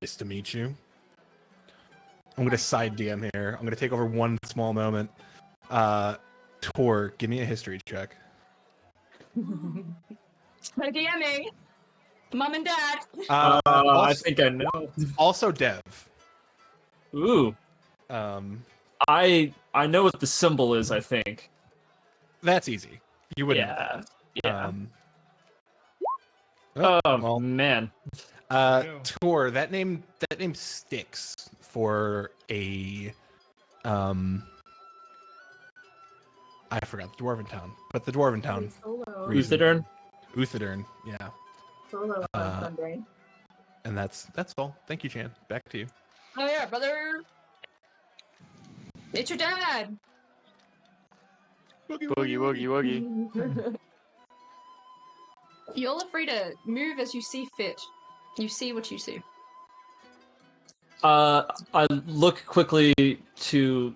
Nice to meet you. I'm gonna side DM here. I'm gonna take over one small moment. Tor, give me a history check. My DMing. Mom and Dad. I think I know. Also Dev. Ooh. I know what the symbol is, I think. That's easy. You wouldn't. Yeah. Yeah. Well, man. Tor, that name sticks for a I forgot the Dwarven town, but the Dwarven town. Uthadern? Uthadern, yeah. Solo brain. And that's all. Thank you, Chan. Back to you. Oh yeah, brother. It's your dad. Boogie, woogie, woogie. You're all free to move as you see fit. You see what you see. I look quickly to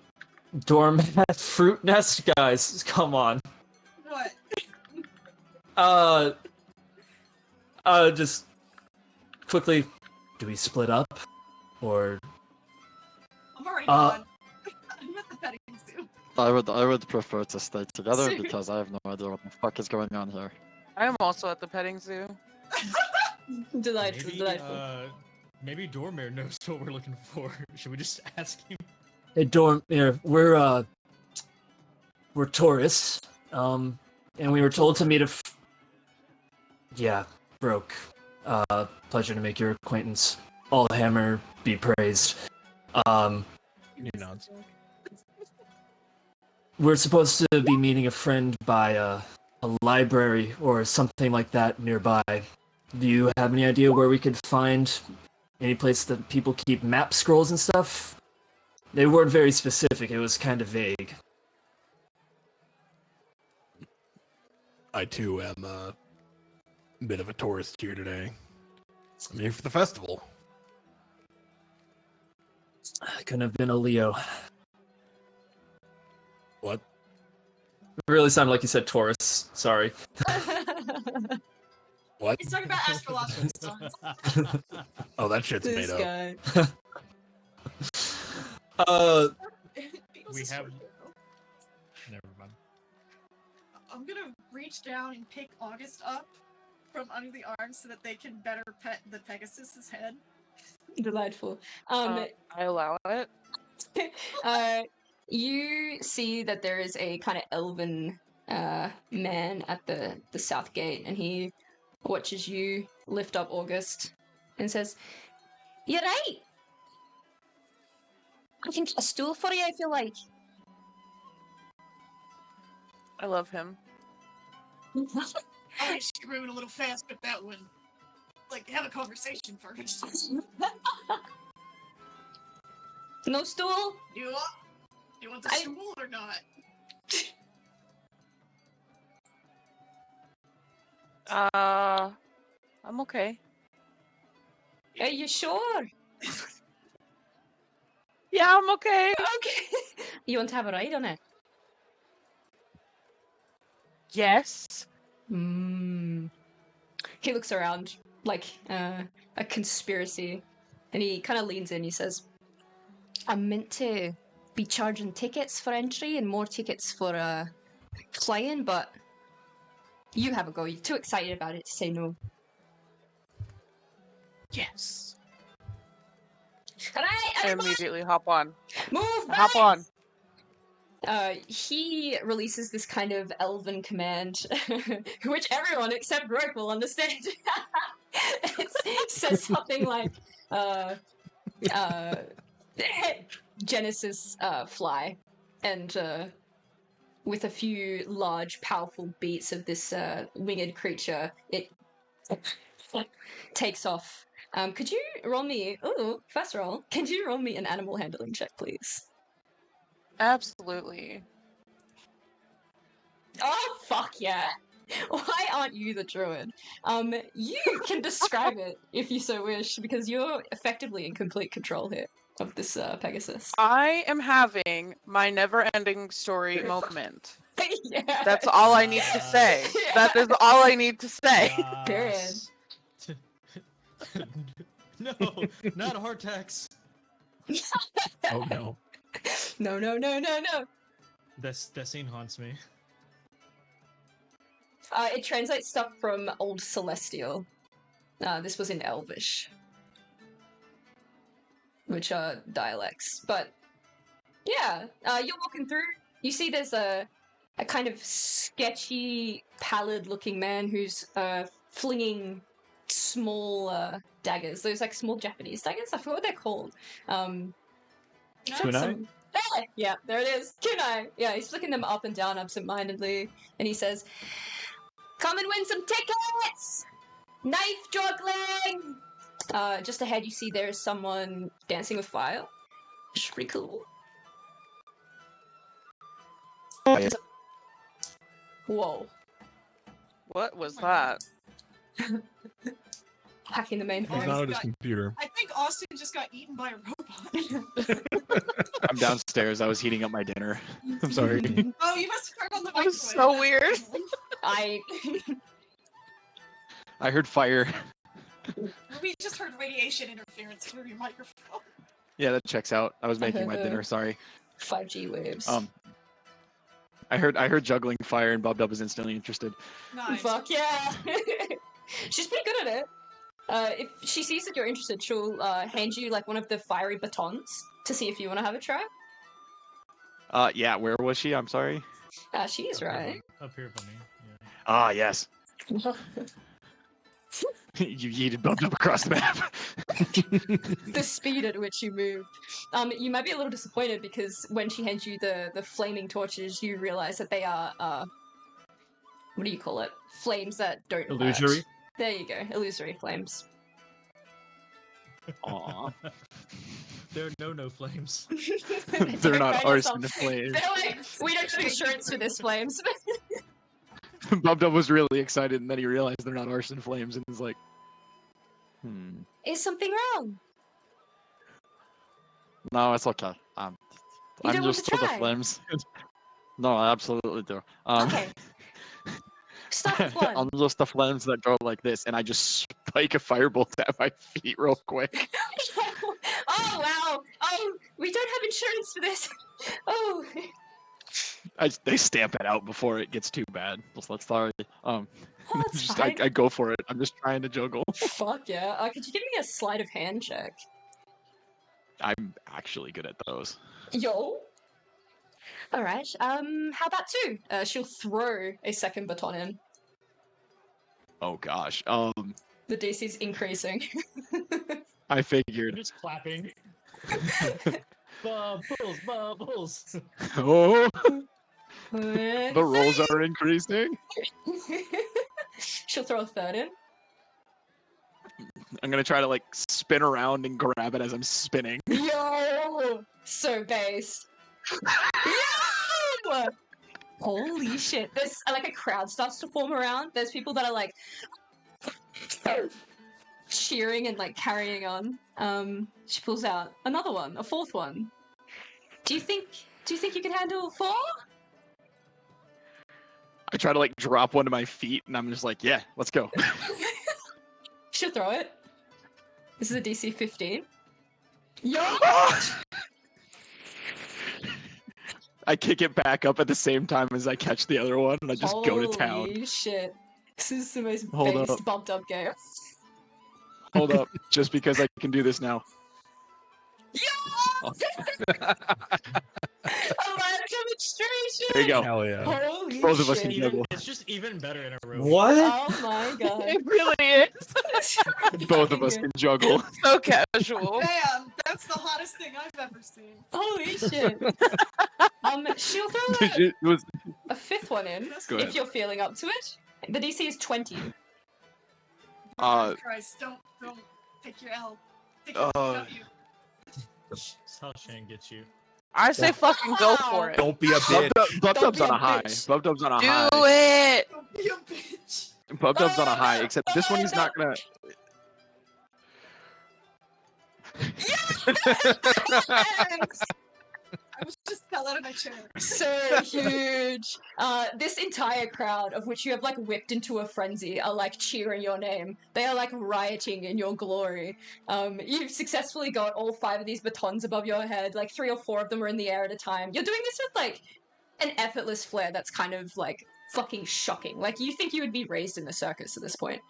doormat fruit nest guys. Come on. What? Just quickly. Do we split up, or? I'm already gone. I'm at the petting zoo. I would prefer to stay together because I have no idea what the fuck is going on here. I am also at the petting zoo. Delightful. Maybe Dormir knows what we're looking for. Should we just ask him? Hey, Dormir, we're tourists, and we were told to meet a. Yeah, broke. Pleasure to make your acquaintance. Allhammer be praised. You know. We're supposed to be meeting a friend by a library or something like that nearby. Do you have any idea where we could find any place that people keep map scrolls and stuff? They weren't very specific, it was kind of vague. I too am a bit of a tourist here today. I'm here for the festival. Couldn't have been a Leo. What? It really sounded like you said Taurus. Sorry. What? He's talking about astrological signs. Oh, that shit's made This up. guy. We have. Never mind. I'm gonna reach down and pick August up from under the arms so that they can better pet the Pegasus's head. Delightful. I allow it. You see that there is a kind of elven man at the south gate, and he watches you lift up August and says, "You're right. I can get a stool for you if you like." I love him. I wish you were moving a little fast with that one. Like, have a conversation first. No stool? Do you want the stool or not? I'm okay. Are you sure? Yeah, I'm okay. Okay. You want to have a ride on it? Yes. He looks around like a conspiracy, and he kind of leans in. He says, "I'm meant to be charging tickets for entry and more tickets for flying, but you have a go. You're too excited about it to say no." Yes. Alright, I immediately hop on. move! Hop on. He releases this kind of elven command, which everyone except Rourke will understand. It says something like, Genesis fly, and with a few large, powerful beats of this winged creature, it takes off. Could you roll me? Ooh, first roll. Could you roll me an animal handling check, please? Absolutely. Oh, fuck yeah. Why aren't you the druid? You can describe it if you so wish, because you're effectively in complete control here of this Pegasus. I am having my never-ending story moment. Yeah. That's all I need to say. That is all I need to say. Period. No, not a heart tax. Oh no. No, no, no, no, no. That scene haunts me. It translates stuff from Old Celestial. This was in Elvish, which are dialects. But yeah, you're walking through. You see there's a kind of sketchy, pallid-looking man who's flinging small daggers. Those like small Japanese daggers. I forgot what they're called. Kunai? Yeah, there it is. Kunai. Yeah, he's flicking them up and down absent-mindedly, and he says, "Come and win some tickets! Knife juggling!" Just ahead, you see there's someone dancing with fire. Which is pretty cool. Whoa. What was that? Hacking the main He's phone. not at his computer. I think Austin just got eaten by a robot. I'm downstairs. I was heating up my dinner. I'm sorry. Oh, you must have turned on the That microwave. was so weird. I I heard fire. We just heard radiation interference through your microphone. Yeah, that checks out. I was making my dinner. Sorry. 5G waves. I heard juggling fire, and Bob Dub was instantly interested. Nice. Fuck yeah! She's pretty good at it. If she sees that you're interested, she'll hand you like one of the fiery batons to see if you want to have a try. Yeah. Where was she? I'm sorry. She is right. Up here for me. Yeah. Ah, yes. You yeeted Bob Dub across the map. The speed at which you moved. You might be a little disappointed because when she hands you the flaming torches, you realize that they are what do you call it? Flames that don't hurt. Illusory? There you go, illusory flames. Aw. There are no flames. They're not Right, arson that's all. flames. They're like, we don't have insurance for this flames. Bob Dub was really excited, and then he realized they're not arson flames, and he's like, Is something wrong? No, it's okay. You I'm don't want just to for the try? flames. No, I absolutely do. Okay. Start with one. I'm just the flames that go like this, and I just spike a firebolt at my feet real quick. Oh wow! Oh, we don't have insurance for this. Oh. They stamp it out before it gets too bad. Just let's sorry. That's just, fine. I go for it. I'm just trying to juggle. Fuck yeah! Could you give me a sleight of hand check? I'm actually good at those. Yo. All right. How about two? She'll throw a second baton in. Oh gosh. The DC's increasing. I figured. Just clapping. Bubbles, bubbles. Oh, the rolls are increasing. She'll throw a third in. I'm gonna try to like spin around and grab it as I'm spinning. Yo! So based. Yo! Holy shit. There's like a crowd starts to form around. There's people that are like cheering and like carrying on. She pulls out another one, a fourth one. Do you think you can handle 4? I try to like drop one to my feet, and I'm just like, yeah, let's go. She'll throw it. This is a DC 15. Yo! I kick it back up at the same time as I catch the other one, and I just go to town. Holy shit. This is the most Hold based up. bumped up game. Hold up, just because I can do this now. A live demonstration! There you go. Hell yeah. Holy Both of us can shit. juggle. It's just even better in a row. What? Oh my god. It really is. Both of us can juggle. So casual. Damn, that's the hottest thing I've ever seen. Holy shit. She'll throw Did you, it was, a fifth one in Go if ahead. you're feeling up to it. The DC is 20. Christ, don't take your L. Take Uh, your W. That's how Shane gets you. I say fucking go for it. Don't be a bitch. Bub Don't Dub's be on a a high. bitch. Bub Dub's on a Do high. it. Don't be a bitch. Bub Dub's on a high, except this one he's not gonna. Yes! I was just fell out of my chair. So huge. This entire crowd, of which you have like whipped into a frenzy, are like cheering your name. They are like rioting in your glory. You've successfully got all 5 of these batons above your head. Like 3 or 4 of them are in the air at a time. You're doing this with like an effortless flair that's kind of like fucking shocking. Like you think you would be raised in a circus at this point.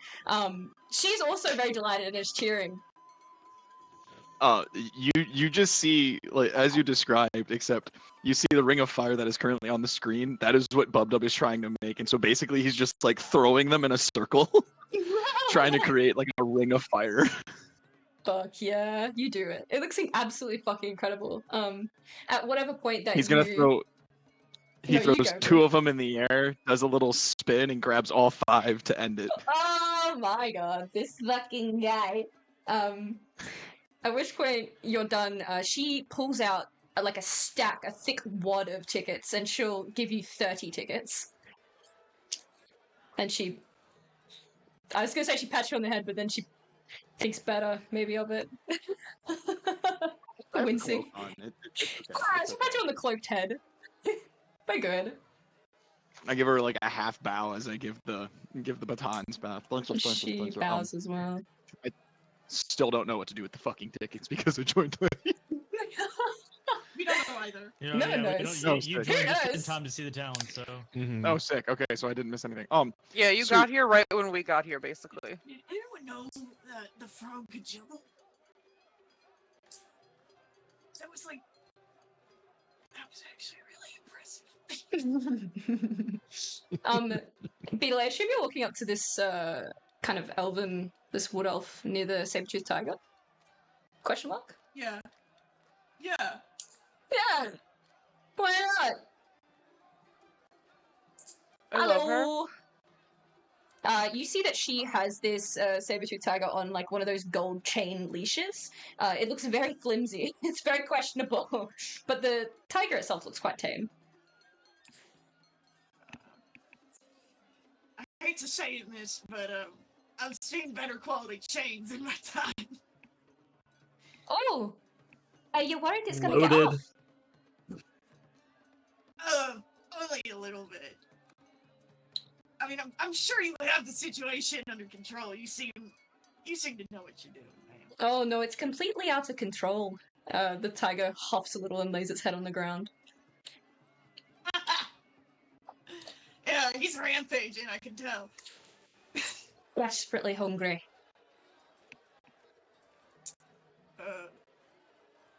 She's also very delighted and is cheering. You just see, like, as you described, except you see the ring of fire that is currently on the screen. That is what Bubdub is trying to make, and so basically he's just like throwing them in a circle, trying to create like a ring of fire. Fuck yeah, you do it. It looks absolutely fucking incredible. At whatever point that He's gonna throw. He No, you throws go, 2 bro. of them in the air, does a little spin, and grabs all 5 to end it. Oh my god, this fucking guy. At which point you're done, she pulls out like a stack, a thick wad of tickets, and she'll give you 30 tickets. And I was gonna say she pats you on the head, but then she thinks better, maybe, of it. I have a Wincing. cloak on. It's okay. Ah, It's she okay. pats you on the cloaked head. Very good. I give her like a half bow as I give the batons back. She bows as well. Still don't know what to do with the fucking tickets because I joined late. We don't know either. You No know, one yeah, we knows. don't, No, you sick. joined just in knows? time to see the talent, so. Mhm. Oh, sick. Okay, so I didn't miss anything. Yeah, you Sweet. got here right when we got here, basically. Did anyone know that the frog could juggle? That was like... That was actually really impressive. Beetle, I assume you're walking up to this kind of elven, this wood elf near the saber-toothed tiger? Question mark? Yeah. Yeah. Yeah. Why not? I love her. You see that she has this saber-toothed tiger on like one of those gold chain leashes. It looks very flimsy. It's very questionable, but the tiger itself looks quite tame. I hate to say it, miss, but I've seen better quality chains in my time. Oh, are you worried it's gonna get Loaded. off? Only a little bit. I mean, I'm sure you have the situation under control. You seem to know what you're doing, man. Oh no, it's completely out of control. The tiger hops a little and lays its head on the ground. Yeah, he's rampaging, I can tell. Desperately hungry.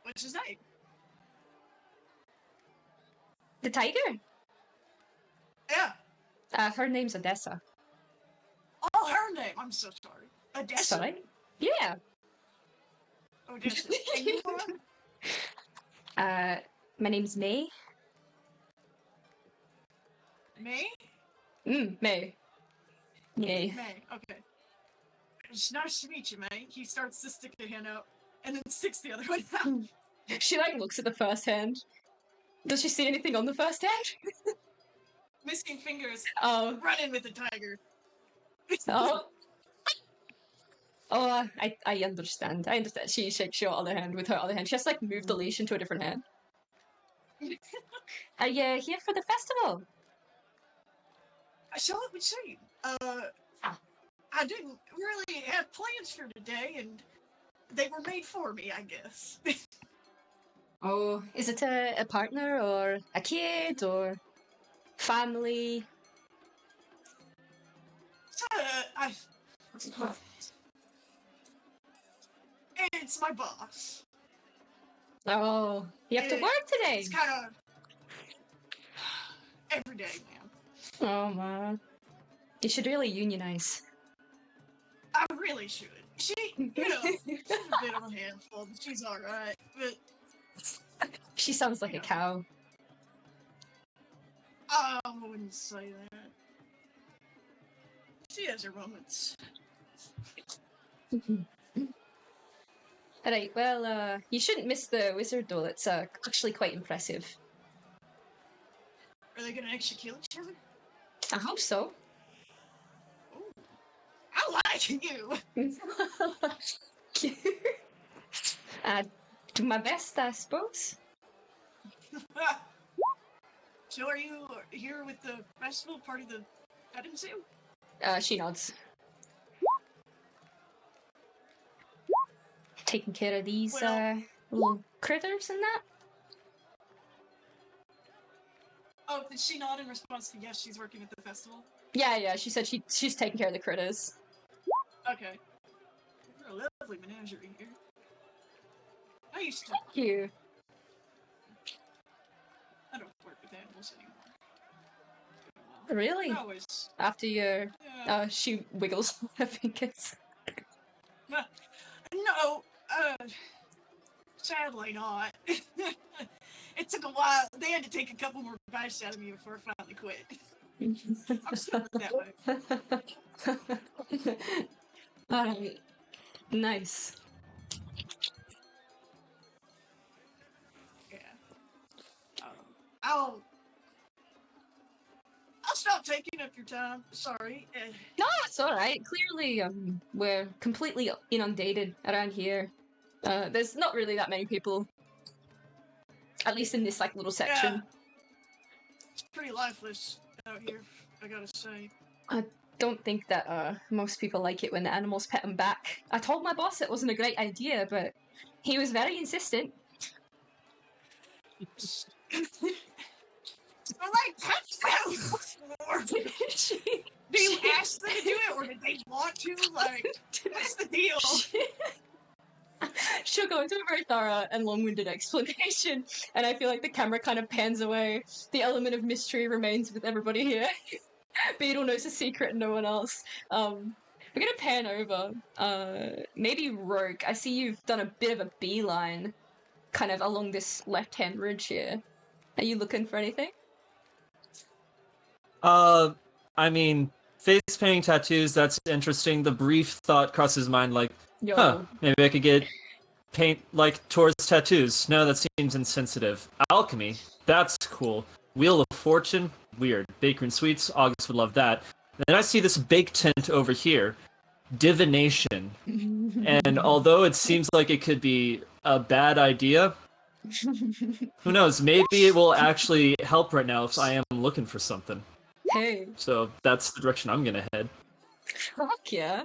What's his name? The tiger? Yeah. Her name's Odessa. Oh, her name. I'm so sorry. Odessa. Sorry? Yeah. Odessa. And you are? My name's May. May? May. Yay. May. Okay. It's nice to meet you, May. He starts to stick a hand out, and then sticks the other one out. She like looks at the first hand. Does she see anything on the first hand? Missing fingers. Oh. Running with the tiger. Oh. Oh, I understand. I understand. She shakes your other hand with her other hand. She has to like move the leash into a different hand. Are you here for the festival? I saw it would seem. I didn't really have plans for today, and they were made for me, I guess. Oh, is it a partner or a kid or family? It's my boss. Oh, you have to It- work today. It's kind of every day, man. Oh man, you should really unionize. I really should. She, you know, she's a bit of a handful, but she's alright. But She sounds like a cow. I wouldn't say that. She has her moments. Alright, well, you shouldn't miss the wizard duel. It's actually quite impressive. Are they gonna actually kill each other? I hope so. Ooh. I like you. Do my best, I suppose. So are you here with the festival, part of the petting zoo? She nods. Taking care of these Well- little critters and that. Oh, did she nod in response to yes, she's working at the festival? Yeah. She said she's taking care of the critters. Okay. You're a lovely menagerie here. I used to. Thank you. I don't work with animals anymore. It's been a while. Really? I always. After your Yeah. she wiggles her fingers. No, sadly not. It took a while. They had to take a couple more bites out of me before I finally quit. I'm still that way. Alright. Nice. Yeah. I'll stop taking up your time. Sorry. No, it's alright. Clearly, we're completely inundated around here. There's not really that many people. At least in this, like, little section. Yeah. It's pretty lifeless out here, I gotta say. Don't think that, most people like it when the animals pet them back. I told my boss it wasn't a great idea, but he was very insistent. Well, like, pet before. Do you ask them to do it, or did they want to? Like, what's the deal? She'll go into a very thorough and long-winded explanation, and I feel like the camera kind of pans away. The element of mystery remains with everybody here. Beetle knows a secret and no one else. We're gonna pan over. Maybe Rogue. I see you've done a bit of a beeline, kind of along this left-hand ridge here. Are you looking for anything? I mean, face painting tattoos, that's interesting. The brief thought crosses mind like, Yo. huh, maybe I could get paint like towards tattoos. No, that seems insensitive. Alchemy, that's cool. Wheel of Fortune, weird. Baker and Sweets, August would love that. Then I see this bake tent over here. Divination. And although it seems like it could be a bad idea, who knows, maybe it will actually help right now if I am looking for something. Hey. So that's the direction I'm gonna head. Fuck yeah.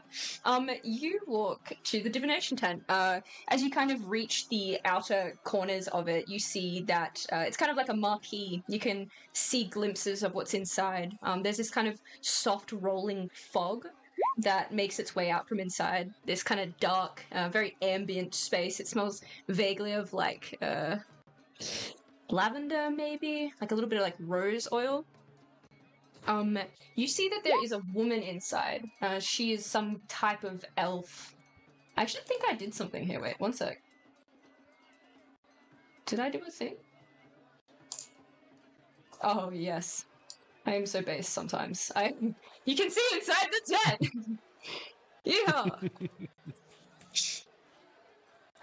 You walk to the divination tent. As you kind of reach the outer corners of it, you see that it's kind of like a marquee. You can see glimpses of what's inside. There's this kind of soft rolling fog that makes its way out from inside. This kind of dark, very ambient space. It smells vaguely of like lavender, maybe? Like a little bit of like rose oil. You see that there is a woman inside. She is some type of elf. I actually think I did something here. Wait, one sec. Did I do a thing? Oh, yes. I am so base sometimes. You can see inside the tent!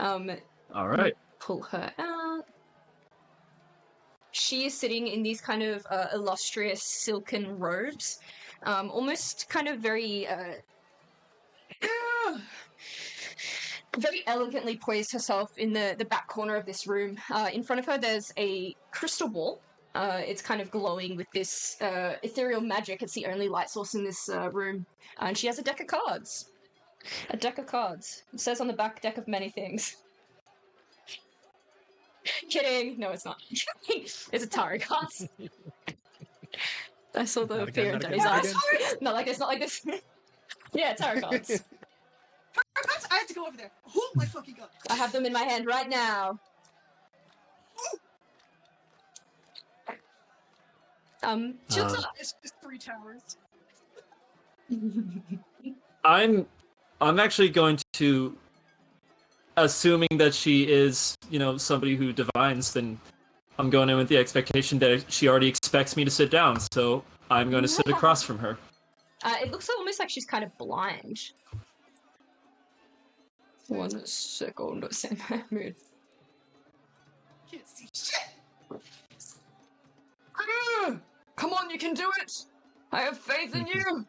Yeah! Alright. Pull her out. She is sitting in these kind of illustrious silken robes, almost kind of very, very elegantly poised herself in the back corner of this room. In front of her, there's a crystal ball. It's kind of glowing with this ethereal magic. It's the only light source in this room. And she has a deck of cards. A deck of cards. It says on the back, deck of many things. Kidding! No, it's not. It's a tarot cards. I saw the Not again, fear in not Danny's again, not eyes. again. Not like this, not like this. Yeah, tarot cards. I have to go over there. Oh my fucking god. I have them in my hand right now. She looks up. It's just 3 towers. I'm actually going to, assuming that she is, somebody who divines, then I'm going in with the expectation that she already expects me to sit down, so I'm going to sit across from her. It looks almost like she's kind of blind. 1 second, same mood. Can't see shit. Come on, you can do it! I have faith in you!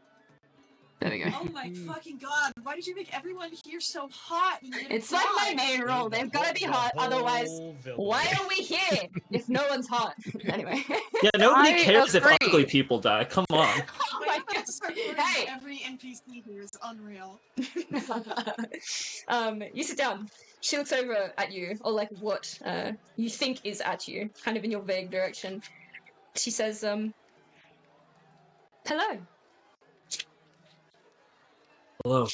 There we go. Oh my fucking god! Why did you make everyone here so hot? And you're gonna It's like my die? main role. They've got to be hot, otherwise, why are we here if no one's hot? Anyway. Yeah, nobody I cares if agree. ugly people die. Come on. Oh Wait, my I'm about to start God. murdering Hey! every NPC here is unreal. You sit down. She looks over at you, or like what you think is at you, kind of in your vague direction. She says, hello. Hello.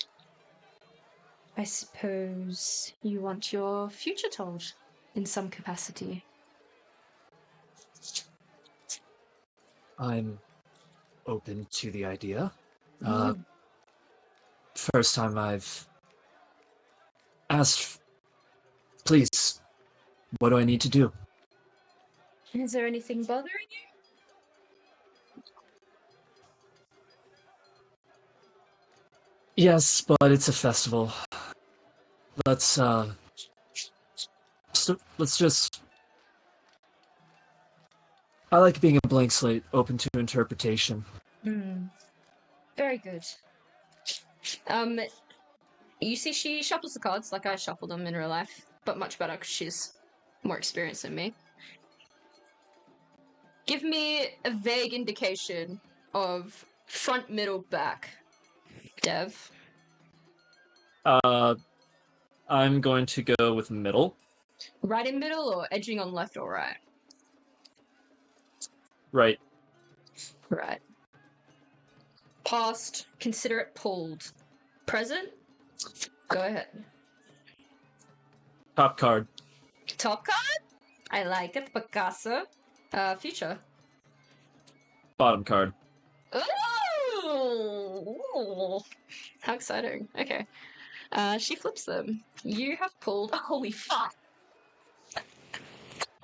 I suppose you want your future told in some capacity. I'm open to the idea. Mm. First time I've asked, please, what do I need to do? Is there anything bothering you? Yes, but it's a festival. Let's just. I like being a blank slate, open to interpretation. Very good. You see she shuffles the cards like I shuffle them in real life, but much better because she's more experienced than me. Give me a vague indication of front, middle, back. Dev. I'm going to go with middle. Right in middle or edging on left or right? Right. Right. Past, consider it pulled. Present? Go ahead. Top card. Top card? I like it, Picasso. Future. Bottom card. Ooh! How exciting. Okay. She flips them. You have pulled. Holy fuck!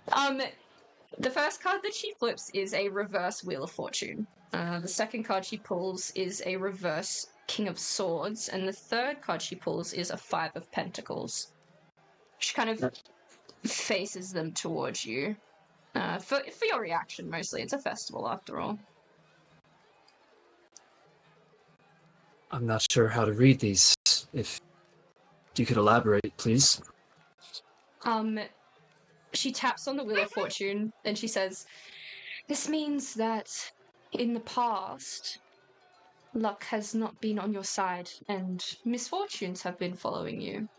The first card that she flips is a reverse Wheel of Fortune. The second card she pulls is a reverse King of Swords, and the third card she pulls is a Five of Pentacles. She kind of faces them towards you. For your reaction, mostly. It's a festival, after all. I'm not sure how to read these. If you could elaborate, please. She taps on the Wheel of Fortune, and she says, "This means that in the past, luck has not been on your side, and misfortunes have been following you.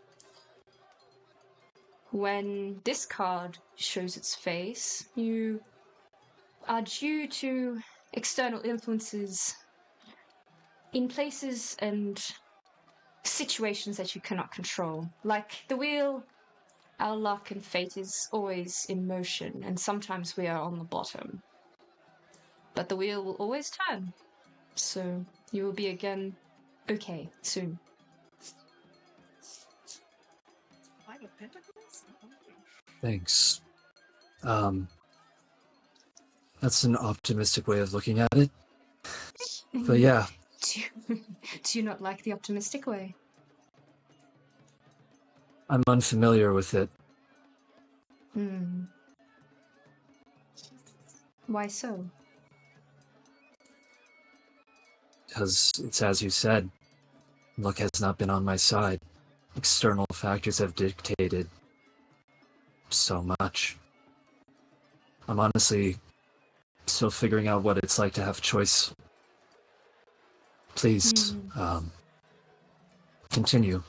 When this card shows its face, you are due to external influences in places and situations that you cannot control. Like the wheel, our luck and fate is always in motion, and sometimes we are on the bottom. But the wheel will always turn, so you will be again okay soon." Five of Pentacles? Thanks. That's an optimistic way of looking at it. But yeah, Do you not like the optimistic way? I'm unfamiliar with it. Why so? Because it's as you said, luck has not been on my side. External factors have dictated so much. I'm honestly still figuring out what it's like to have choice. Please, continue.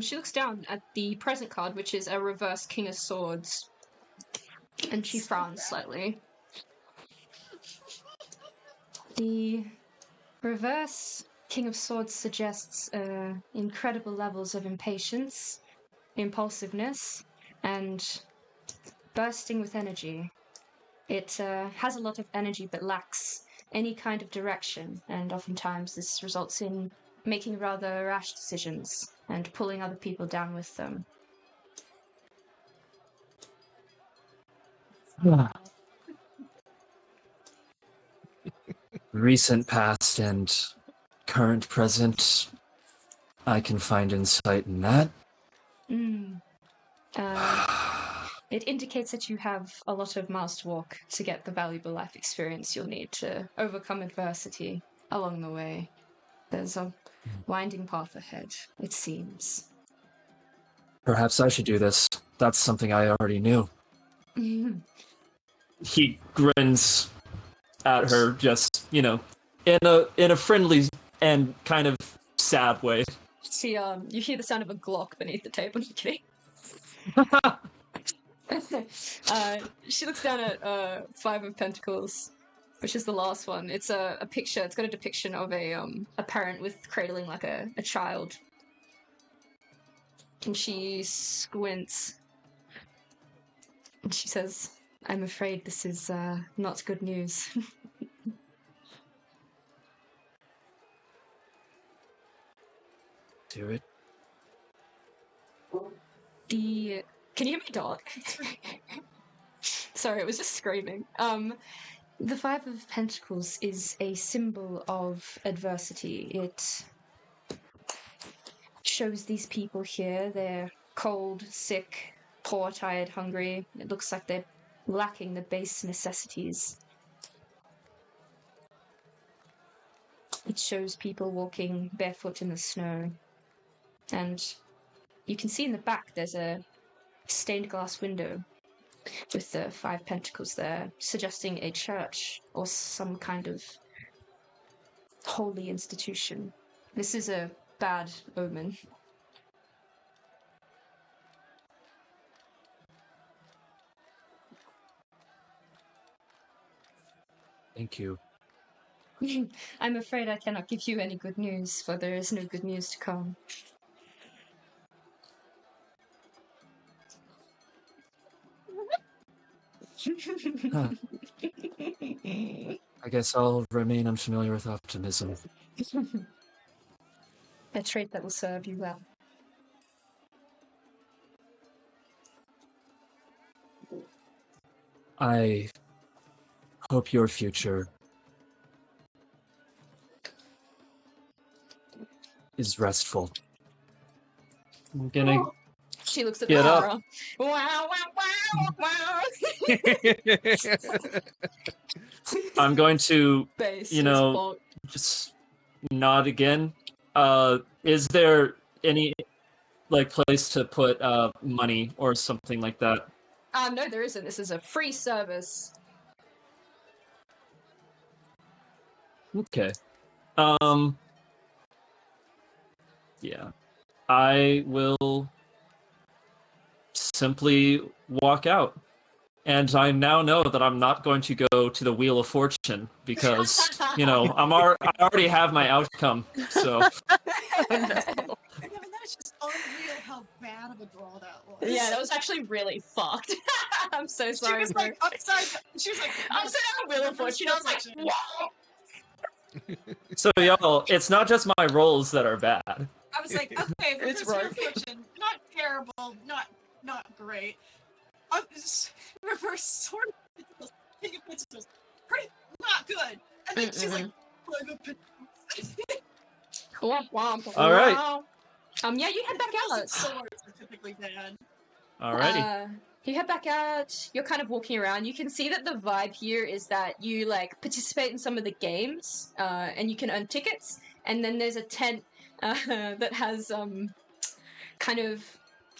She looks down at the present card, which is a reverse King of Swords, and she frowns slightly. The reverse King of Swords suggests incredible levels of impatience, impulsiveness, and bursting with energy. It has a lot of energy but lacks any kind of direction, and oftentimes this results in making rather rash decisions and pulling other people down with them. Recent past and current present, I can find insight in that. It indicates that you have a lot of miles to walk to get the valuable life experience you'll need to overcome adversity along the way. There's a winding path ahead, it seems. Perhaps I should do this. That's something I already knew. He grins at her, just, you know, in a friendly and kind of sad way. She, you hear the sound of a Glock beneath the table. I'm kidding. She looks down at Five of Pentacles, which is the last one. It's a picture. It's got a depiction of a parent with cradling like a child. And she squints. And she says, "I'm afraid this is not good news." Do it. Can you hear my dog? Sorry, it was just screaming. The Five of Pentacles is a symbol of adversity. It shows these people here. They're cold, sick, poor, tired, hungry. It looks like they're lacking the base necessities. It shows people walking barefoot in the snow. And you can see in the back there's a stained glass window with the Five Pentacles there, suggesting a church or some kind of holy institution. This is a bad omen. Thank you. I'm afraid I cannot give you any good news, for there is no good news to come. Huh. I guess I'll remain unfamiliar with optimism. A trait that will serve you well. I hope your future is restful. I'm gonna She looks at Get the up. camera. Wow, wow, wow, wow. I'm going to Bass you as know, fuck. just nod again. Is there any like place to put money or something like that? No, there isn't. This is a free service. Okay. Yeah. I will simply walk out. And I now know that I'm not going to go to the Wheel of Fortune because, you know, I already have my outcome. So I mean, that's just unreal how bad of a draw that was. Yeah, that was actually really fucked. I'm so She sorry. was bro. like upside. She was like, I'm so down with Wheel of Fortune. I was like, so y'all, it's not just my rolls that are bad. I was like, okay, It's reverse Wheel right. of Fortune, not terrible, not great. Reverse Sword of Pentacles, King of Pentacles, pretty not good. And then she's like, Five of Pentacles. womp womp. All right. Wow. Yeah, you head back out. Swords are typically bad. Alrighty. You head back out. You're kind of walking around. You can see that the vibe here is that you like participate in some of the games, and you can earn tickets. And then there's a tent that has kind of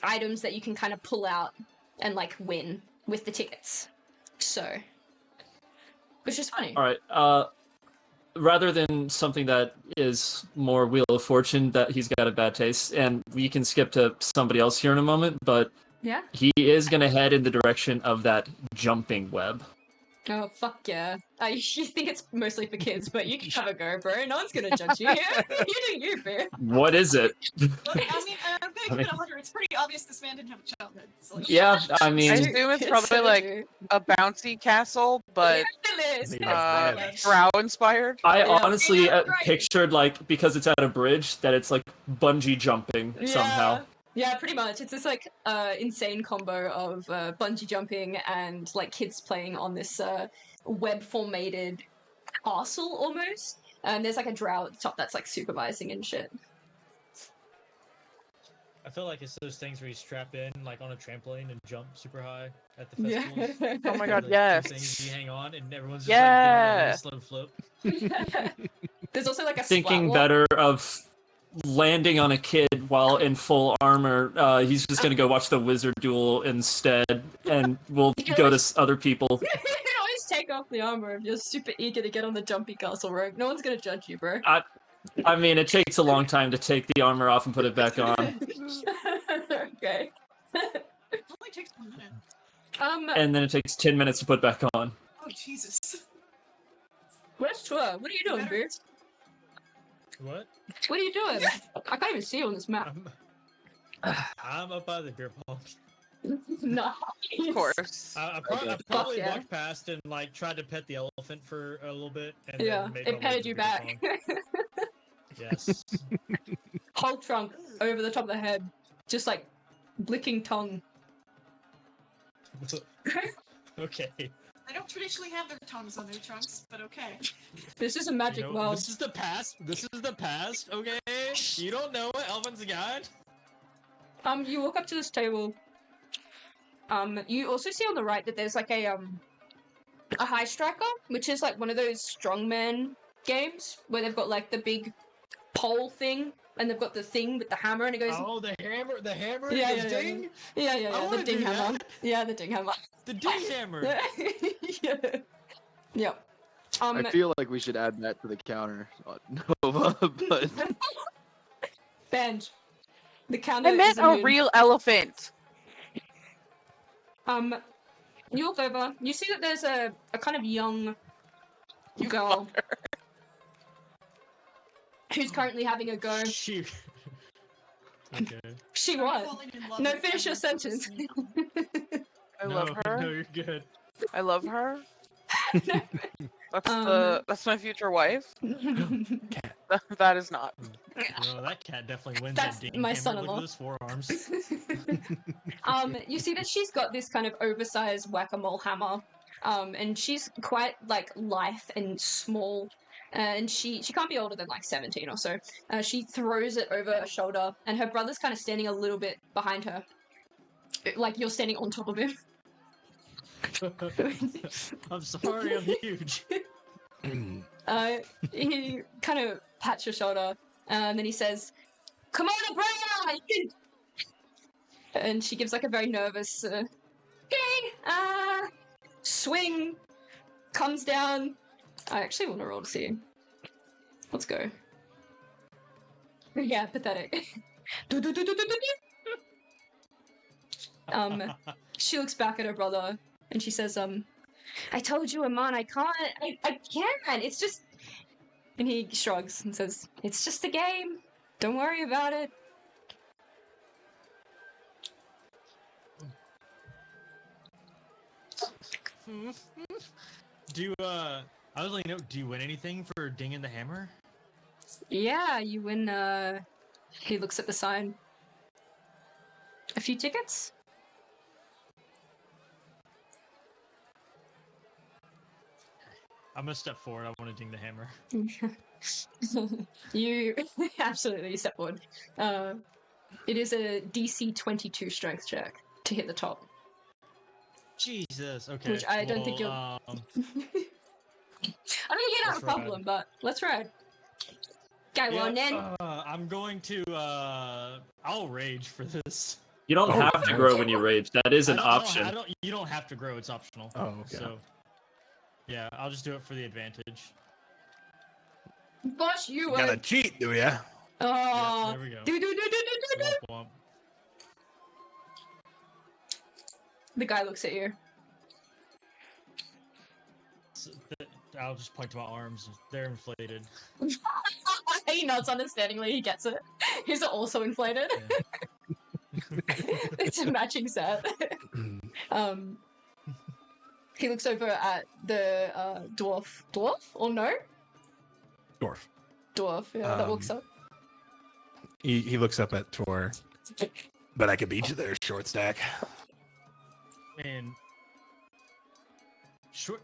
items that you can kind of pull out and like win with the tickets. So, which is funny. All right. Rather than something that is more Wheel of Fortune, that he's got a bad taste, and we can skip to somebody else here in a moment, but Yeah. he is going to head in the direction of that jumping web. Oh fuck yeah! You think it's mostly for kids, but you can have a go, bro. No one's gonna judge you. You do you, bro. What is it? Okay, I mean, I'm gonna give it 100. It's pretty obvious this man didn't have a childhood. So like, Yeah, I I mean, assume it's probably so like true. a bouncy castle, but Yeah. drow inspired. I Yeah. honestly Yeah, right. pictured, like, because it's at a bridge, that it's like bungee jumping somehow. Yeah, pretty much. It's this like insane combo of bungee jumping and like kids playing on this web-formated castle almost. And there's like a drow at the top that's like supervising and shit. I feel like it's those things where you strap in like on a trampoline and jump super high at the Yeah. festivals. Oh my god, Those yes. things you hang on and everyone's just Yeah. like doing a really slow flip. There's also like a thinking splat better of landing on a kid while in full armor. He's just gonna go watch the wizard duel instead, and we'll go to other people. You can always take off the armor if you're super eager to get on the jumpy castle rogue. No one's gonna judge you, bro. I mean, it takes a long time to take the armor off and put it back on. Okay. It only takes 1 minute. And then it takes 10 minutes to put back on. Oh, Jesus. Where's Tua? What are you doing, bro? What? What are you doing? I can't even see you on this map. I'm up by the beer pong. No. Of course. I probably yeah. walked past and like tried to pet the elephant for a little bit, and Yeah, then made it my way petted to you the beer back. pong. Yes. Whole trunk over the top of the head. Just like licking tongue. Okay. They don't traditionally have their tongues on their trunks, but okay. This is a magic You know, world. this is the past. This is the past. Okay. You don't know what elephants got. You walk up to this table. You also see on the right that there's like a high striker, which is like one of those strongman games where they've got like the big pole thing, and they've got the thing with the hammer, and it goes. Oh, the hammer! The hammer! Yeah, It goes yeah, ding! Yeah, I the wanna ding do hammer. that. Yeah, the ding hammer. The ding hammer! Yeah. Yep. I feel like we should add that to the counter. Nova, but Benj. The counter I meant is a immune. real elephant. You look over. You see that there's a kind of young girl who's currently having a go. She. Okay. She what? Falling in love No, with finish your everyone. sentence. I love her. No, you're good. I love her. That's Um, that's my future wife. That is not. No, that cat definitely wins That's that ding my hammer. son-in-law. Look at those forearms. You see that she's got this kind of oversized whack-a-mole hammer, and she's quite like lithe and small, and she can't be older than like 17 or so. She throws it over her shoulder, and her brother's kind of standing a little bit behind her, like you're standing on top of him. I'm sorry, I'm huge. He kind of pats your shoulder, and then he says, "Come on, Abrea, you can." And she gives like a very nervous, swing, comes down. I actually want to roll to see. Let's go. Yeah, pathetic. She looks back at her brother, and she says, I told you, Aman, I can't. I can't. It's just. And he shrugs and says, "It's just a game. Don't worry about it." I was like, do you win anything for dinging the hammer? Yeah, you win, He looks at the sign. A few tickets? I'm gonna step forward. I want to ding the hammer. You absolutely step forward. It is a DC 22 strength check to hit the top. Jesus. Okay. Which I don't think you'll. I mean, you're not a Let's problem, ride. but let's ride. Go on then. I'm going to. I'll rage for this. You don't have to grow when you rage. That is an option. You don't have to grow. It's optional. Oh, okay. So. Yeah, I'll just do it for the advantage. Gosh, you You gotta were. cheat, do ya? Yeah, Oh. there we go. Do. Womp womp. The guy looks at you. I'll just point to my arms. They're inflated. He nods understandingly. He gets it. He's also inflated. Yeah. It's a matching set. He looks over at the dwarf. Dwarf or no? Dwarf. Dwarf. Yeah, that walks up. He looks up at Tor. But I could beat you there, short stack. Man. Short.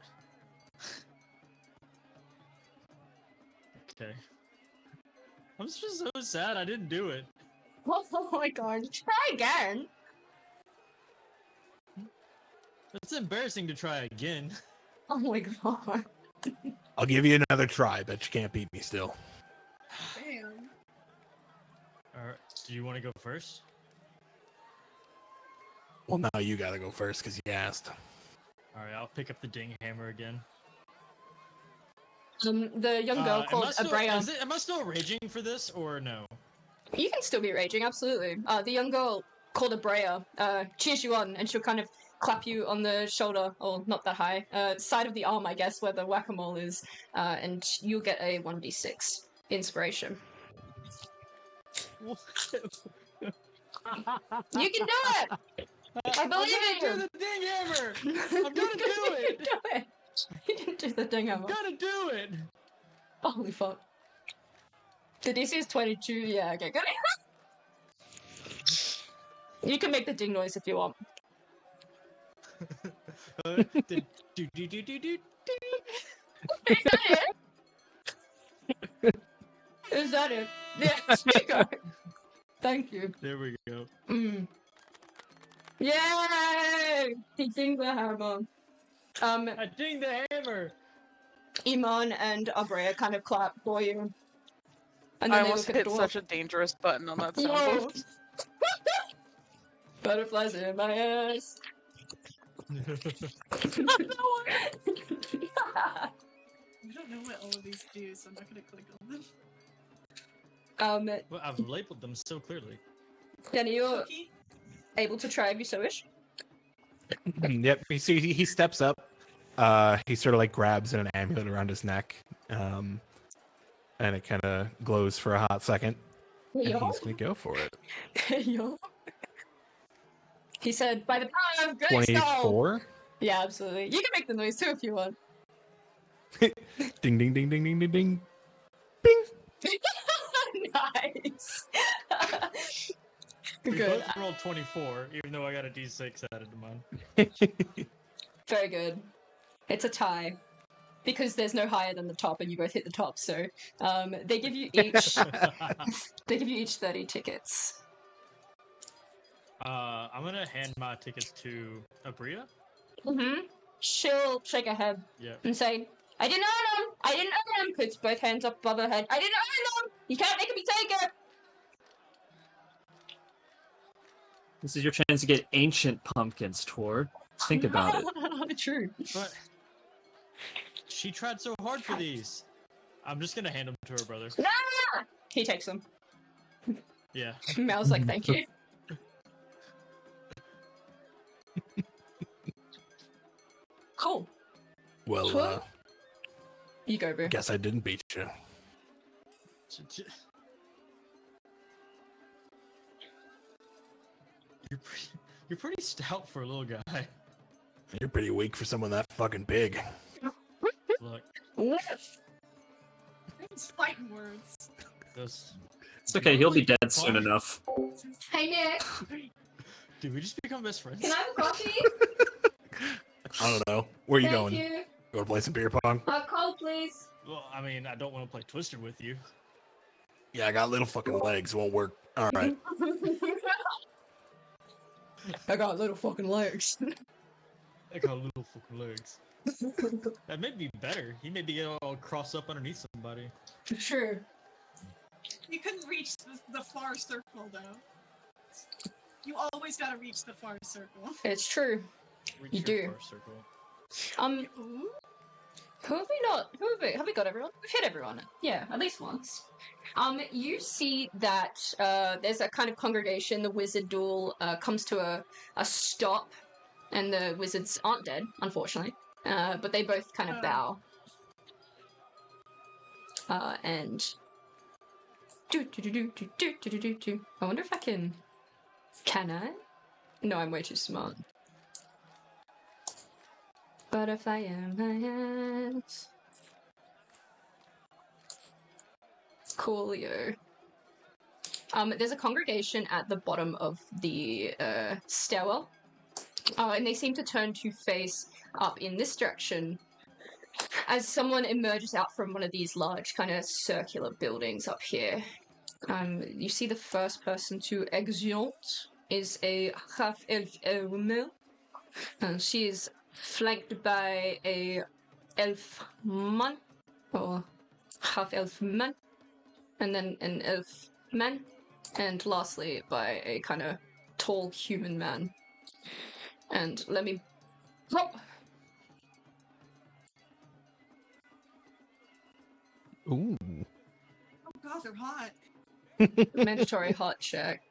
Okay. I'm just so sad I didn't do it. Oh my god! Try again. It's embarrassing to try again. Oh my god. I'll give you another try, but you can't beat me still. Damn. Alright, do you want to go first? Well, now you gotta go first because you asked. Alright, I'll pick up the ding hammer again. The young girl called Abrea. Am I still raging for this or no? You can still be raging, absolutely. The young girl called Abrea cheers you on, and she'll kind of clap you on the shoulder, or not that high, side of the arm, I guess, where the whack-a-mole is, and you'll get a 1d6 inspiration. You can do it! I believe in you! I'm gonna do the ding hammer! I'm gonna do it! You can do the ding hammer. I'm gonna do it! Holy fuck. The DC is 22, yeah, okay, good. You can make the ding noise if you want. Do, do, do, do, do, do. Is that it? Is that it? Yes, you go. Thank you. There we go. Yay! He dinged the hammer. I dinged the hammer! Iman and Abrea kind of clap for you. And I then they almost look at hit the such a dangerous button on that Whoa. soundboard. Butterflies in my ass. I don't know what all of these do, so I'm not gonna click on them. Well, I've labeled them so clearly. Danny, you're Cookie? able to try if you so wish. Yep. You see, he steps up. He sort of like grabs an amulet around his neck, and it kind of glows for a hot second. And he's gonna go for it. Yo. He said, "By the power of Great Skull." 24. Yeah, absolutely. You can make the noise too if you want. Ding ding ding ding ding ding ding. Bing. Nice. We Good. both rolled 24, even though I got a d6 added to mine. Very good. It's a tie. Because there's no higher than the top and you both hit the top, so they give you each 30 tickets. I'm gonna hand my tickets to Abrea. She'll shake her head Yeah. and say, I didn't earn them! I didn't earn them! Puts both hands up above her head. I didn't earn them! You can't make me take it! This is your chance to get ancient pumpkins, Tor. Think about it. True. But she tried so hard for these. I'm just gonna hand them to her brother. Ah! He takes them. Yeah. Mel's like, thank you. Cool. Well, What? You go, bro. guess I didn't beat you. You're pretty stout for a little guy. You're pretty weak for someone that fucking big. Look, It's fighting words. those. It's okay, he'll be dead soon enough. Hey, Nick. Did we just become best friends? Can I have a coffee? I don't know. Where are you Thank going? you. You want to play some beer pong? A cold, please. Well, I mean, I don't want to play Twister with you. Yeah, I got little fucking legs. Won't work. All right. I got little fucking legs. I got little fucking legs. That may be better. He may be all crossed up underneath somebody. Sure. You couldn't reach the far circle, though. You always gotta reach the far circle. It's true. Reach You your do. far circle. Ooh. Who have we not? Have we got everyone? We've hit everyone. Yeah, at least once. You see that there's a kind of congregation. The wizard duel comes to a stop, and the wizards aren't dead, unfortunately. But they both kind of bow. And I wonder if I can. Can I? No, I'm way too smart. Butterfly in my hands. Coolio. There's a congregation at the bottom of the stairwell. And they seem to turn to face up in this direction as someone emerges out from one of these large kind of circular buildings up here. You see the first person to exeunt is a half-elf woman. And she is flanked by a elf man or half-elf man, and then an elf man, and lastly by a kind of tall human man. And let me... Oh! Ooh. Oh god, they're hot. Mandatory hot check.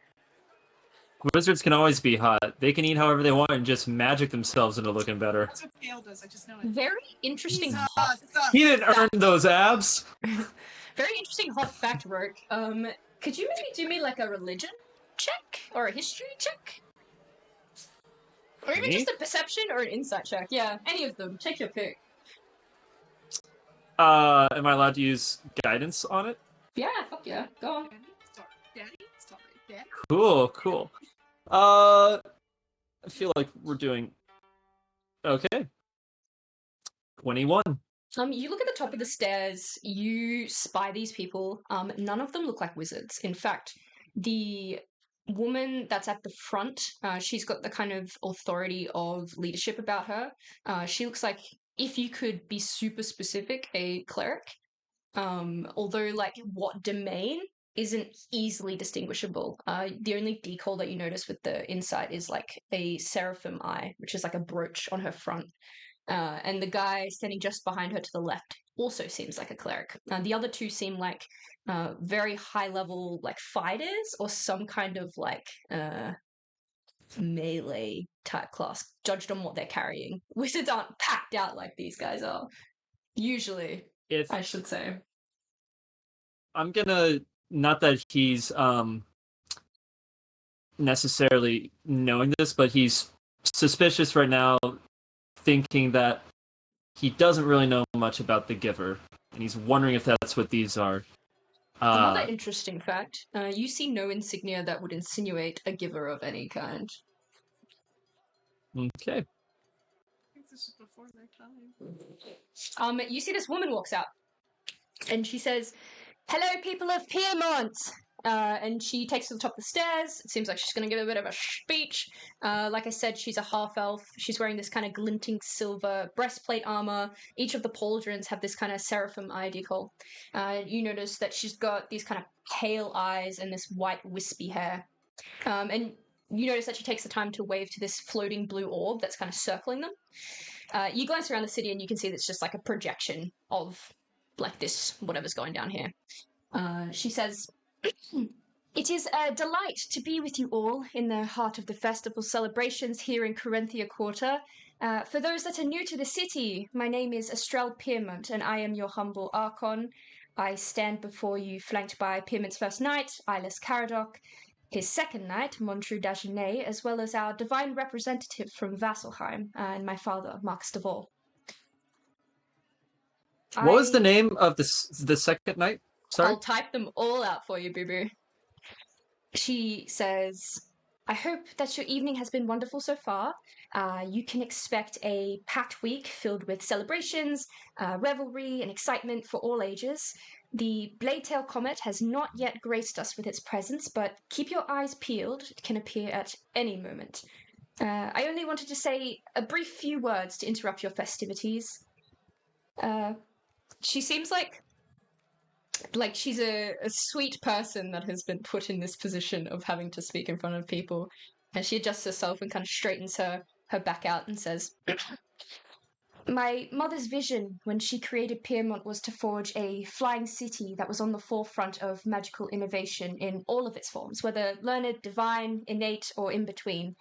Wizards can always be hot. They can eat however they want and just magic themselves into looking better. That's what Kale does, I just know it. Very interesting Jesus, hot He didn't earn those abs. Very interesting hot fact, Rourke. Could you maybe do me like a religion check or a history check? Or even Me? just a perception or an insight check. Yeah, any of them. Take your pick. Am I allowed to use guidance on it? Yeah, fuck yeah. Go on. Daddy, sorry, Daddy. Cool. I feel like we're doing okay. 21. You look at the top of the stairs, you spy these people. None of them look like wizards. In fact, the woman that's at the front, she's got the kind of authority of leadership about her. She looks like, if you could be super specific, a cleric. Although, like, what domain isn't easily distinguishable. The only decal that you notice with the insight is like a seraphim eye, which is like a brooch on her front. And the guy standing just behind her to the left also seems like a cleric. The other two seem like very high level like fighters or some kind of like melee type class, judged on what they're carrying. Wizards aren't packed out like these guys are. Usually, If I should say. I'm gonna, not that he's necessarily knowing this, but he's suspicious right now, thinking that he doesn't really know much about the giver, and he's wondering if that's what these are. Another interesting fact, you see no insignia that would insinuate a giver of any kind. Okay. I think this is before their time. You see this woman walks out, and she says, "Hello, people of Piedmont!" And she takes to the top of the stairs. It seems like she's going to give a bit of a speech. Like I said, she's a half-elf. She's wearing this kind of glinting silver breastplate armor. Each of the pauldrons have this kind of seraphim eye decal. You notice that she's got these kind of pale eyes and this white wispy hair. And you notice that she takes the time to wave to this floating blue orb that's kind of circling them. You glance around the city and you can see that it's just like a projection of like this, whatever's going down here. She says, "It is a delight to be with you all in the heart of the festival celebrations here in Corinthia Quarter. For those that are new to the city, my name is Estrelle Piermont, and I am your humble Archon. I stand before you flanked by Piermont's first knight, Ilis Caradoc, his second knight, Montru Dagenet, as well as our divine representative from Vasselheim, and my father, Marcus de Vol." What was the name of the second knight? Sorry? I'll type them all out for you, boo-boo. She says, "I hope that your evening has been wonderful so far. You can expect a packed week filled with celebrations, revelry, and excitement for all ages. The Bladetail Comet has not yet graced us with its presence, but keep your eyes peeled. It can appear at any moment. I only wanted to say a brief few words to interrupt your festivities." She seems like she's a sweet person that has been put in this position of having to speak in front of people. And she adjusts herself and kind of straightens her back out and says, "My mother's vision when she created Piermont was to forge a flying city that was on the forefront of magical innovation in all of its forms, whether learned, divine, innate, or in between.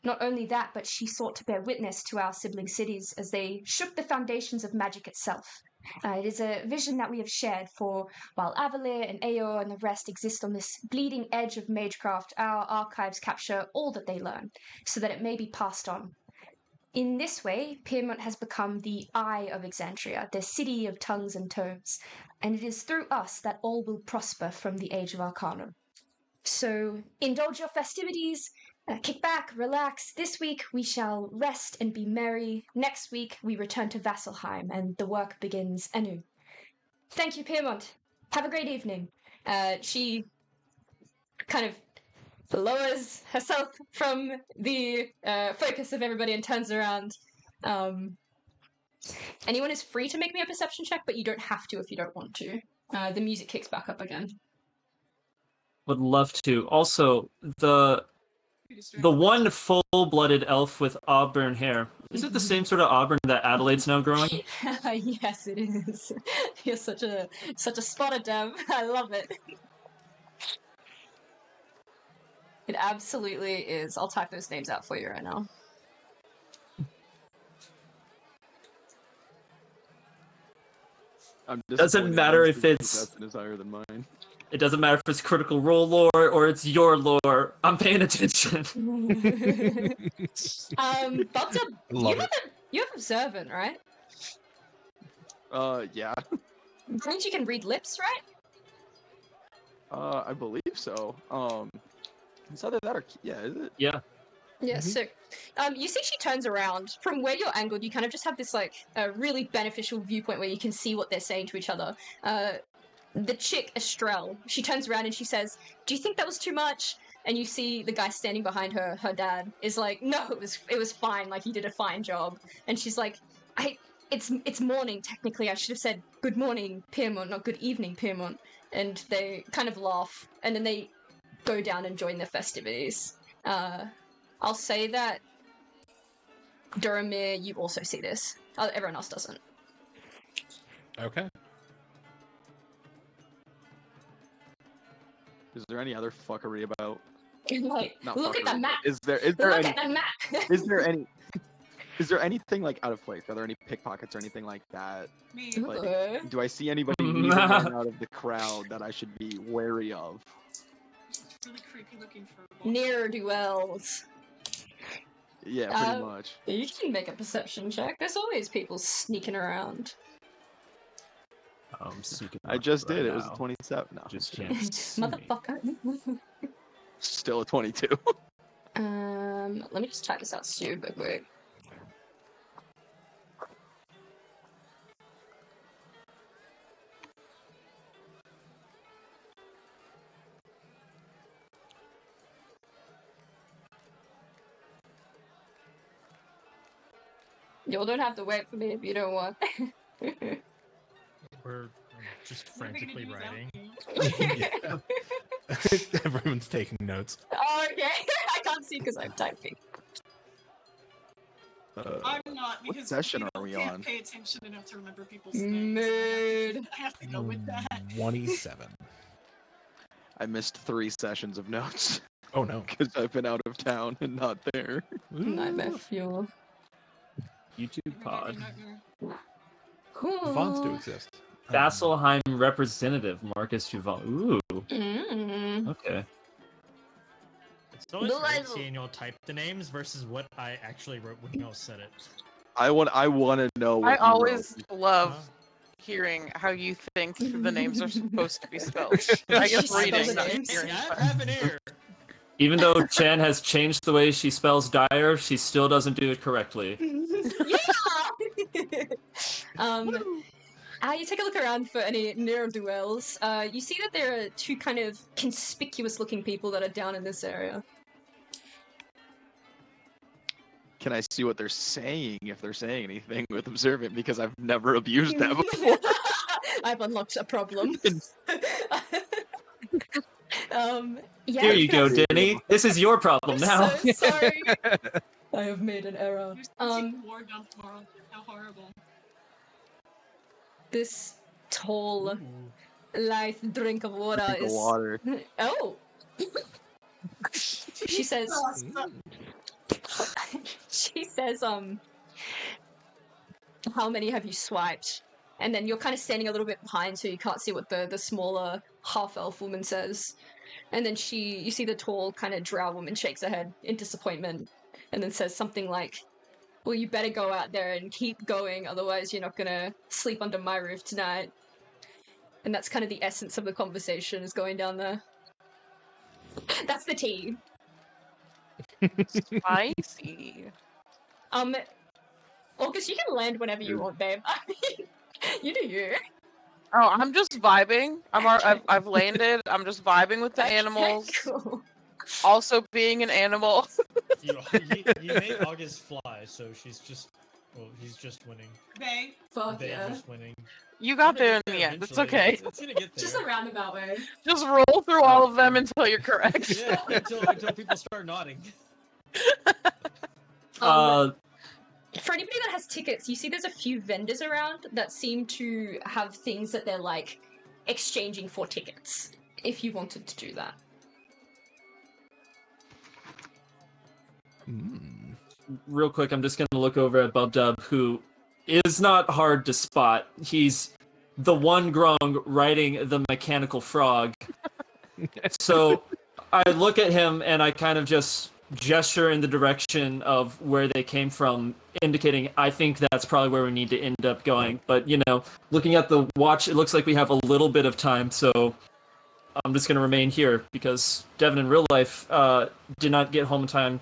Not only that, but she sought to bear witness to our sibling cities as they shook the foundations of magic itself. It is a vision that we have shared, for while Avalir and Aor and the rest exist on this bleeding edge of magecraft, our archives capture all that they learn, so that it may be passed on. In this way, Piermont has become the Eye of Exandria, the city of tongues and tomes, and it is through us that all will prosper from the Age of Arcanum. So indulge your festivities, kick back, relax. This week we shall rest and be merry. Next week we return to Vasselheim and the work begins anew. Thank you, Piermont. Have a great evening." She kind of lowers herself from the focus of everybody and turns around. Anyone is free to make me a perception check, but you don't have to if you don't want to. The music kicks back up again. Would love to. Also, the one full-blooded elf with auburn hair, is it the same sort of auburn that Adelaide's now growing? Yes, it is. You're such a spotter, Dev. I love it. It absolutely is. I'll type those names out for you right now. I'm Doesn't disappointed matter Wednesday's if it's- perception is higher than mine. It doesn't matter if it's Critical Role lore or it's your lore. I'm paying attention. Bubdub, Love it. you have Observant, right? Yeah. Means you can read lips, right? I believe so. It's either that or yeah, is it? Yeah. Yeah, Mhm. so you see she turns around. From where you're angled, you kind of just have this like a really beneficial viewpoint where you can see what they're saying to each other. The chick, Estrelle, she turns around and she says, "Do you think that was too much?" And you see the guy standing behind her, her dad, is like, "No, it was fine, like, he did a fine job." And she's like, it's morning, technically. I should have said good morning, Piermont, not good evening, Piermont." And they kind of laugh, and then they go down and join the festivities. I'll say that, Duramir, you also see this. Everyone else doesn't. Okay. Is there any other fuckery about? Like, Not look at the fuckery, map! but is there Look any at the map! is there anything like out of place? Are there any pickpockets or anything like that? Me. Like, do I see anybody weaving in and out of the crowd that I should be wary of? Really creepy looking for. Ne'er-do-wells. Yeah, pretty much. You can make a perception check. There's always people sneaking around. I just did. It was a 27. No, Just can't see me. Motherfucker. still a 22. Let me just type this out super quick. You don't have to wait for me if you don't want. We're just frantically writing. Yeah. Everyone's taking notes. Oh, okay. I can't see because I'm typing. I'm not because session are we can't on? pay attention enough to remember people's names. Mood. I have to go with that. 27. I missed 3 sessions of notes Oh no. because I've been out of town and not there. Nightmare fuel. YouTube pod. Cool. Fonts do exist. Vasselheim representative Marcus Juvon. Ooh. Mm. Okay. It's always great Little. seeing y'all type the names versus what I actually wrote when y'all said it. I want to know. What I you always wrote. love hearing how you think the names are supposed to be spelled. I guess She reading, spells not names. hearing. Yeah, I have an ear. Even though Chen has changed the way she spells Dyer, she still doesn't do it correctly. Yeah. You take a look around for any ne'er-do-wells. You see that there are 2 kind of conspicuous-looking people that are down in this area. Can I see what they're saying if they're saying anything with observant? Because I've never abused that before. I've unlocked a problem. Yeah, Here you go, guys- Denny. This is your problem now. So sorry. I have made an error. War down tomorrow. How horrible. This tall, Ooh. lithe drink of water Drink of is. water. Oh. She says. She says, how many have you swiped? And then you're kind of standing a little bit behind, so you can't see what the smaller half-elf woman says. And then you see the tall kind of drow woman shakes her head in disappointment, and then says something like, "Well, you better go out there and keep going, otherwise you're not gonna sleep under my roof tonight." And that's kind of the essence of the conversation is going down there. That's the tea. Spicy. August, you can land whenever you want, babe. I mean, you do you. Oh, I'm just vibing. I've landed. I'm just vibing with the animals. Cool. Also being an animal. You made August fly, so she's just Well, he's just winning. Bang. Fuck They're yeah. just winning. You got I'm gonna there in get the end. It's eventually. okay. It's gonna get there. Just a roundabout way. Just roll through all of them until you're correct. Yeah, until people start nodding. For anybody that has tickets, you see there's a few vendors around that seem to have things that they're like exchanging for tickets. If you wanted to do that. Real quick, I'm just gonna look over at Bubdub, who is not hard to spot. He's the one grung riding the mechanical frog. So I look at him and I kind of just gesture in the direction of where they came from, indicating I think that's probably where we need to end up going. But, you know, looking at the watch, it looks like we have a little bit of time, so I'm just going to remain here because Devin in real life did not get home in time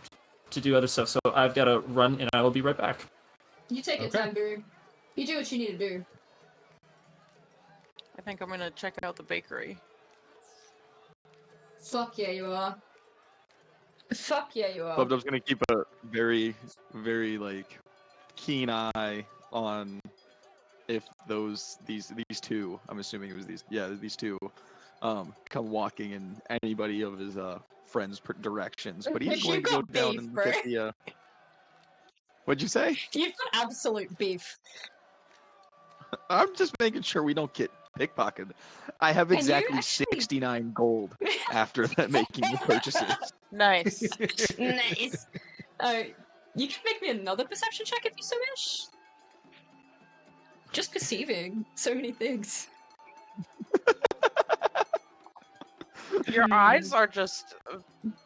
to do other stuff, so I've got to run and I will be right back. You take your time, Boo. You do what you need to do. I think I'm gonna check out the bakery. Fuck yeah, you are. Fuck yeah, you are. Bubdub's gonna keep a very, very like keen eye on if these two. I'm assuming it was these two, come walking in anybody of his friends' directions. But he's You going to go got down beef, and bro. look at the. What'd you say? You've got absolute beef. I'm just making sure we don't get pickpocketed. I have Can you exactly actually- 69 gold after that making the purchases. Nice. Nice. You can make me another perception check if you so wish. Just perceiving so many things. Your eyes are just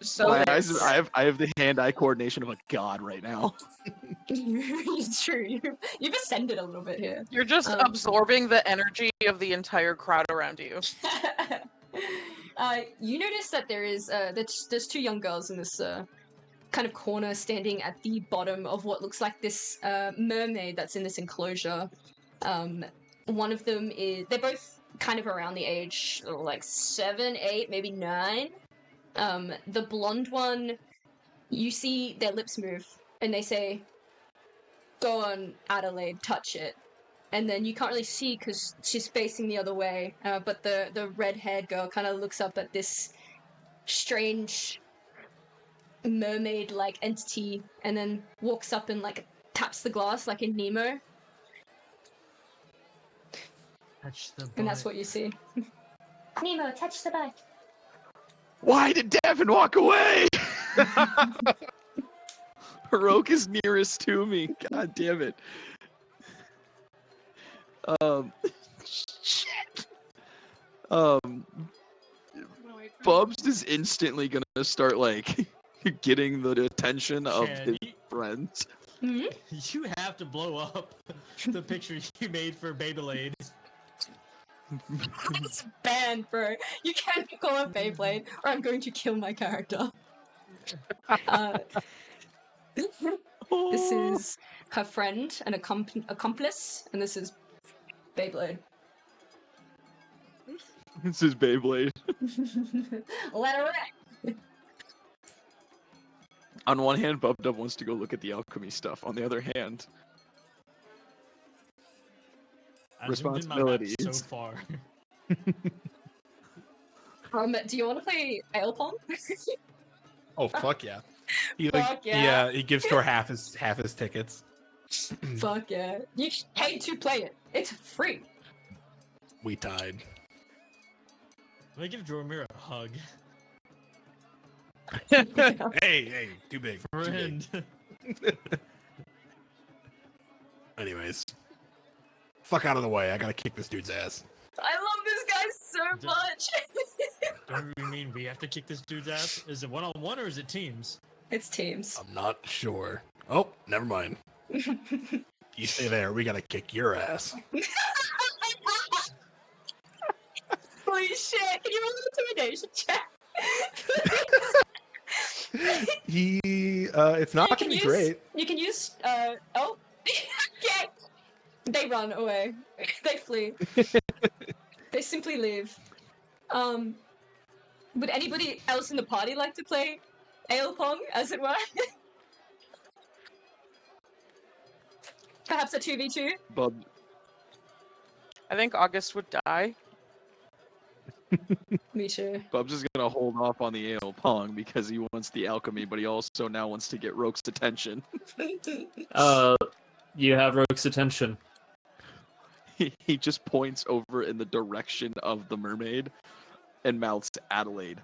so My nice. eyes, I have the hand-eye coordination of a god right now. It's true. You've ascended a little bit here. You're just absorbing the energy of the entire crowd around you. You notice that there's two young girls in this kind of corner standing at the bottom of what looks like this mermaid that's in this enclosure. One of them they're both kind of around the age of like 7, 8, maybe 9. The blonde one, you see their lips move and they say, "Go on, Adelaide, touch it." And then you can't really see because she's facing the other way, but the red-haired girl kind of looks up at this strange mermaid-like entity and then walks up and like taps the glass like in Nemo. Touch the And that's what you see. Nemo, touch the butt. Why did Devin walk away? Heroic is nearest to me. God damn it. Shit. Bubs is instantly gonna start like getting the attention of Chad, his friends. You have to blow up the picture you made for Beyblade. It's banned, bro. You can't call it Beyblade, or I'm going to kill my character. This is her friend and accomplice, and this is Beyblade. This is Beyblade. Let her rip. On one hand, Bubdub wants to go look at the alchemy stuff. On the other hand, I zoomed in my map responsibilities. so far. Do you want to play ale pong? Oh fuck yeah! He Fuck yeah. he gives Tor half his tickets. Fuck yeah! You pay to play it. It's free. We tied. Let me give Joromir a hug. Hey, too big. Too big. Friend. Anyways, fuck out of the way. I gotta kick this dude's ass. I love this guy so much. Don't you mean we have to kick this dude's ass? Is it one-on-one or is it teams? It's teams. I'm not sure. Oh, never mind. You stay there. We gotta kick your ass. Holy shit! Can you roll an intimidation check? It's not gonna be great. You can use. Oh. Okay. They run away. They flee. They simply leave. Would anybody else in the party like to play ale pong, as it were? Perhaps a 2v2? Bub, I think August would die. Me too. Bub's just gonna hold off on the anal pong because he wants the alchemy, but he also now wants to get Roke's attention. You have Roke's attention. He just points over in the direction of the mermaid and mouths Adelaide.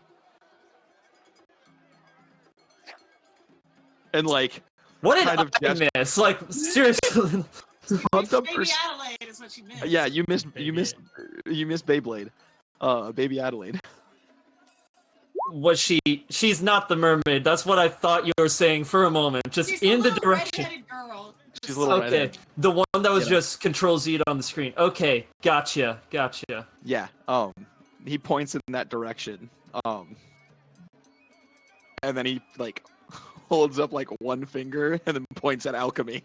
And like, What did kind of I miss? Like, seriously. bumped up Baby for Adelaide is what you meant. yeah, you missed Baby Beyblade. Baby Adelaide. Was she's not the mermaid. That's what I thought you were saying for a moment. Just She's in a the little direction. redheaded girl. She's a little Okay, redhead. the one that was You know. just Control Z on the screen. Okay, gotcha. Yeah. He points in that direction. And then he like holds up like one finger and then points at alchemy.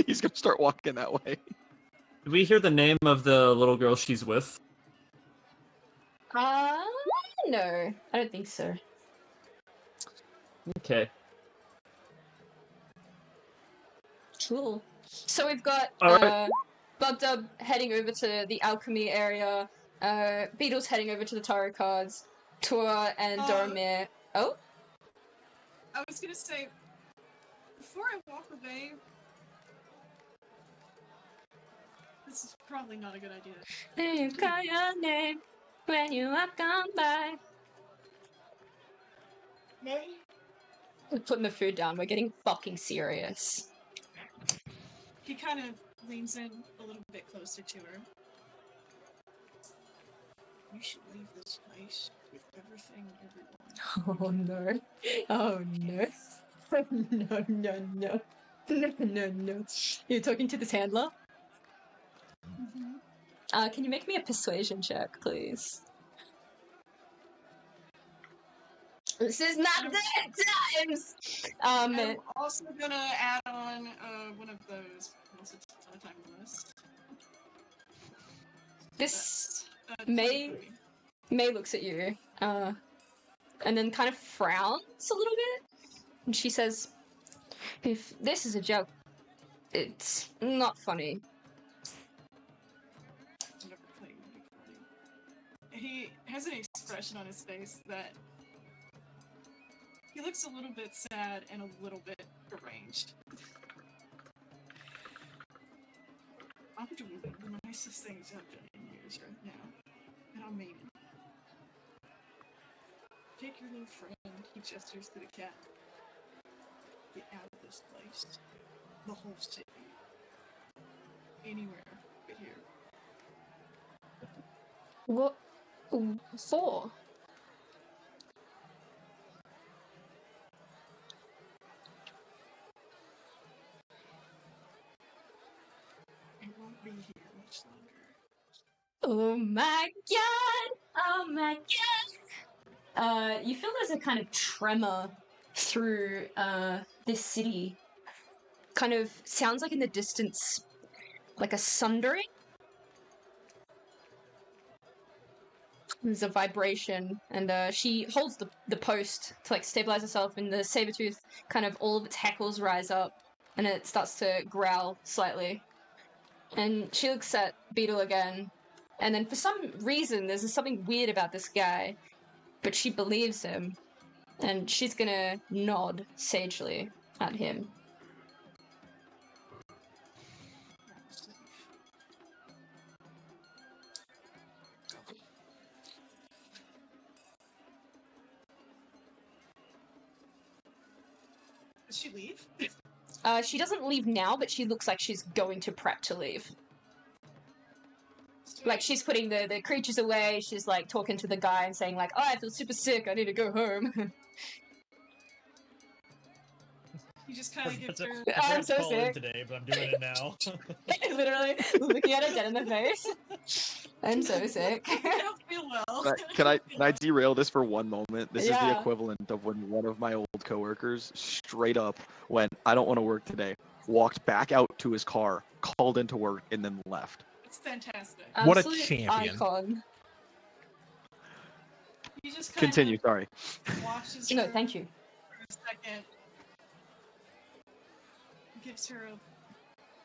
He's gonna start walking that way. Did we hear the name of the little girl she's with? No, I don't think so. Okay. Cool. So we've got Alright. Bubdub heading over to the alchemy area, Beetle's heading over to the tarot cards, Tua and Doromir. Oh? I was gonna say, before I walk away, this is probably not a good idea. You call your name when you walk on by. Nay? We're putting the food down, we're getting fucking serious. He kind of leans in a little bit closer to her. You should leave this place with everything and everyone. Oh no. Oh no. No. No. You're talking to this handler? Can you make me a persuasion check, please? This is not the times! I'm also gonna add on one of those. Once it's on a time list. This That's, May 23. May looks at you, and then kind of frowns a little bit, and she says, "If this is a joke, it's not funny." I've never played it before. He has an expression on his face that he looks a little bit sad and a little bit deranged. I'm doing the nicest things I've done in years right now, and I mean it. Take your little friend, he gestures to the cat. Get out of this place. The whole city. Anywhere but here. What for? I won't be here much longer. Oh my god! Oh my god! You feel there's a kind of tremor through this city. Kind of sounds like in the distance, like a sundering. There's a vibration, and she holds the post to like stabilize herself, and the sabertooth kind of all of its hackles rise up, and it starts to growl slightly. And she looks at Beetle again, and then for some reason there's something weird about this guy, but she believes him, and she's gonna nod sagely at him. Does she leave? She doesn't leave now, but she looks like she's going to prep to leave. Like, she's putting the creatures away, she's, like, talking to the guy and saying, like, oh, I feel super sick, I need to go home. You just kind of give her. I forgot I'm to so call in sick. today, but I'm doing it now. Literally, looking at her dead in the face. I'm so sick. I don't feel well. But can I derail this for one moment? This is the Yeah. equivalent of when one of my old coworkers straight up went, I don't want to work today, walked back out to his car, called into work, and then left. It's fantastic. What a Absolute champion. Icon. He just kind Continue, sorry. of watches No, her thank you. for a second. Gives her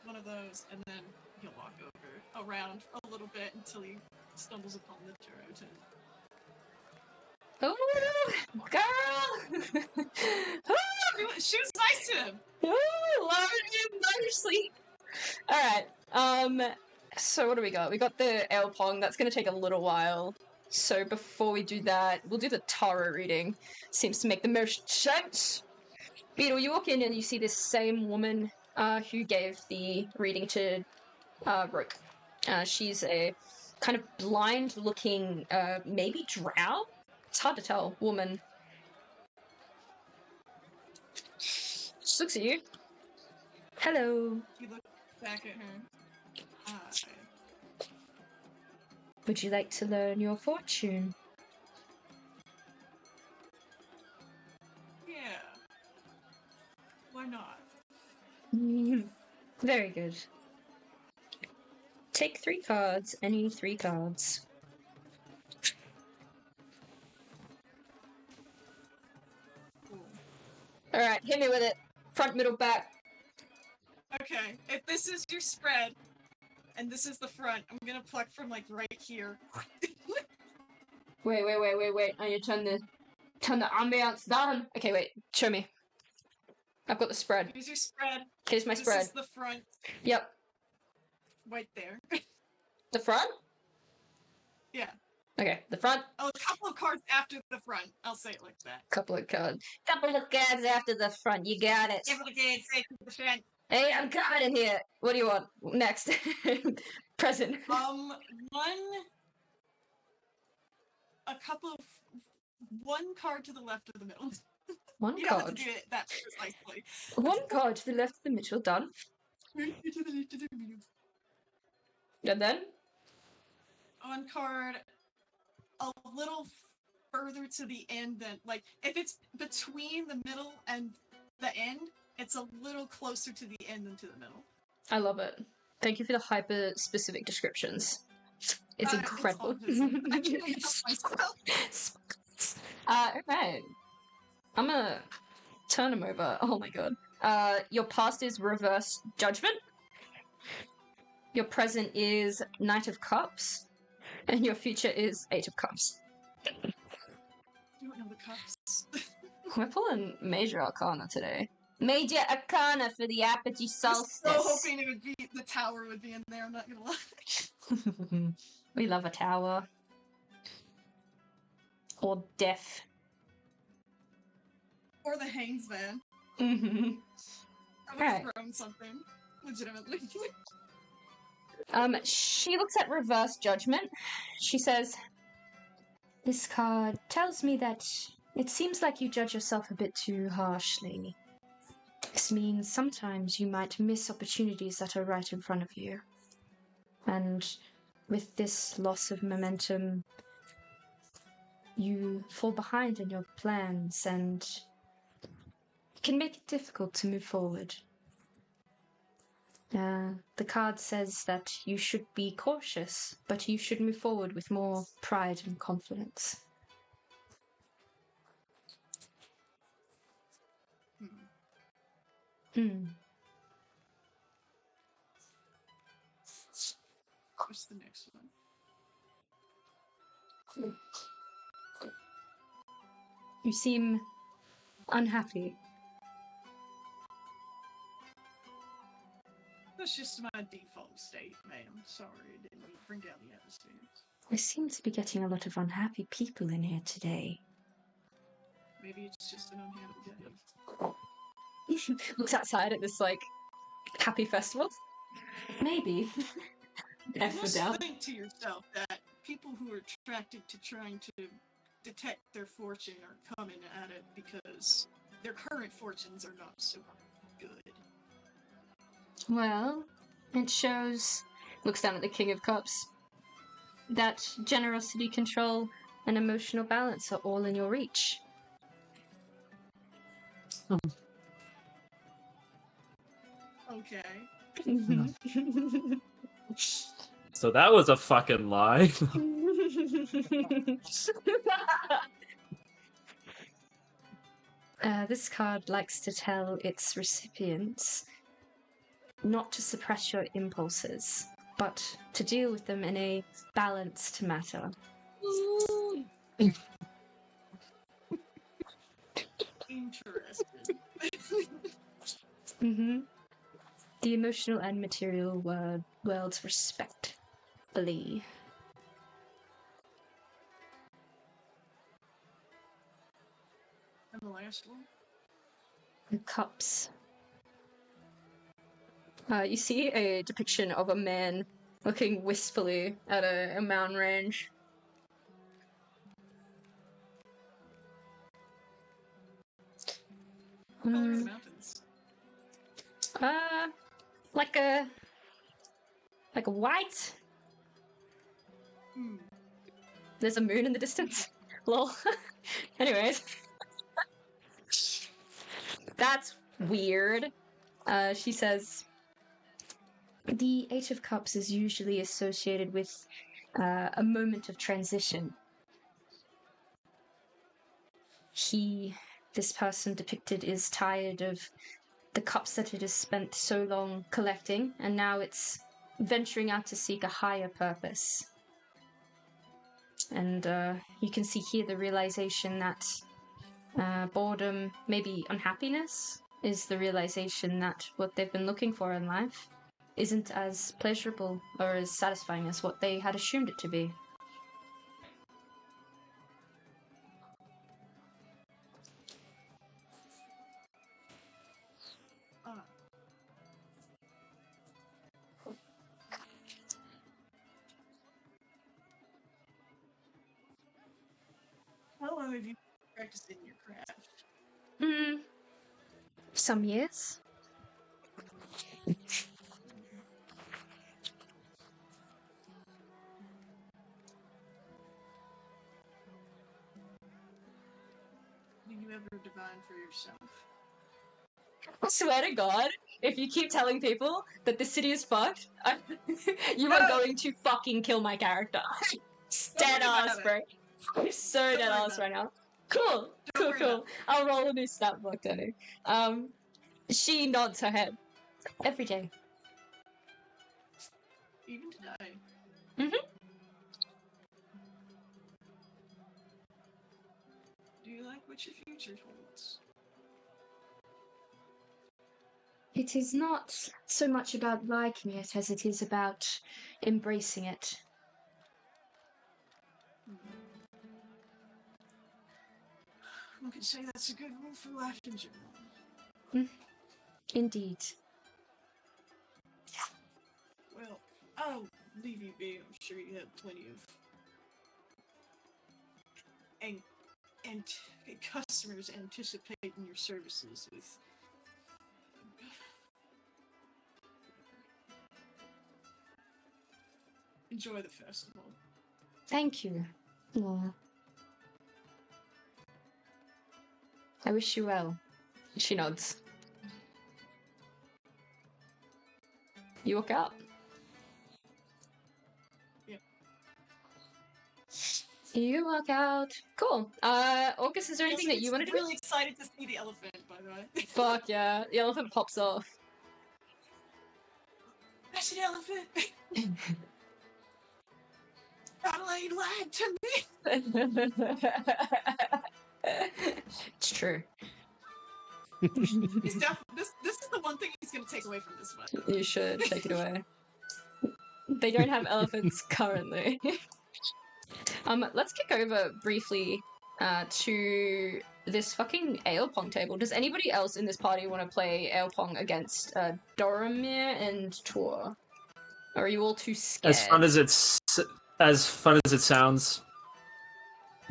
one of those, and then he'll walk around a little bit until he stumbles upon the Gerudo. Oh, girl! She was nice to him. Oh, Lord, nicely. Alright, so what do we got? We got the L Pong, that's gonna take a little while. So before we do that, we'll do the tarot reading. Seems to make the most sense. Beetle, you walk in and you see this same woman who gave the reading to Rook. She's a kind of blind-looking, maybe drow? It's hard to tell, woman. She looks at you. Hello. You look back at her. Would you like to learn your fortune? Yeah. Why not? Very good. Take 3 cards, any 3 cards. Cool. Alright, hit me with it. Front, middle, back. Okay, if this is your spread, and this is the front, I'm gonna pluck from like right here. Wait. I need to turn the ambiance down. Okay, wait. Show me. I've got the spread. Here's your spread. Here's my spread. This is the front. Yep. Right there. The front? Yeah. Okay, the front. Oh, a couple of cards after the front. I'll say it like that. Couple of cards. Couple of cards after the front. You got it. Couple of cards after the front. Hey, I'm coming in here. What do you want? Next. Present. One card to the left of the middle. One You don't have card. to do it that precisely. One card to the left of the middle. Done. And then? One card a little further to the end than, like, if it's between the middle and the end, it's a little closer to the end than to the middle. I love it. Thank you for the hyper-specific descriptions. It's incredible. It's all just, I can't help myself. Okay. I'm gonna turn him over. Oh my god. Your past is reverse judgment. Your present is Knight of Cups. And your future is 8 of Cups. You don't know the cups. We're pulling Major Arcana today. Major Arcana for the Apogee Solstice. I was so hoping it would be, the tower would be in there, I'm not gonna lie. We love a tower. Or death. Or the Hangs Van. Mm-hmm. I would have Right. thrown something. Legitimately. She looks at reverse judgment. She says, "This card tells me that it seems like you judge yourself a bit too harshly. This means sometimes you might miss opportunities that are right in front of you. And with this loss of momentum, you fall behind in your plans and it can make it difficult to move forward. The card says that you should be cautious, but you should move forward with more pride and confidence." Hmm. What's the next one? You seem unhappy. That's just my default state, ma'am. Sorry, I didn't mean to bring down the atmosphere. I seem to be getting a lot of unhappy people in here today. Maybe it's just an unhappy day. Looks outside at this, like, happy festival. Maybe. You F for must doubt. think to yourself that people who are attracted to trying to detect their fortune are coming at it because their current fortunes are not so good. Well, it shows, looks down at the King of Cups, that generosity, control, and emotional balance are all in your reach. Okay. So that was a fucking lie. This card likes to tell its recipients not to suppress your impulses, but to deal with them in a balanced manner. Interesting. Mm-hmm. The emotional and material worlds respectfully. And the last one? The cups. You see a depiction of a man looking wistfully at a mountain range. What color are the mountains? Like a white. Hmm. There's a moon in the distance. Lol. Anyways. That's weird. She says, the Eight of Cups is usually associated with a moment of transition. This person depicted, is tired of the cups that it has spent so long collecting, and now it's venturing out to seek a higher purpose. And you can see here the realization that boredom, maybe unhappiness, is the realization that what they've been looking for in life isn't as pleasurable or as satisfying as what they had assumed it to be. How long have you been practicing your craft? Some years. Do you ever divine for yourself? I swear to God, if you keep telling people that the city is fucked, you are going to fucking kill my character. Dead worry ass, about bro. I'm so Don't dead worry ass about right now. Cool, Don't worry about I'll roll a new stat book, Danny. She nods her head. Every day. Even today. Mhm. Do you like what your future holds? It is not so much about liking it as it is about embracing it. One could say that's a good rule for life in general. Indeed. Well, I'll leave you be. I'm sure you have plenty of customers anticipating your services with. Enjoy the festival. Thank you. Aw. I wish you well. She nods. You walk out. Yep. You walk out. Cool. August, is there anything that you want to do? Really excited to see the elephant, by the way. Fuck yeah. The elephant pops off. That's an elephant! Adelaide lied to me! It's true. This is the one thing he's gonna take away from this one. You should take it away. They don't have elephants currently. Let's kick over briefly to this fucking ale pong table. Does anybody else in this party want to play ale pong against Doromir and Tor? Or are you all too scared? As fun as it sounds,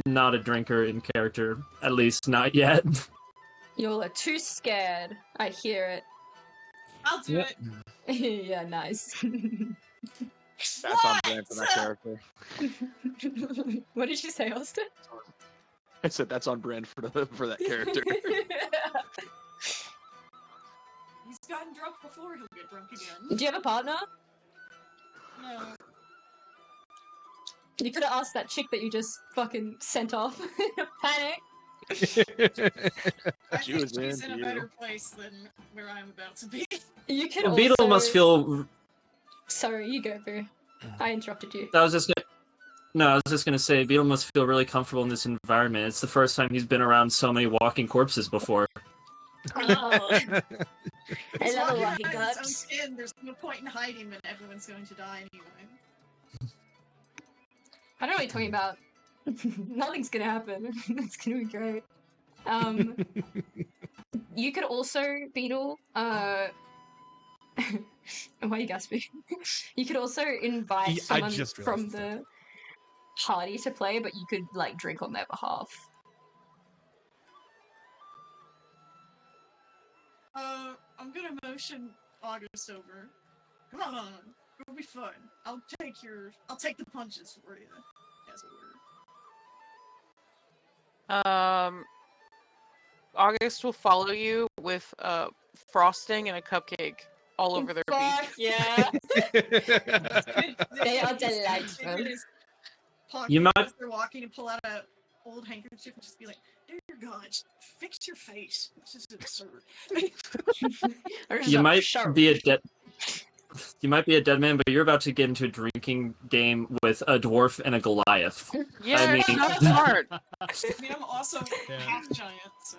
not a drinker in character, at least not yet. You all are too scared. I hear it. I'll do it. Yeah, nice. That's on brand for that character. What did you say, Austin? I said that's on brand for that character. He's gotten drunk before, he'll get drunk again. Do you have a partner? No. You could have asked that chick that you just fucking sent off in a panic. I She think was she's in into a you. better place than where I'm about to be. You could Well, also... Beetle must feel. Sorry, you go, bro. I interrupted you. I was just gonna. No, I was just gonna say, Beetle must feel really comfortable in this environment. It's the first time he's been around so many walking corpses before. Oh, I He's love a walking walking around in his own corpse. skin. There's no point in hiding when everyone's going to die anyway. I don't know what you're talking about. Nothing's gonna happen. It's gonna be great. You could also, Beetle, why are you gasping? You could also invite I someone just from realized the party to play, but you could, like, drink on their behalf. I'm gonna motion August over. Come on, it'll be fun. I'll take the punches for you, as it were. August will follow you with frosting and a cupcake all over their Fuck beak. yeah! They are He's gonna delightful. dig in his pocket You might- as they're walking and pull out a old handkerchief and just be like, "Dear God, fix your face. This is absurd." You might be a dead. You might be a dead man, but you're about to get into a drinking game with a dwarf and a Goliath. Yeah, mean- not smart. I mean, I'm also Yeah. half giant, so.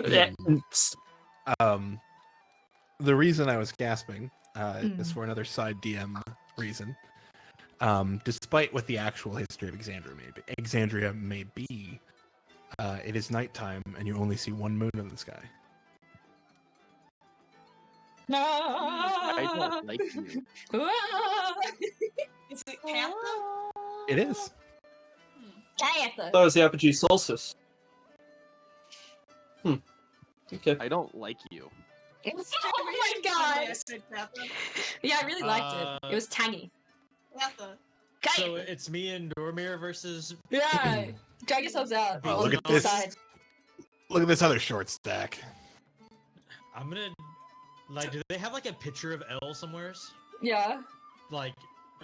Yeah. The reason I was gasping is for another side DM reason. Despite what the actual history of Exandria may be, it is nighttime and you only see one moon in the sky. I don't like you. Is it Panther? It is. Diantha. That was the apogee solstice. Okay. I don't like you. Oh my god! Yeah, I really liked it. It was tangy. Panther. So it's me and Dormir versus. Yeah, drag yourselves out. Oh, on look at the this. side. Look at this other short stack. I'm gonna. Like, do they have like a picture of L somewheres? Yeah. Like,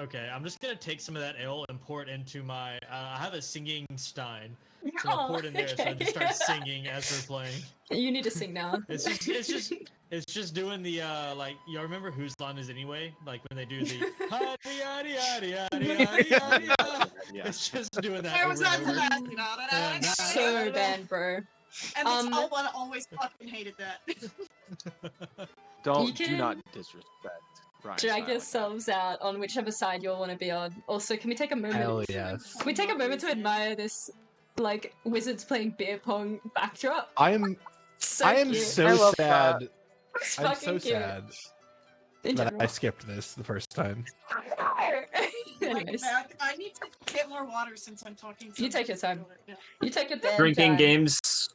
okay, I'm just gonna take some of that ale and pour it into my. I have a singing stein, so I'll pour it in there. So I just start singing as we're playing. You need to sing now. It's just doing the like. Y'all remember whose line is it anyway? Like when they do the. Yaddy, yaddy, yaddy, yaddy, yaddy, yaddy, yaddy. Yeah. It's just doing that. There was over not and to over. that, you know, So bad, bro. And the tall one always fucking hated that. You Do can- not disrespect. Brian Drag Style. yourselves out on whichever side you'll want to be on. Also, can we take a moment? Hell yes. Can we take a moment to admire this, like, wizards playing beer pong backdrop? I am So I am cute. I so love sad. It's I'm fucking so cute. sad In that I general. skipped this the first time. Anyways, I need to get more water since I'm talking. You take your time. you take your damn Drinking time. games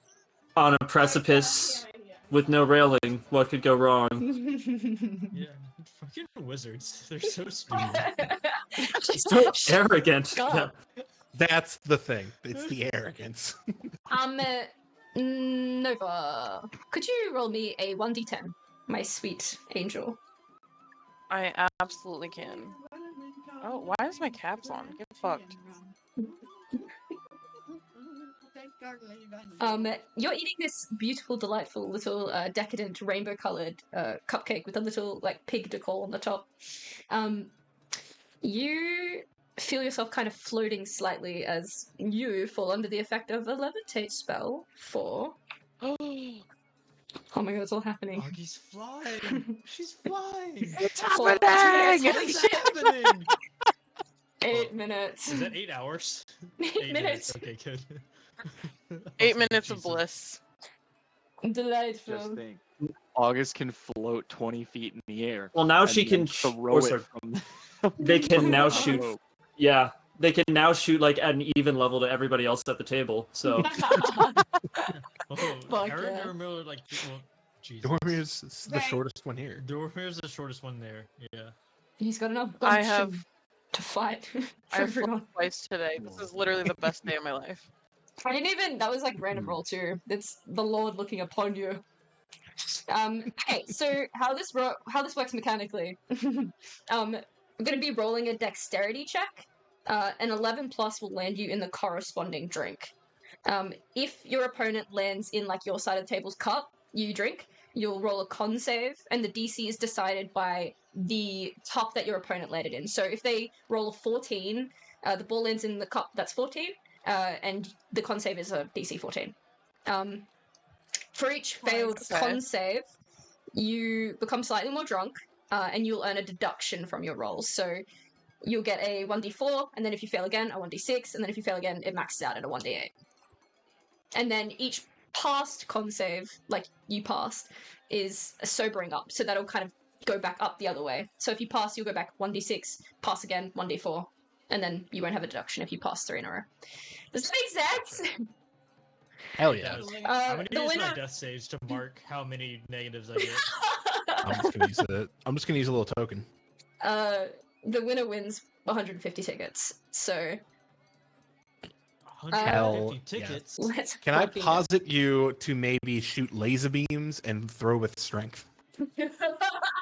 on a precipice with no railing. What could go wrong? Yeah, fucking wizards. They're so stupid. So arrogant. God. That's the thing. It's the arrogance. Nova, could you roll me a 1d10, my sweet angel? I absolutely can. Oh, why is my caps on? Get fucked. You're eating this beautiful, delightful little decadent rainbow-colored cupcake with a little like pig decor on the top. You feel yourself kind of floating slightly as you fall under the effect of a levitate spell for. Oh my god, it's all happening. Augie's flying. She's flying. It's For happening! What's happening? 8 minutes. Is that 8 hours? 8 minutes. Okay, good. 8 Oh, minutes of Jesus. bliss. Just Delightful. think. August can float 20 feet in the air. Well, now and she then can throw or it sorry, from they can now shoot. rope. Yeah, they can now shoot like at an even level to everybody else at the table. So Oh, Fuck Aaron yeah. Dormir, like, well, Jesus. Dormir's the Right. shortest one here. Dormir's the shortest one there. Yeah. He's got enough I gumption have to fight for I have everyone. flown twice today. This is literally the best day of my life. I didn't even. That was like random roll too. It's the Lord looking upon you. Okay, so how this works mechanically? I'm gonna be rolling a dexterity check. An 11 plus will land you in the corresponding drink. If your opponent lands in like your side of the table's cup, you drink. You'll roll a con save, and the DC is decided by the cup that your opponent landed in. So if they roll a 14, the ball lands in the cup that's 14, and the con save is a DC 14. For each failed Okay. con save, you become slightly more drunk, and you'll earn a deduction from your rolls. So you'll get a 1d4, and then if you fail again, a 1d6, and then if you fail again, it maxes out at a 1d8. And then each past con save, like you passed, is a sobering up. So that'll kind of go back up the other way. So if you pass, you'll go back 1d6, pass again, 1d4, and then you won't have a deduction if you pass 3 in a row. Does that make sense? Hell It yeah. does. Uh, I'm gonna the use my winner- death saves to mark how many negatives I get. I'm just gonna use a little token. The winner wins 150 tickets. So 150 yeah. tickets. let's Can I fucking- posit you to maybe shoot laser beams and throw with strength?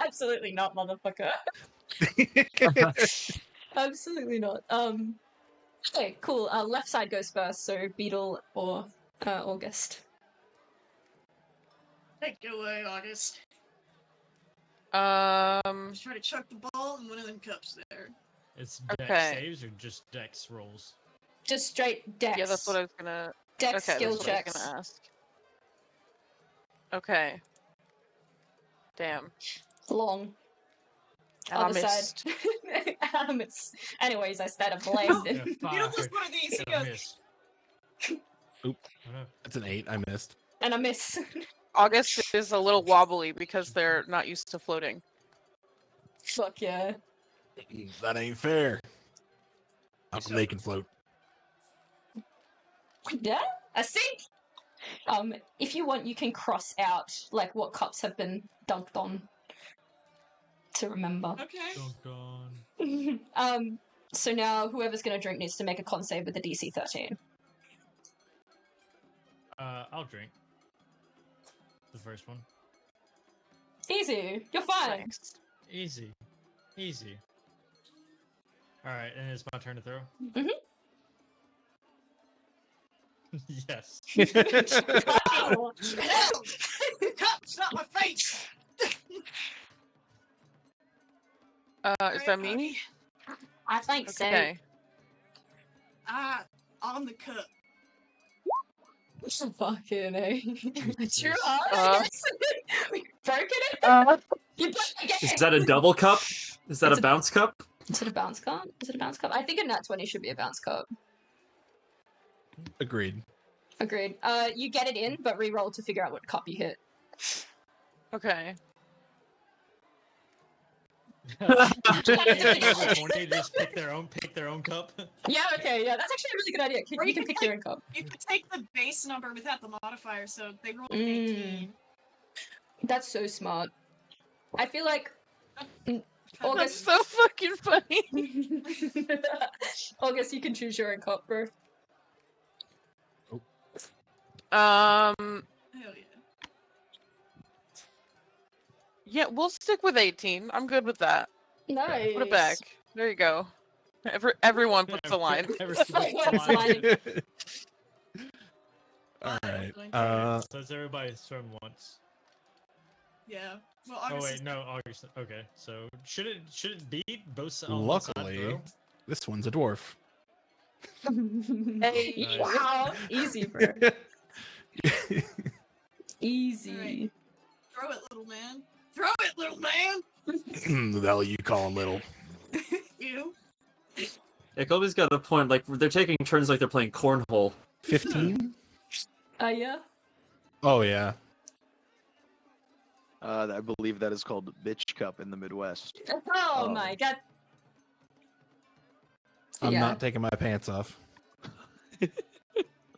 Absolutely not, motherfucker. Absolutely not. Okay, cool. Left side goes first, so Beetle or August. Take it away, August. Um. Try to chuck the ball in one of them cups there. It's dex Okay. saves or just dex rolls? Just straight dex. Yeah, that's what I was gonna. Dex Okay, skill that's what I was checks. gonna ask. Okay. Damn. Long. And I Other missed. side. Anyways, I started blamed. Yeah, Beetle fuck. does one of these. He And I goes, missed. Oop. Oh, no. That's an 8. I missed. And I miss. August is a little wobbly because they're not used to floating. Fuck yeah. That ain't fair. How come they can float? Yeah, I think. If you want, you can cross out like what cups have been dunked on to remember. okay. Dun, dun. So now whoever's gonna drink needs to make a con save with a DC 13. I'll drink. The first one. Easy, you're fine. Thanks. Easy. Easy. Alright, and it's my turn to throw? Mhm. Yes. No! Cups, not my face! Is that me? I think so. Okay. On the cup. Fucking A. True Uh, August. Broken it? You broke it Is again. that a double cup? Is that It's a a- bounce cup? Is it a bounce cup? Is it a bounce cup? I think a nat 20 should be a bounce cup. Agreed. Agreed. You get it in, but re-roll to figure out what cup you hit. Okay. Anything over 20, just pick their own cup. Yeah, okay, yeah, that's actually a really good idea. Or You can pick your own cup. You could take the base number without the modifier, so they rolled an Mm. 18. That's so smart. I feel like That's August. so fucking funny. August, you can choose your own cup, bro. Um. Hell yeah. Yeah, we'll stick with 18. I'm good with that. Nice. Put it back. There you go. Everyone puts a line. Everyone puts a line. All right. So it's everybody's turn once. Yeah. Well, Oh August wait, is no, August. Okay, so should it be both on one side Luckily, throw? this one's a dwarf. Hey. Nice. Wow, easy, bro. Easy. throw it, little man. Throw it, little man. The hell you call him little? You. Yeah, Kobe's got a point. Like they're taking turns, like they're playing cornhole. 15? Yeah. Oh yeah. I believe that is called bitch cup in the Midwest. Oh my god. I'm Yeah. not taking my pants off.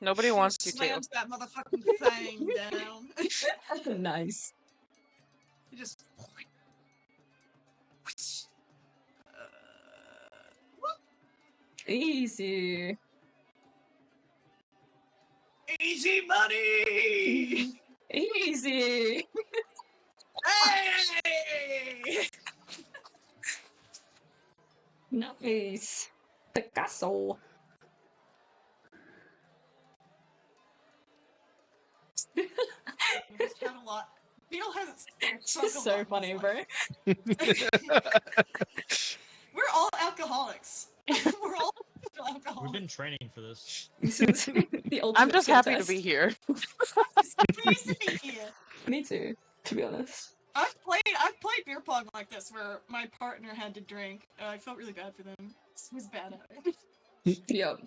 Nobody wants you to. Slams that motherfucking thing down. Nice. You just. Easy. Easy money. Easy. Hey. Nice. Picasso. lot. Beetle hasn't. It's just so funny, bro. We're all alcoholics. We're all We've alcoholics. been training for this. This is the ultimate I'm just skill happy to test. be here. It's nice to be here. Me too, to be honest. I've played beer pong like this where my partner had to drink. I felt really bad for them. It was bad at it. Yep.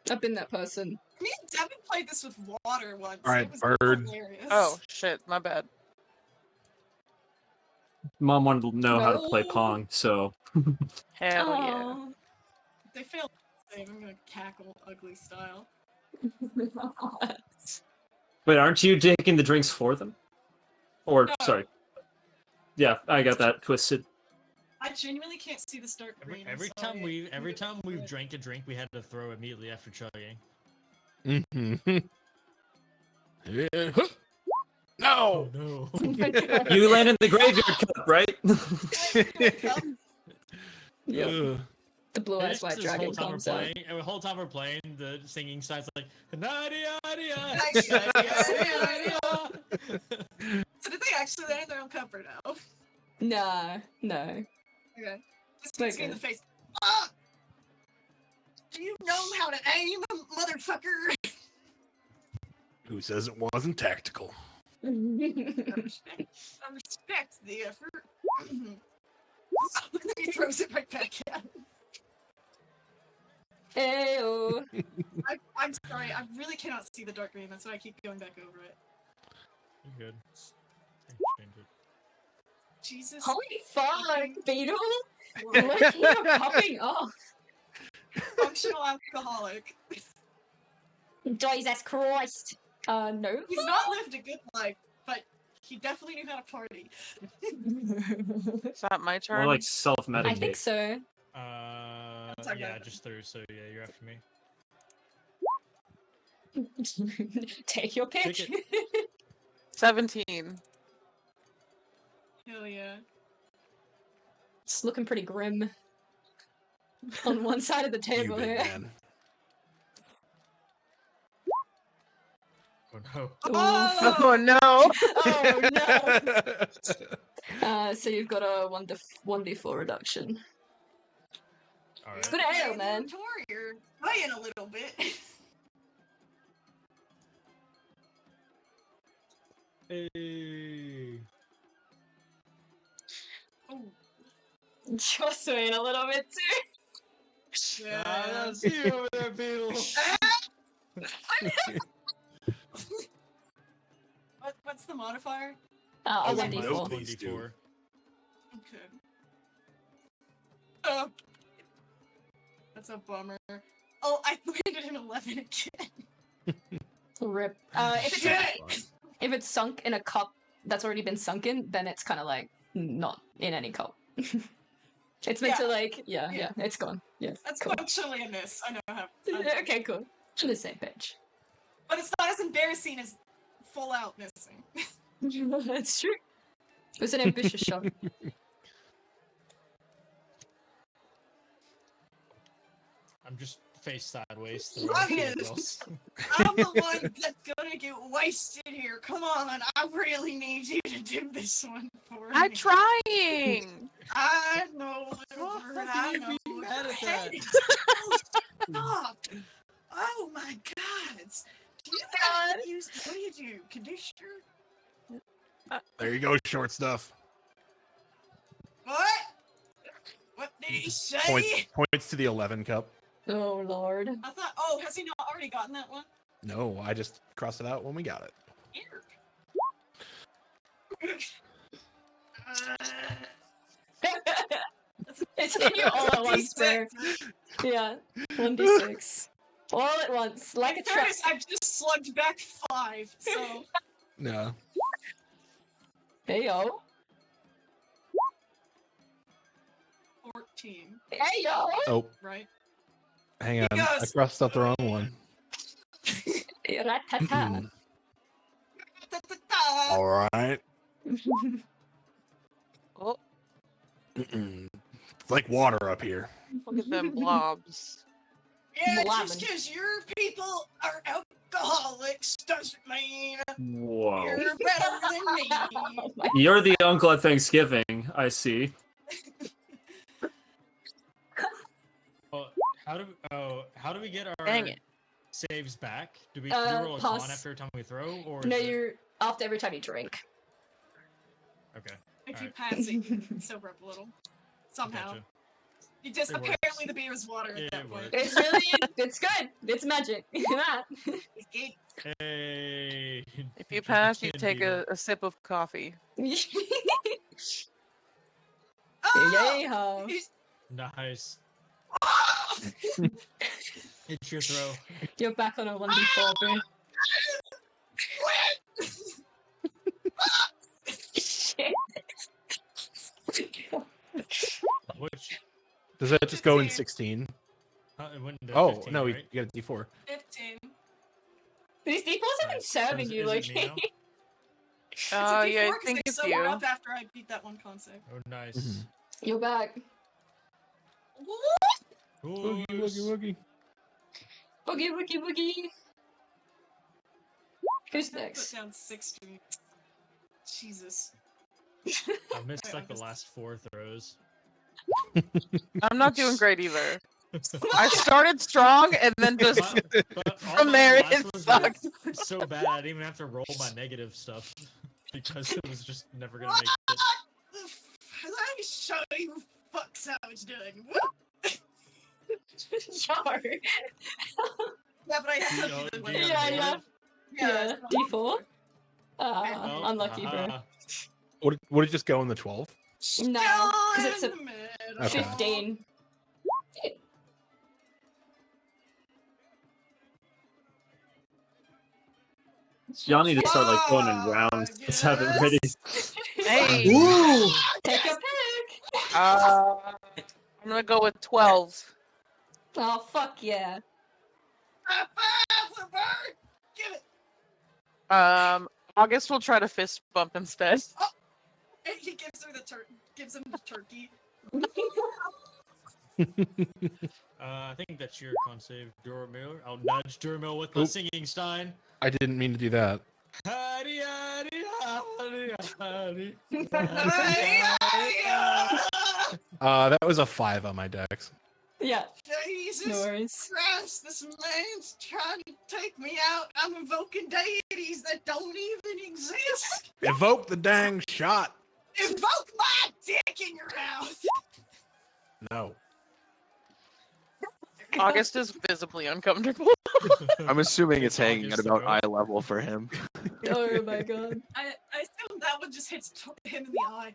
I've been that person. Me and Devin played this with water once. All right, it was bird. hilarious. Oh shit, my bad. Mom wanted to know how to play No. Pong, so Hell yeah. Aw. They failed. I'm gonna cackle ugly style. wait, aren't you taking the drinks for them? Or No. sorry. Yeah, I got that twisted. I genuinely can't see the dark green. I'm Every sorry. time we've drank a drink, we had to throw immediately after chugging. Mhm. Yeah. No. Oh no. You land in the graveyard cup, right? Yep. Ugh. The blue eyes Just white this dragon whole time we're comes out. playing, and the whole time we're playing, the singing side's like Nadia, Nadia, Nice. Nadia. So did they actually land in their own cover now? Nah, no. Okay. Just kicks me in the Okay. face. Ah! Do you know how to aim, motherfucker? Who says it wasn't tactical? I respect the effort. And then he throws it right back at him. Ayo. I'm sorry, I really cannot see the dark green, that's why I keep going back over it. You good? Change it. Jesus. Holy fuck, Beetle! Look, you're popping off. Functional alcoholic. Jesus Christ. No. He's not lived a good life, but he definitely knew how to party. Is that my turn? More like self-medicate. I think so. Sorry, Yeah, go. just through. So yeah, you're after me. Take your pick. Take 17. Hell yeah. It's looking pretty grim. On one side of the You table big here. man. Oh no. Oh! Oh no! Oh no! So you've got a 1d4 reduction. Alright. Good ale, man. You're playing a little bit. Hey. Oh, Just swaying a little bit too. yeah. That's you over there, Beetle. What's the modifier? A Oh, 1d4. no. Please do. 1d4. Okay. That's a bummer. Oh, I landed an 11 again. Rip. If it's sunk in a cup that's already been sunken, then it's kind of like not in any cup. It's meant to like, yeah, it's gone. Yeah, That's cool. functionally a miss. I know how. Okay, cool. On the same page. But it's not as embarrassing as full out missing. That's true. It was an ambitious shot. I'm just face sideways. I'm throwing in. else. I'm the one that's gonna get wasted here. Come on, I really need you to do this one for me. I'm trying! I know, little How bird, can I you know. be mad at Your that? head is so soft. Oh my god. Do you use, what do you do? Conditioner? There you go, short stuff. What? What did he say? Points to the 11 cup. Oh lord. I thought, oh, has he not already gotten that one? No, I just crossed it out when we got it. Weird. It's in you all at once, bro. Yeah, 1d6. All at once, like a truck. Fairness, I just slugged back 5, so. No. Hey yo. 14, Hey yo. Oh, right? hang on. I goes- crossed out the wrong one. Rat-ta-ta. All right. Oh, Mm-mm. It's like water up here. look at them blobs. Yeah, just Blabbing. because your people are alcoholics doesn't mean Whoa. you're better than me. Oh my- You're the uncle at Thanksgiving, I see. Oh, how do we get our Dang it. saves back? Do we roll a pass. con after every time we throw, or No, is it... you're after every time you drink. Okay, If you Alright. pass it, you can sober up a little. Somehow. gotcha. You just It works. apparently the beer is water at It that point. works. It's really, it's good. It's magic. That. It's good. Hey. If you Drink pass, you in, take Beetle. a sip of coffee. Oh! Yay ho. He's- Nice. Oh! It's your throw. You're back on a 1d4, bro. Shit. Which? Does that just go in 15. 16? It went into Oh, 15, no, right? you get a D4. 15. These D4s have been Nice. serving So you, is like. it me now? It's a Yeah, D4 I 'cause think they it's sobered you. up after I beat that one concept. Oh, nice. Mhm. You're back. Boogie, woogie, woogie. Boogie, woogie, woogie. Who's Put next? down 6 drinks. Jesus. I missed Wait, like the August. last 4 throws. I'm not doing great either. I started strong and then just But all from my there last it ones sucked. were so bad I didn't even have to roll my negative stuff because it was just never gonna make it. Let me show you fucks how it's done. Sure. Yeah, but I have Do to you- do do you the have Yeah, negative? Yeah, D4. Oh, Unlucky, bro. aha. Would it just go in the 12? No, 'cause it's Still a in the middle. Okay. 15. Y'all need to start like going in Oh, rounds. Let's have it ready. Hey, Ooh! Take your pick. I'm gonna go with 12. Oh, fuck yeah. High five for Bird! Give it! August will try to fist bump instead. And he gives her the gives him the turkey. I think that's your con save, Duramill. I'll nudge Duramill with the Oop. singing stein. I didn't mean to do that. Howdy, howdy, howdy, howdy. That was a 5 on my dex. Yeah, Jesus no worries. Christ, this man's trying to take me out. I'm invoking deities that don't even exist. Evoke the dang shot. Invoke my dick in your mouth. No. August is visibly uncomfortable. I'm assuming it's It's hanging at August, about bro. eye level for him. Oh my god. I assume that one just hits him in the eye.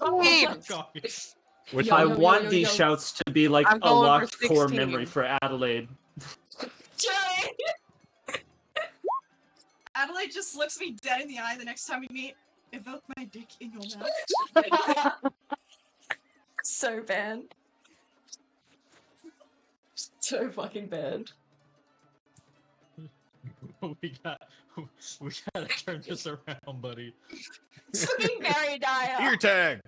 Wait. God. Which Yo, I yo, yo, want yo, these yo. shouts to be like I'm a going for locked core 16. memory for Adelaide. Jay! Adelaide just looks me dead in the eye the next time we meet. Evoke my dick in your mouth. So bad. So fucking bad. we gotta turn this around, buddy. It's looking very dire. ear tag.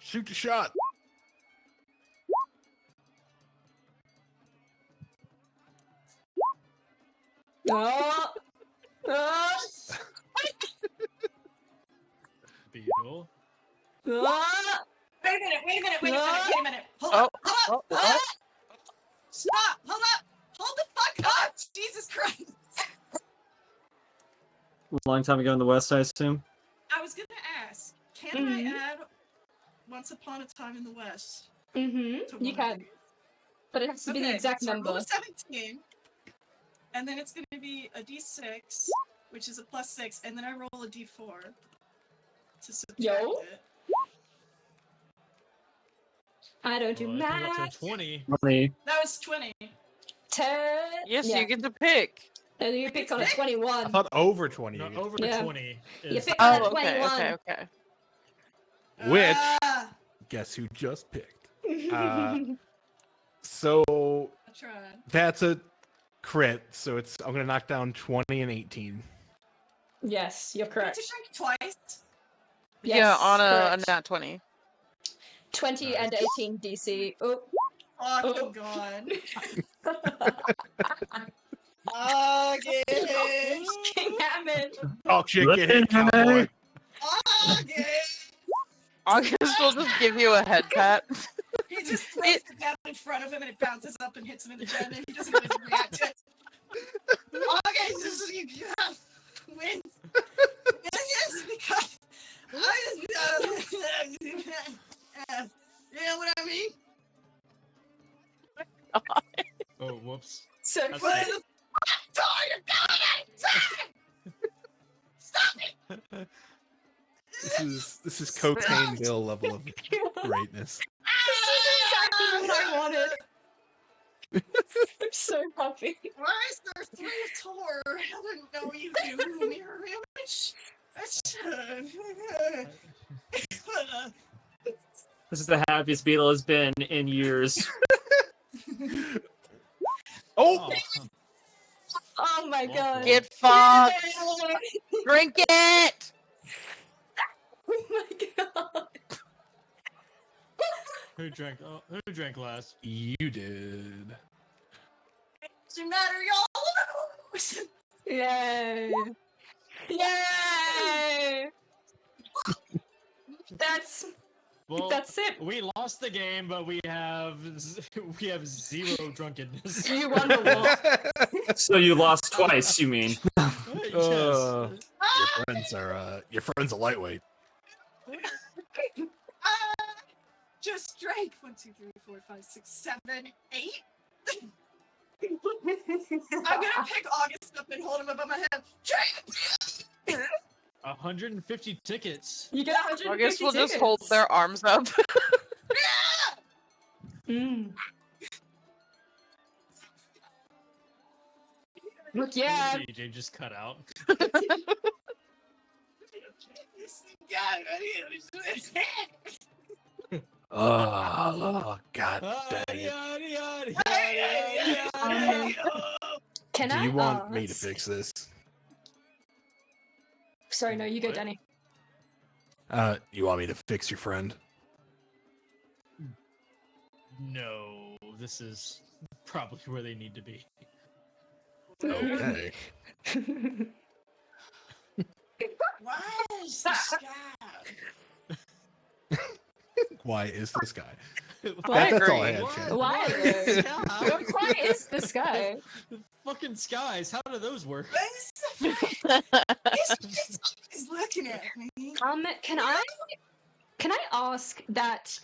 Shoot the shot. Oh. Oh. Beetle. Oh. Wait a minute, wait a minute, wait a minute, wait a minute. Hold Oh, up, hold up, oh, hold up. Stop, hold up. Hold the fuck up. Jesus Christ. A long time ago in the West, I assume. I was gonna ask, can I add Once Upon a Time in the West? Mm-hmm. to You one of can. these? But it has to be the Okay, exact so I roll number. a 17, and then it's gonna be a d6, which is a +6, and then I roll a d4 to subtract Yo. it. I don't do Well, I think math. that's a 20. Money. That was 20. Yes, yeah. you get to pick. And you pick on a Pick? I 21. thought over 20. No, you get- over Yeah. the 20 You is. pick on Oh, a okay, 21. okay, okay. Which, Ah, guess who just picked? So I tried. that's a crit. So I'm gonna knock down 20 and 18. Yes, you're Get correct. to drink twice. Yeah, Yes, on a correct. nat 20. 20 and Nice. 18 DC. Oh, fucking god. Okay. King Hammond. Oh shit, get hit, Listen, cowboy. Okay. August will just give you a head pat. He just throws it down in front of him and it bounces up and hits him in the chin and he doesn't even react to it. Okay, this is you win. Yes, because you know what I mean? Oh, whoops. So That's What it. the fuck door you going Stop it! This is cocaine bill level of greatness. exactly what I wanted. I'm so happy. Why is there 3 of Tor? I didn't know you do mirror image. This is the happiest Beetle has been in years. Oh, Oh my god. Get fucked. Yeah! Drink it. Oh my god. Who drank? Oh, who drank last? you did. Doesn't matter, y'all lose. Yay! Yay! Well, That's it. we lost the game, but we have 0 drunkenness. You won the war. So you lost twice, you mean? Yes. Your friend's a lightweight. Just drank 1, 2, 3, 4, 5, 6, 7, 8. I'm gonna pick August up and hold him above my head. Drink! 150 tickets. You get 150 August will tickets. just hold their arms up. Mm. Look, yeah. DJ just cut out. Oh, god dang it. Can Do I you want me to ask- fix this? Sorry, no, you go, What? Danny. You want me to fix your friend? No, this is probably where they need to be. Okay. Why is this guy? Why is this guy? Why- That's all I agree. had, Chad. Why? Why is this guy? Fucking skies, how do those work? He's looking at me. Can I ask that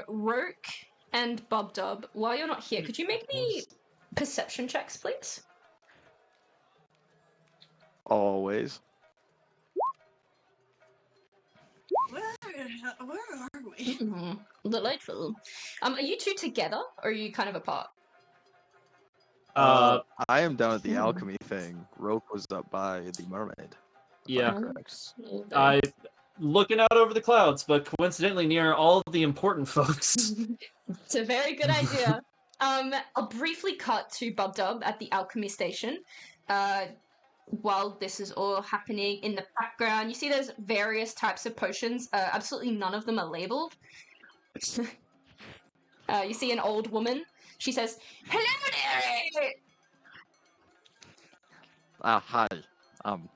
Roke and Bob Dub, while you're not here, could you make me perception checks, please? Always. Where are we? Delightful. Are you two together, or are you kind of apart? Uh, I am down at the alchemy thing. Rope was up by the mermaid. yeah. Correct. I looking out over the clouds, but coincidentally near all of the important folks. It's a very good idea. I'll briefly cut to Bob Dub at the alchemy station. While this is all happening in the background, you see there's various types of potions. Absolutely none of them are labeled. You see an old woman. She says, "Hello there." Hi. Been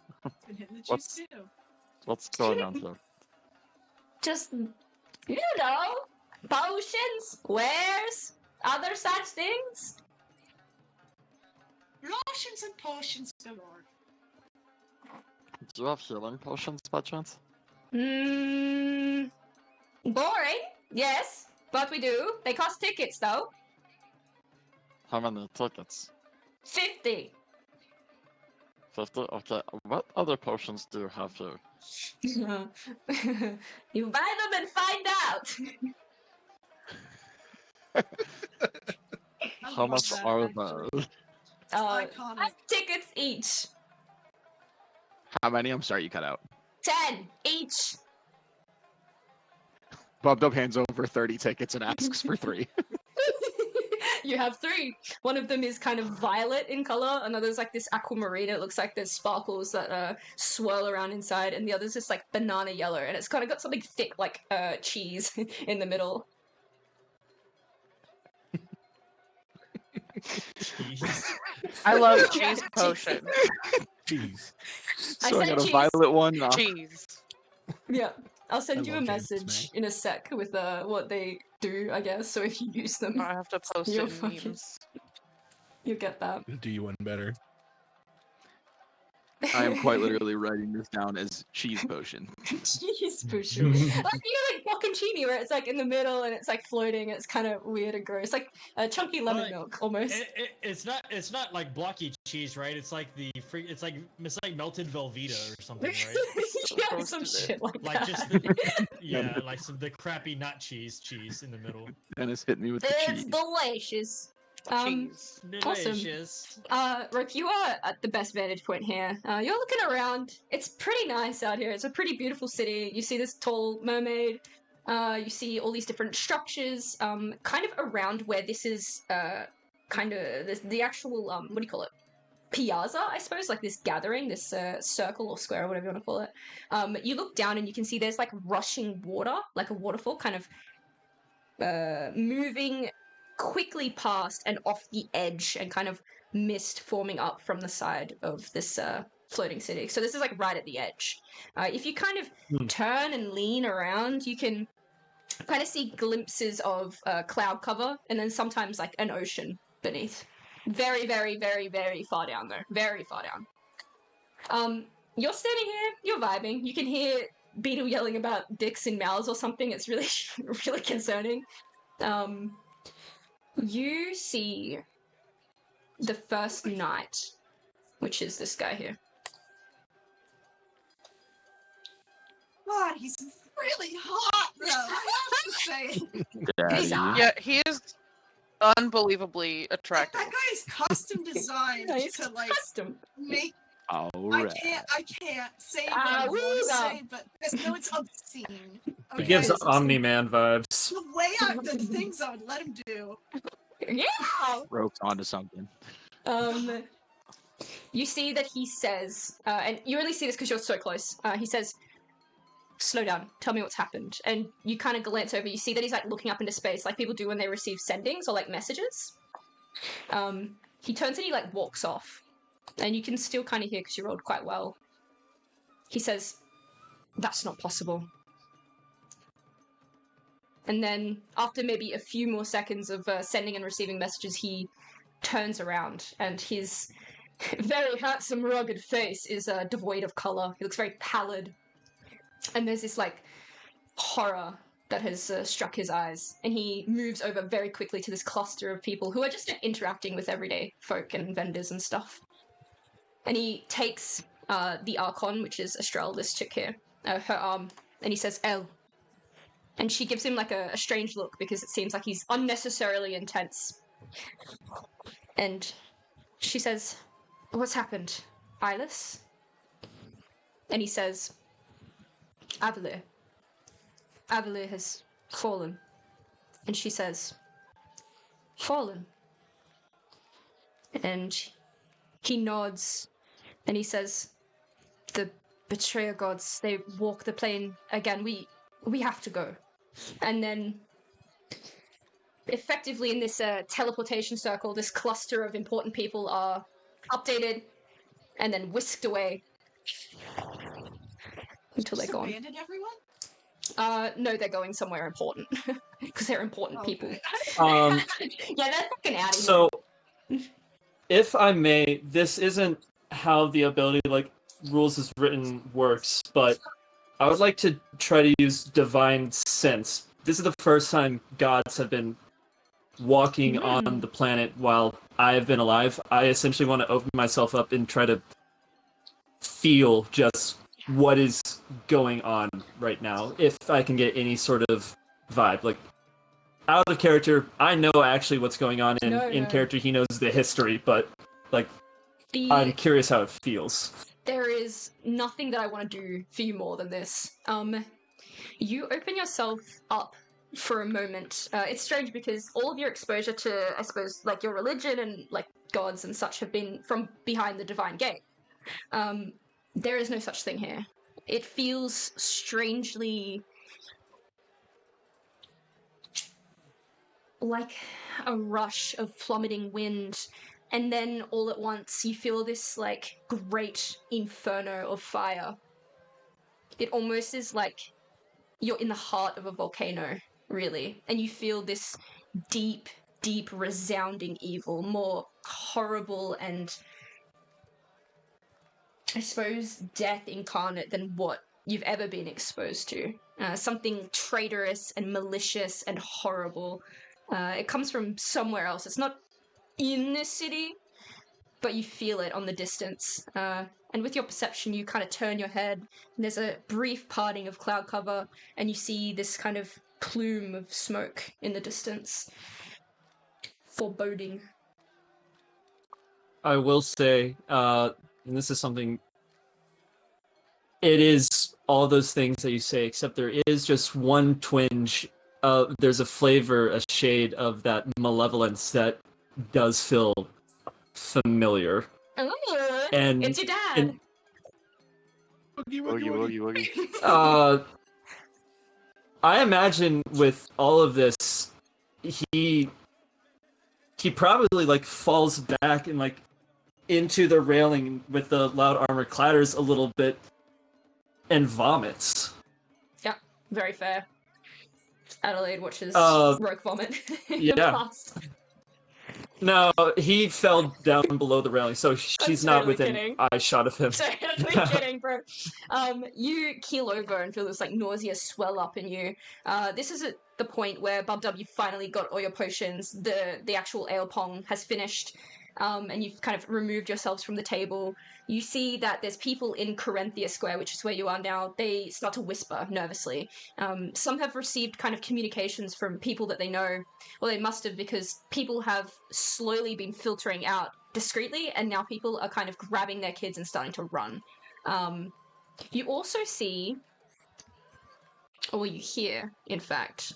hitting the What's- juice too. What's going on here? Just, you know, potions, wares, other such things. Lotions and potions galore. Do you have healing potions by chance? Boring. Yes, but we do. They cost tickets, though. How many tickets? 50. 50? Okay, what other potions do you have here? You buy them and find out. How much are there? It's iconic. 5 tickets each. How many? I'm sorry, you cut out. 10 each. Bob Dub hands over 30 tickets and asks for 3. You have 3. One of them is kind of violet in color. Another's like this aquamarine. It looks like there's sparkles that swirl around inside. And the other's just like banana yellow. And it's kind of got something thick like cheese in the middle. Jeez. I love cheese potion. Jeez. I So I said got a cheese. violet one. Cheese. Yeah. I'll I send you a love James, message in a sec with what they do, I guess. So if you use them, I have to post You'll it in fucking- memes. you'll get that. Do you one better? I am quite literally writing this down as cheese potion. Cheese potion. Like, you know, like bocconcini, where it's like in the middle and it's like floating. It's kind of weird and gross, like a chunky lemon Like, milk almost. It's not like blocky cheese, right? It's like it's like melted Velveeta or something, right? Yeah, some roasted it. shit like Like that. just the, like the crappy not cheese in the middle. Dennis hit me with the It's cheese. delicious. Cheese. Awesome. Delicious. Rook, you are at the best vantage point here. You're looking around. It's pretty nice out here. It's a pretty beautiful city. You see this tall mermaid. You see all these different structures. Kind of around where this is. Kind of the actual what do you call it? Piazza, I suppose, like this gathering, this circle or square or whatever you want to call it. You look down and you can see there's like rushing water, like a waterfall, kind of moving quickly past and off the edge, and kind of mist forming up from the side of this floating city. So this is like right at the edge. If you kind of turn and lean around, you can kind of see glimpses of cloud cover, and then sometimes like an ocean beneath. Very, very, very, very far down though. Very far down. You're standing here, you're vibing. You can hear Beetle yelling about dicks in mouths or something. It's really, really concerning. You see the first knight, which is this guy here. God, he's really hot, though. I have to say. He's Daddy. Yeah, he is unbelievably attractive. That guy is custom designed Nice to like custom. make. All I right. can't say what I want to Awooga. say, but I know it's obscene. He Okay? gives Yes. Omni-Man vibes. The things I would let him do. Yeah. Roped onto something. You see that he says, and you only see this because you're so close. He says, "Slow down. Tell me what's happened." And you kind of glance over. You see that he's like looking up into space, like people do when they receive sendings or like messages. He turns and he like walks off, and you can still kind of hear because you rolled quite well. He says, "That's not possible." And then, after maybe a few more seconds of sending and receiving messages, he turns around, and his very handsome, rugged face is devoid of color. He looks very pallid. And there's this, like, horror that has struck his eyes. And he moves over very quickly to this cluster of people who are just interacting with everyday folk and vendors and stuff. And he takes the Archon, which is Estrelle, this chick here, her arm, and he says, "Elle." And she gives him like a strange look because it seems like he's unnecessarily intense. And she says, "What's happened, Eyeless?" And he says, "Avalir. Avalir has fallen." And she says, "Fallen?" And he nods and he says, "The betrayer gods, they walk the plane again. We have to go." And then, effectively in this teleportation circle, this cluster of important people are updated and then whisked away until they're Just gone. abandoned everyone? No, they're going somewhere important because they're important people. Um, Yeah, they're fucking out of here. So, if I may, this isn't how the ability like rules is written works, but I would like to try to use divine sense. This is the first time gods have been walking on the planet while I have been alive. I essentially want to open myself up and try to feel just what is going on right now, if I can get any sort of vibe. Like, out of character, I know actually what's going on, and No, in no. character, he knows the history, but, like, I'm curious how it feels. There is nothing that I want to do for you more than this. You open yourself up for a moment. It's strange because all of your exposure to, I suppose, like your religion and like gods and such have been from behind the divine gate. There is no such thing here. It feels strangely like a rush of plummeting wind, and then all at once you feel this like great inferno of fire. It almost is like you're in the heart of a volcano, really, and you feel this deep, deep, resounding evil, more horrible and, I suppose, death incarnate than what you've ever been exposed to. Something traitorous and malicious and horrible. It comes from somewhere else. It's not in this city, but you feel it on the distance. And with your perception, you kind of turn your head, and there's a brief parting of cloud cover, and you see this kind of plume of smoke in the distance. Foreboding. I will say, and this is something. It is all those things that you say, except there is just one twinge. There's a flavor, a shade of that malevolence that does feel familiar. Oh, And it's your dad. and Woogie, woogie. I imagine with all of this, he probably like falls back and like into the railing with the loud armor clatters a little bit and vomits. Yeah, very fair. Adelaide watches Roke vomit. Yeah. No, he fell down below the railing, so she's not totally within kidding. eye shot of him. Totally kidding, bro. You keel over and feel this like nausea swell up in you. This is at the point where Bub, you finally got all your potions. The actual ale pong has finished, and you've kind of removed yourselves from the table. You see that there's people in Corinthia Square, which is where you are now. They start to whisper nervously. Some have received kind of communications from people that they know. Well, they must have, because people have slowly been filtering out discreetly, and now people are kind of grabbing their kids and starting to run. You also see, or you hear, in fact,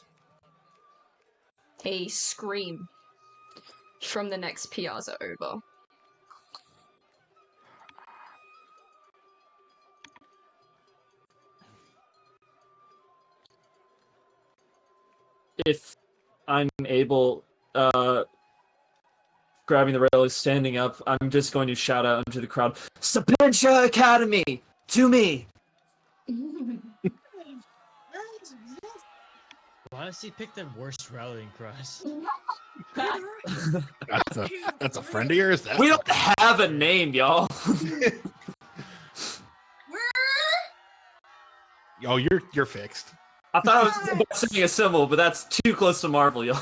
a scream from the next piazza over. If I'm able, grabbing the rail, standing up, I'm just going to shout out into the crowd, Sapincha Academy! To me! Why does he pick the worst rallying cries? That's a friend of yours? We don't have a name, y'all. Oh, you're fixed. I thought I was about singing a symbol, but that's too close to Marvel, y'all.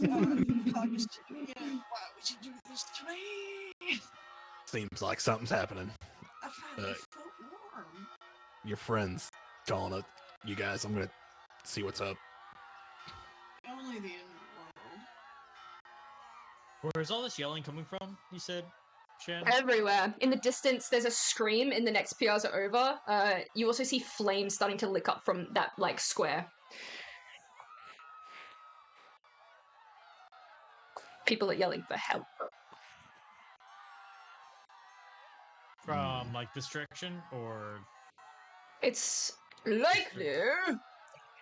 Why would you do this to me? Seems like something's happening. I finally felt warm. Your friends calling it. You guys, I'm gonna see what's up. Only the end of the world. Where's all this yelling coming from? You said, Shan? Everywhere. In the distance, there's a scream in the next piazza over. You also see flames starting to lick up from that, like, square. People are yelling for help. From like this direction, or It's likely.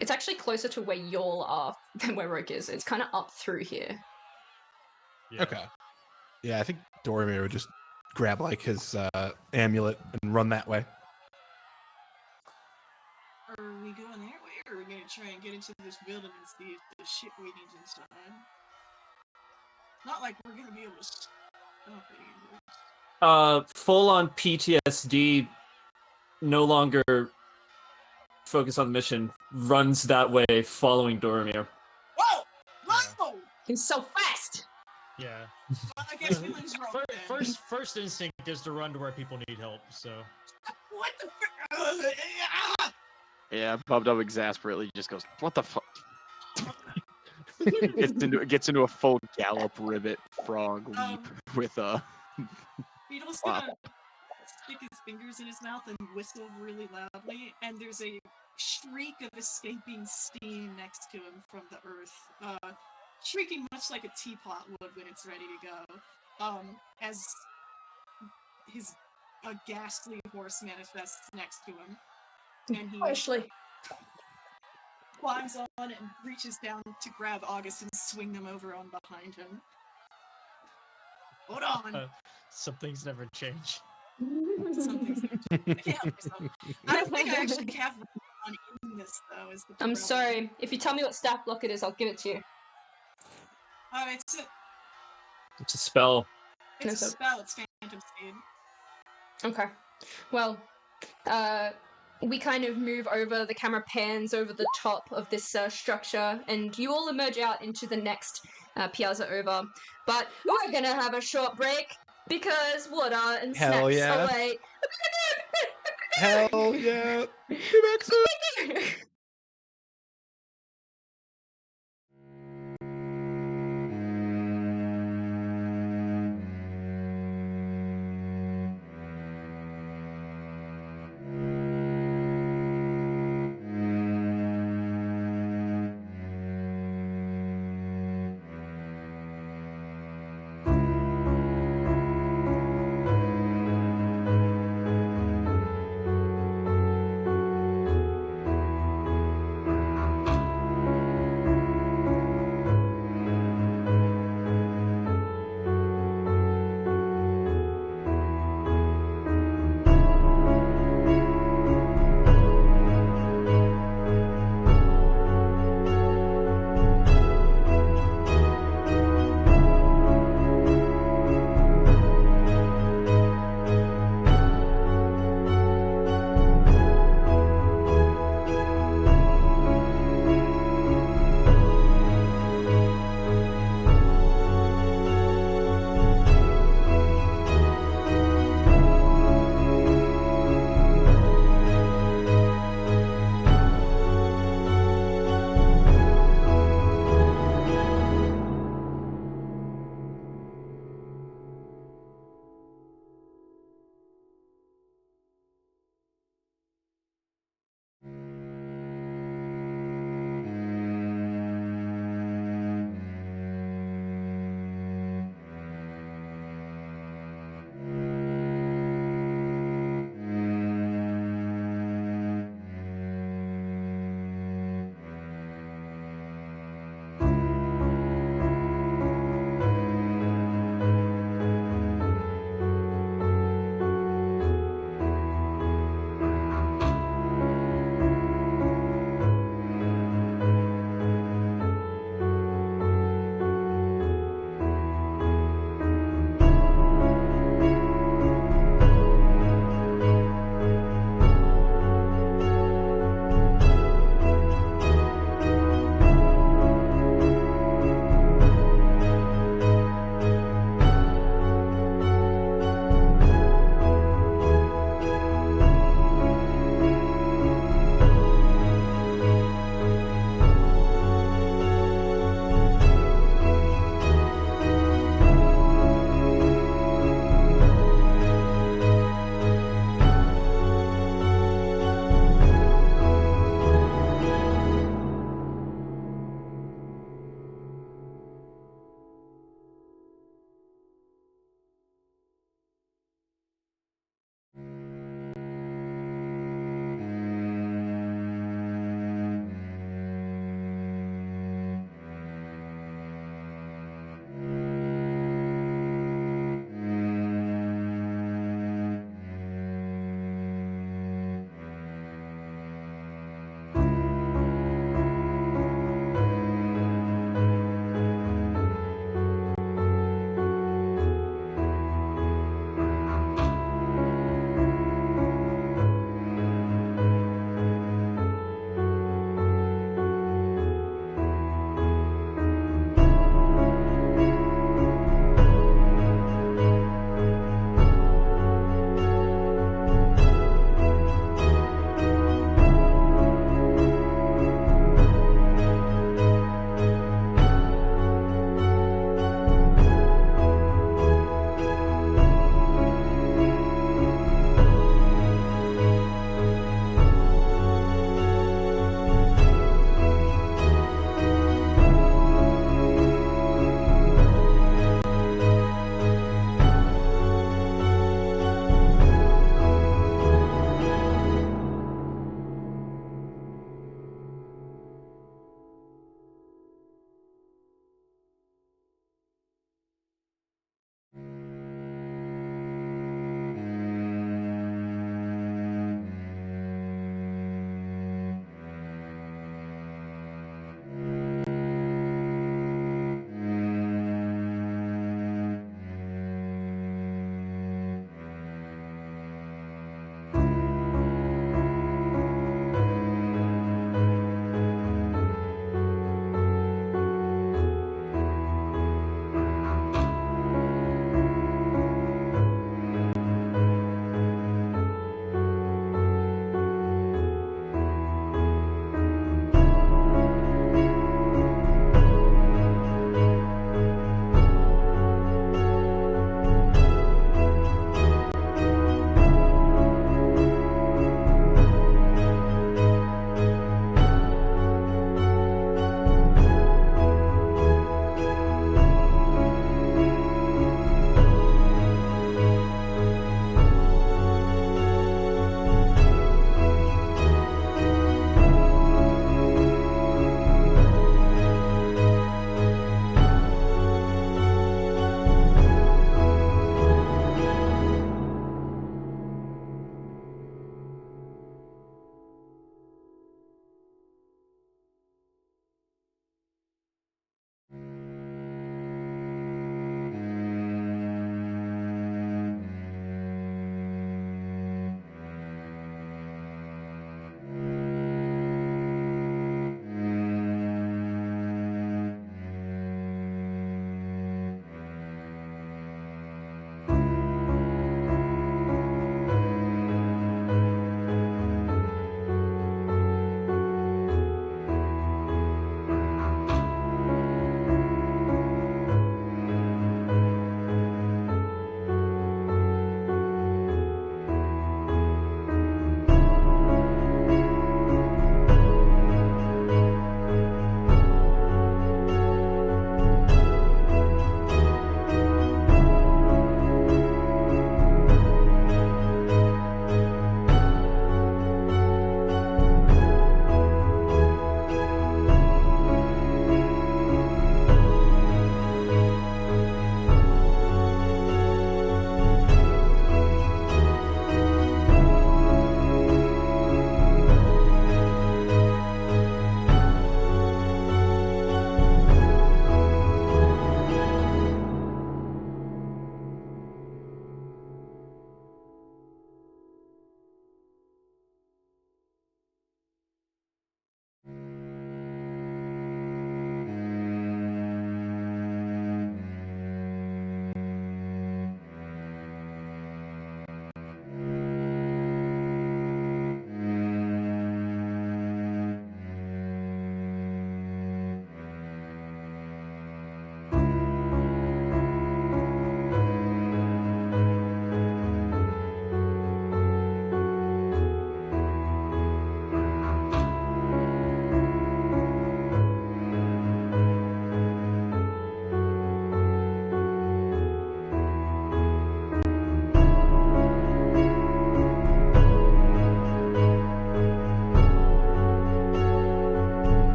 It's actually closer to where y'all are than where Roke is. It's kind of up through here. yeah. Okay. Yeah, I think Doromir would just grab like his amulet and run that way. Are we going that way, or are we gonna try and get into this building and see if the shit we need inside? Not like we're gonna be able to stop it. Full on PTSD, no longer focused on the mission, runs that way, following Doromir. Whoa! Whoa! He's so fast! Yeah. Well, I guess feelings wrong then. First instinct is to run to where people need help. So. What the f- Yeah, Bub exasperately just goes, "What the fuck?" gets into a full gallop rivet frog leap with Beetle's Wow. gonna stick his fingers in his mouth and whistle really loudly, and there's a shriek of escaping steam next to him from the earth, shrieking much like a teapot would when it's ready to go, as a ghastly horse manifests next to him, and he Ashley. climbs on and reaches down to grab August and swing them over on behind him. Hold on. Some things never change. Something's I can't help myself. I don't think I actually have on in this though. Is the I'm problem. sorry. If you tell me what staff block it is, I'll give it to you. It's a spell. It's a so- spell. It's Phantom Speed. Okay. Well, we kind of move over, the camera pans over the top of this structure, and you all emerge out into the next piazza over. But we're gonna have a short break because water and Hell snacks yeah. away. Hell yeah. Be back soon.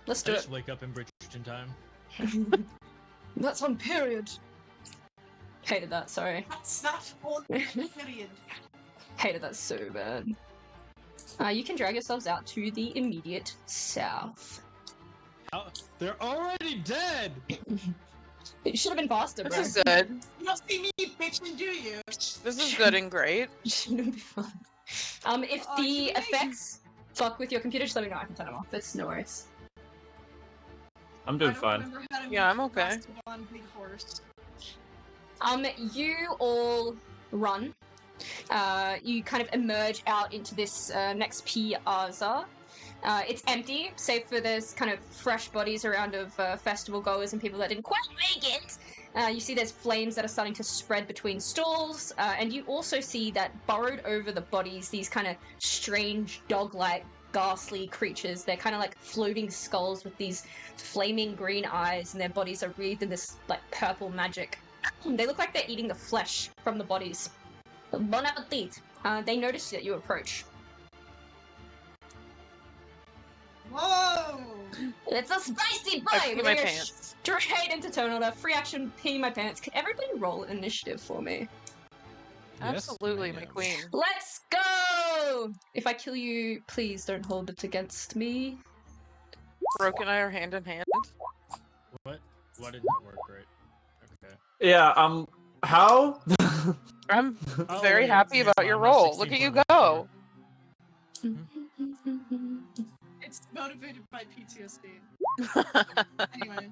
Let's I do it. just wake up in Bridgerton time. That's on period. Hated that, sorry. That's not on period. Hated that so bad. You can drag yourselves out to the immediate south. Oh, they're already dead! It should have been faster, bro. This is good. You don't see me bitching, do you? This is good and great. Shouldn't be fun. If Oh, the you can make- effects fuck with your computer, just let me know. I can turn them off. It's no worries. I'm I doing don't fine. remember how to Yeah, make I'm okay. Mastodon big horse. You all run. You kind of emerge out into this next piazza. It's empty, save for there's kind of fresh bodies around of festival goers and people that didn't quite make it. You see there's flames that are starting to spread between stalls, and you also see that burrowed over the bodies, these kind of strange dog-like ghastly creatures. They're kind of like floating skulls with these flaming green eyes, and their bodies are wreathed in this like purple magic. They look like they're eating the flesh from the bodies. Bon appetit. They notice that you approach. Whoa! It's a spicy I bite! pee We're my gonna go pants. straight into turn order. Free action, pee my pants. Can everybody roll initiative for me? Yes, Absolutely, my ma'am. queen. Let's go! If I kill you, please don't hold it against me. Brooke and I are hand in hand. What? Why did that work right? Okay. Yeah, how? I'm Oh, very wait, happy never about your mind, I'm roll. Look at you 16.14. go. It's motivated by PTSD. Anyway.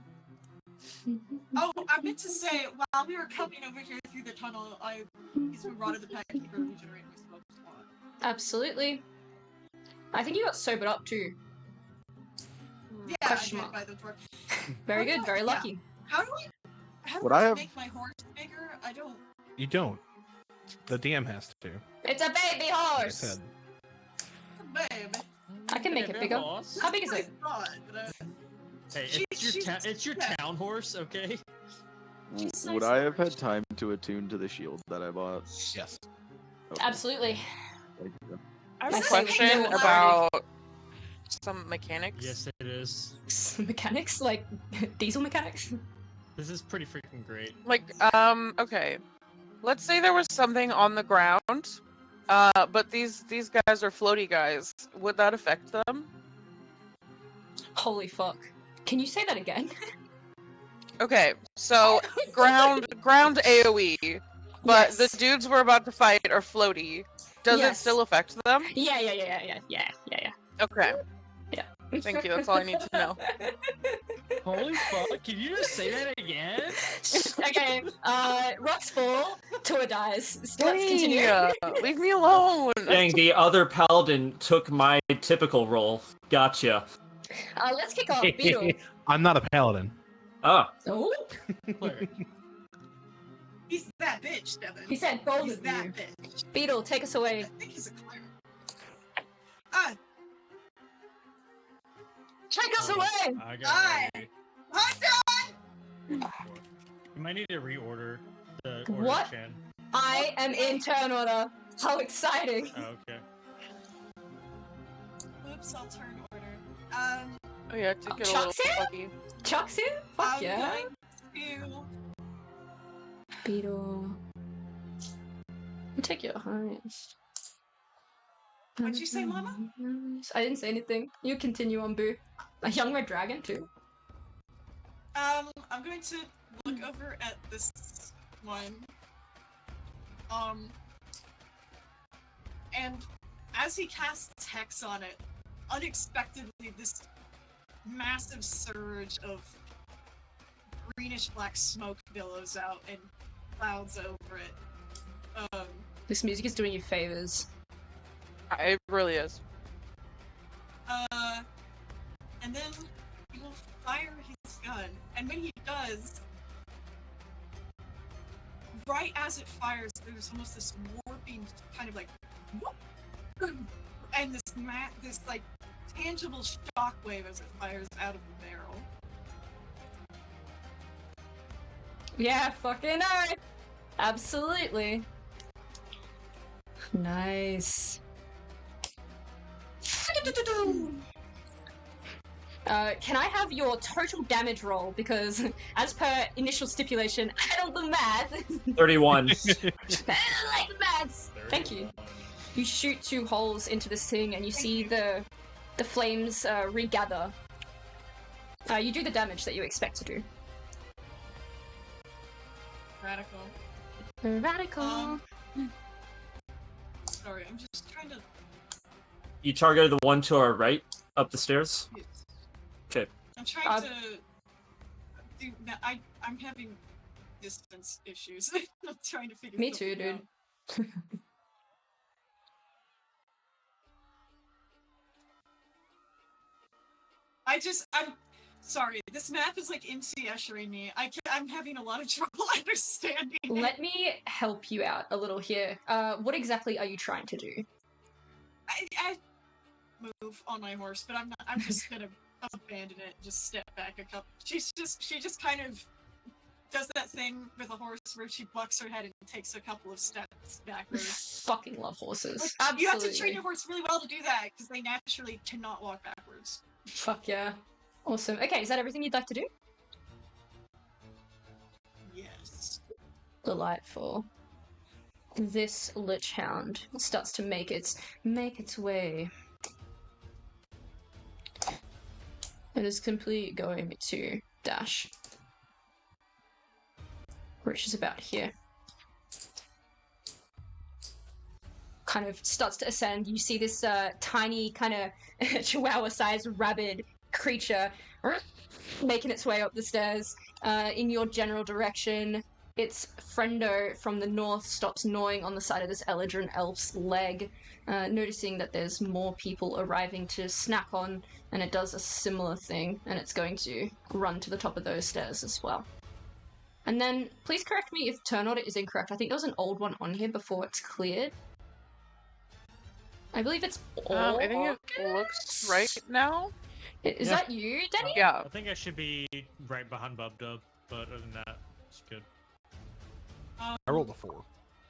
Oh, I meant to say, while we were coming over here through the tunnel, I used my Rod of the Pack Keeper to regenerate my smoke spot. Absolutely. I think you got sobered up too. Yeah, Question I mark. did by the door. Very good, very Yeah. lucky. How do Would I I have- make my horse bigger? I don't. You don't. The DM has to. It's a baby Like I horse! said. Babe. I can make it bigger. Boss. How big is I it? thought, but, Hey, She- it's your yeah. town horse, okay? She's Would nice I have horse. had time to attune to the shield that I bought? Yes. Okay, Absolutely. thank you. I have I a say question no about some mechanics. Yes, it is. Mechanics? Like diesel mechanics? This is pretty freaking great. Like, okay. Let's say there was something on the ground, but these guys are floaty guys. Would that affect them? Holy fuck. Can you say that again? Okay, so ground AoE, but Yes. the dudes we're about to fight are floaty. Does it Yes. still affect them? Yeah. Okay, thank you. That's all I need to know. Holy fuck, can you just say that again? Okay, rocks fall, Tua dies. Let's continue. Hey, leave me alone. Dang, the other paladin took my typical role. Gotcha. Let's kick off. Beetle. I'm not a paladin. Ah, Oh, Cleric. He's that bitch, Devin. he said both He's of that you. bitch. Beetle, take us I away. think he's a cleric. Ah, Take us away! I got Aye. ready. hot dog! You might need to reorder the order, What? Chan. I am in turn order. How exciting! Oh, okay. Oops, I'll turn order. Oh yeah, it did get a Chuck's little here? funky. Chuck's here? Fuck I'm yeah. going to. Beetle. I'll take your highest. What'd you say, Mama? I didn't say anything. You continue on, Boo. A young red dragon, too. I'm going to look over at this one. And as he casts hex on it, unexpectedly this massive surge of greenish black smoke billows out and clouds over it. This music is doing you favors. It really is. And then he will fire his gun, and when he does, right as it fires, there's almost this warping kind of like, whoop, and this like tangible shockwave as it fires out of the barrel. Yeah, fucking right. Absolutely. Nice. Can I have your total damage roll? Because as per initial stipulation, I don't do math. 31. I don't like the maths. Thank you. You shoot 2 holes into this thing, and you see the flames regather. You do the damage that you expect to do. Radical. Radical. Sorry, I'm just trying to. You targeted the one to our right, up the stairs? Okay. I'm trying to. Do, I'm having distance issues. I'm trying to figure. Me too, dude. Out. I'm sorry. This math is like MC Eschering me. I'm having a lot of trouble understanding. Let me help you out a little here. What exactly are you trying to do? I move on my horse, but I'm not. I'm just gonna abandon it. Just step back a couple. She just kind of does that thing with a horse where she bucks her head and takes a couple of steps backwards. Fucking love horses. Like, you have to Absolutely. train your horse really well to do that because they naturally cannot walk backwards. Fuck yeah. Awesome. Okay, is that everything you'd like to do? Yes. Delightful. This Lich Hound starts to make its way. It is simply going to dash. Which is about here. Kind of starts to ascend. You see this tiny kind of chihuahua-sized rabid creature making its way up the stairs in your general direction. Its friendo from the north stops gnawing on the side of this Eladrin elf's leg, noticing that there's more people arriving to snack on, and it does a similar thing, and it's going to run to the top of those stairs as well. And then, please correct me if turn order is incorrect. I think there was an old one on here before it's cleared. I believe it's all. I think it looks right now. Is Yeah. that you, Denny? Yeah. I think I should be right behind BubDub, but other than that, it's good. I rolled a 4.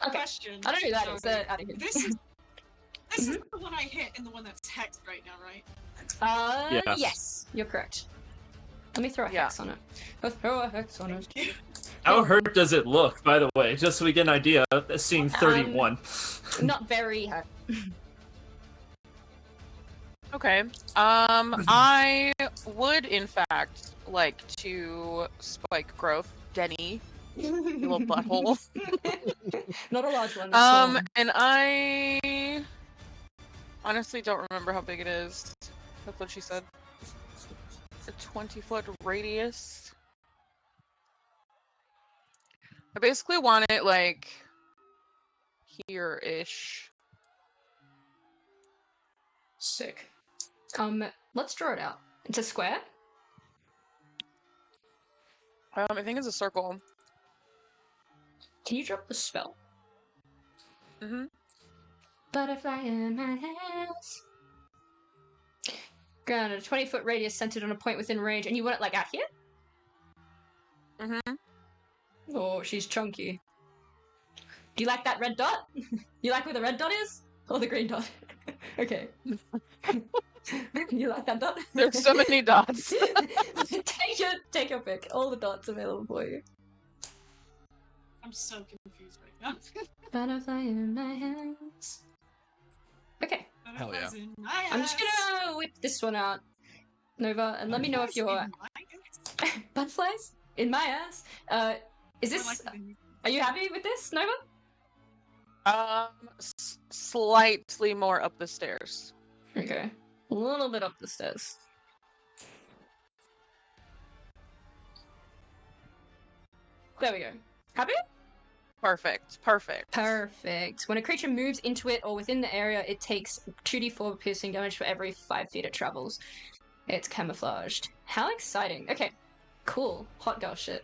Okay. Question. I don't know who that is. Sorry. Out of here. This is the one I hit and the one that's hexed right now, right? Yes. Yes, you're correct. Let me throw a Yeah. hex on it. I'll throw a hex on it. How hurt does it look, by the way? Just so we get an idea, seeing 31. Not very hurt. Okay. I would in fact like to spike growth Denny, you little butthole. Not a large one. a small one. And I honestly don't remember how big it is. That's what she said. A 20-foot radius. I basically want it like here-ish. Sick. Let's draw it out. It's a square. I think it's a circle. Can you drop the spell? Mm-hmm. Butterfly in my house. Granted, a 20-foot radius centered on a point within range, and you want it like out here? Mm-hmm. Oh, she's chunky. Do you like that red dot? You like where the red dot is? Or the green dot? Okay. You like that dot? There's so many dots. take your pick. All the dots available for you. I'm so confused right now. Butterfly in my hands. Okay. Hell yeah. Butterflies in my I'm just gonna whip this one out, Nova, and let me know if you're butterflies in my ass. Is this? Are you happy with this, Nova? Slightly more up the stairs. Okay, a little bit up the stairs. There we go. Happy? Perfect. Perfect. Perfect. When a creature moves into it or within the area, it takes 2d4 piercing damage for every 5 feet it travels. It's camouflaged. How exciting. Okay, cool. Hot girl shit.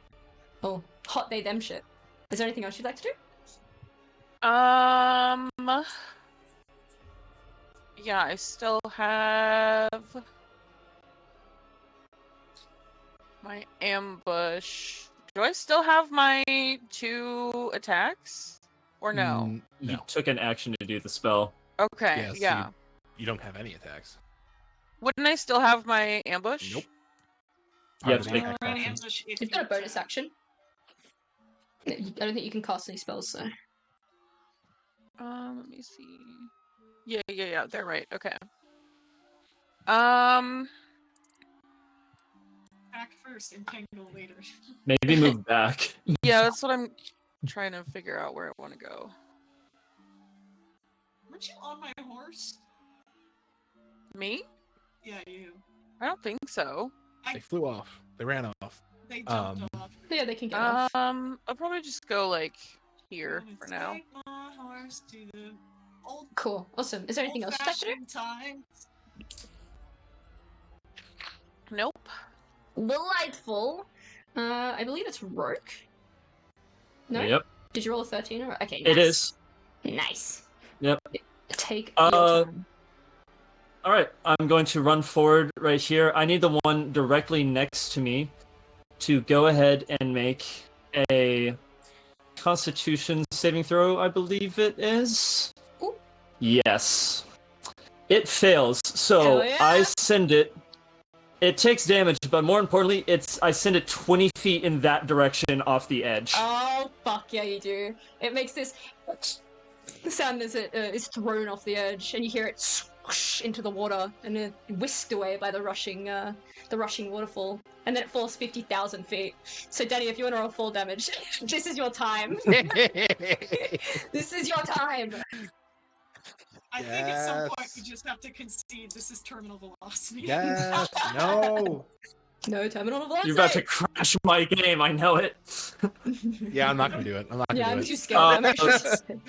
Oh, hot they them shit. Is there anything else you'd like to do? Yeah, I still have my ambush. Do I still have my 2 attacks? Or no? You No. took an action to do the spell. Okay, Yes, yeah. You don't have any attacks. Wouldn't I still have my ambush? Nope. Yeah, Part of the take- act action. Ambush if You've got a you bonus attack. action. I don't think you can cast any spells, so. Let me see. Yeah. They're right. Okay. Attack first and tangle later. Maybe move back. Yeah, that's what I'm trying to figure out where I want to go. Weren't you on my horse? Me? Yeah, you. I don't think so. They flew off. They ran off. They jumped Um, off. Yeah, they can get off. I'll probably just go like here Gonna for now. take my horse to the old Cool. Awesome. Is there anything else you'd like to do? old-fashioned times. Nope. Delightful. I believe it's Roke. No? Yep, Did you roll a 13? Or... Okay, it nice. is. Nice. Yep. Take Uh, your time. All right, I'm going to run forward right here. I need the one directly next to me to go ahead and make a Constitution saving throw, I believe it is. Ooh. Yes. It fails, so Hell yeah. I send it. It takes damage, but more importantly, I send it 20 feet in that direction off the edge. Oh, fuck yeah, you do. It makes this sound as it is thrown off the edge, and you hear it swoosh into the water, and then whisked away by the rushing waterfall. And then it falls 50,000 feet. So, Danny, if you want to roll full damage, this is your time. This is your time. I think at some point we Yes. just have to concede this is terminal velocity. Yes. No. No terminal velocity. You're about to crash my game, I know it. Yeah, I'm not gonna do it. I'm not gonna Yeah, do I'm it. too scared. I'm actually too scared.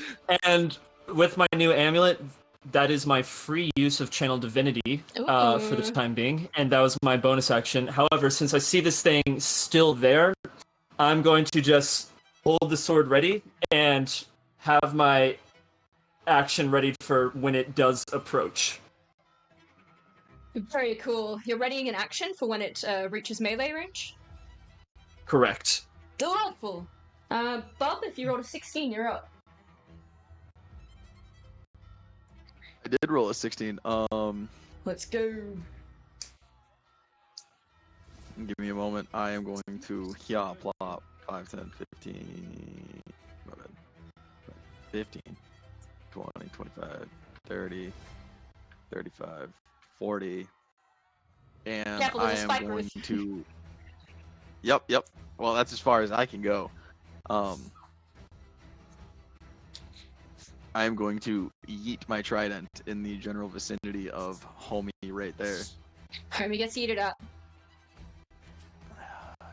And with my new amulet, that is my free use of Channel Divinity for the Ooh. time being, and that was my bonus action. However, since I see this thing still there, I'm going to just hold the sword ready and have my action ready for when it does approach. Very cool. You're readying an action for when it reaches melee range? Correct. Delightful. Bob, if you rolled a 16, you're up. I did roll a 16. Let's go. Give me a moment. I am going to plop 5, 10, 15, my bad. 15, 20, 25, 30, 35, 40. And Careful, I there's a am spike going roof. to. Yep. Well, that's as far as I can go. I am going to yeet my trident in the general vicinity of homie right there. Homie gets eaten up.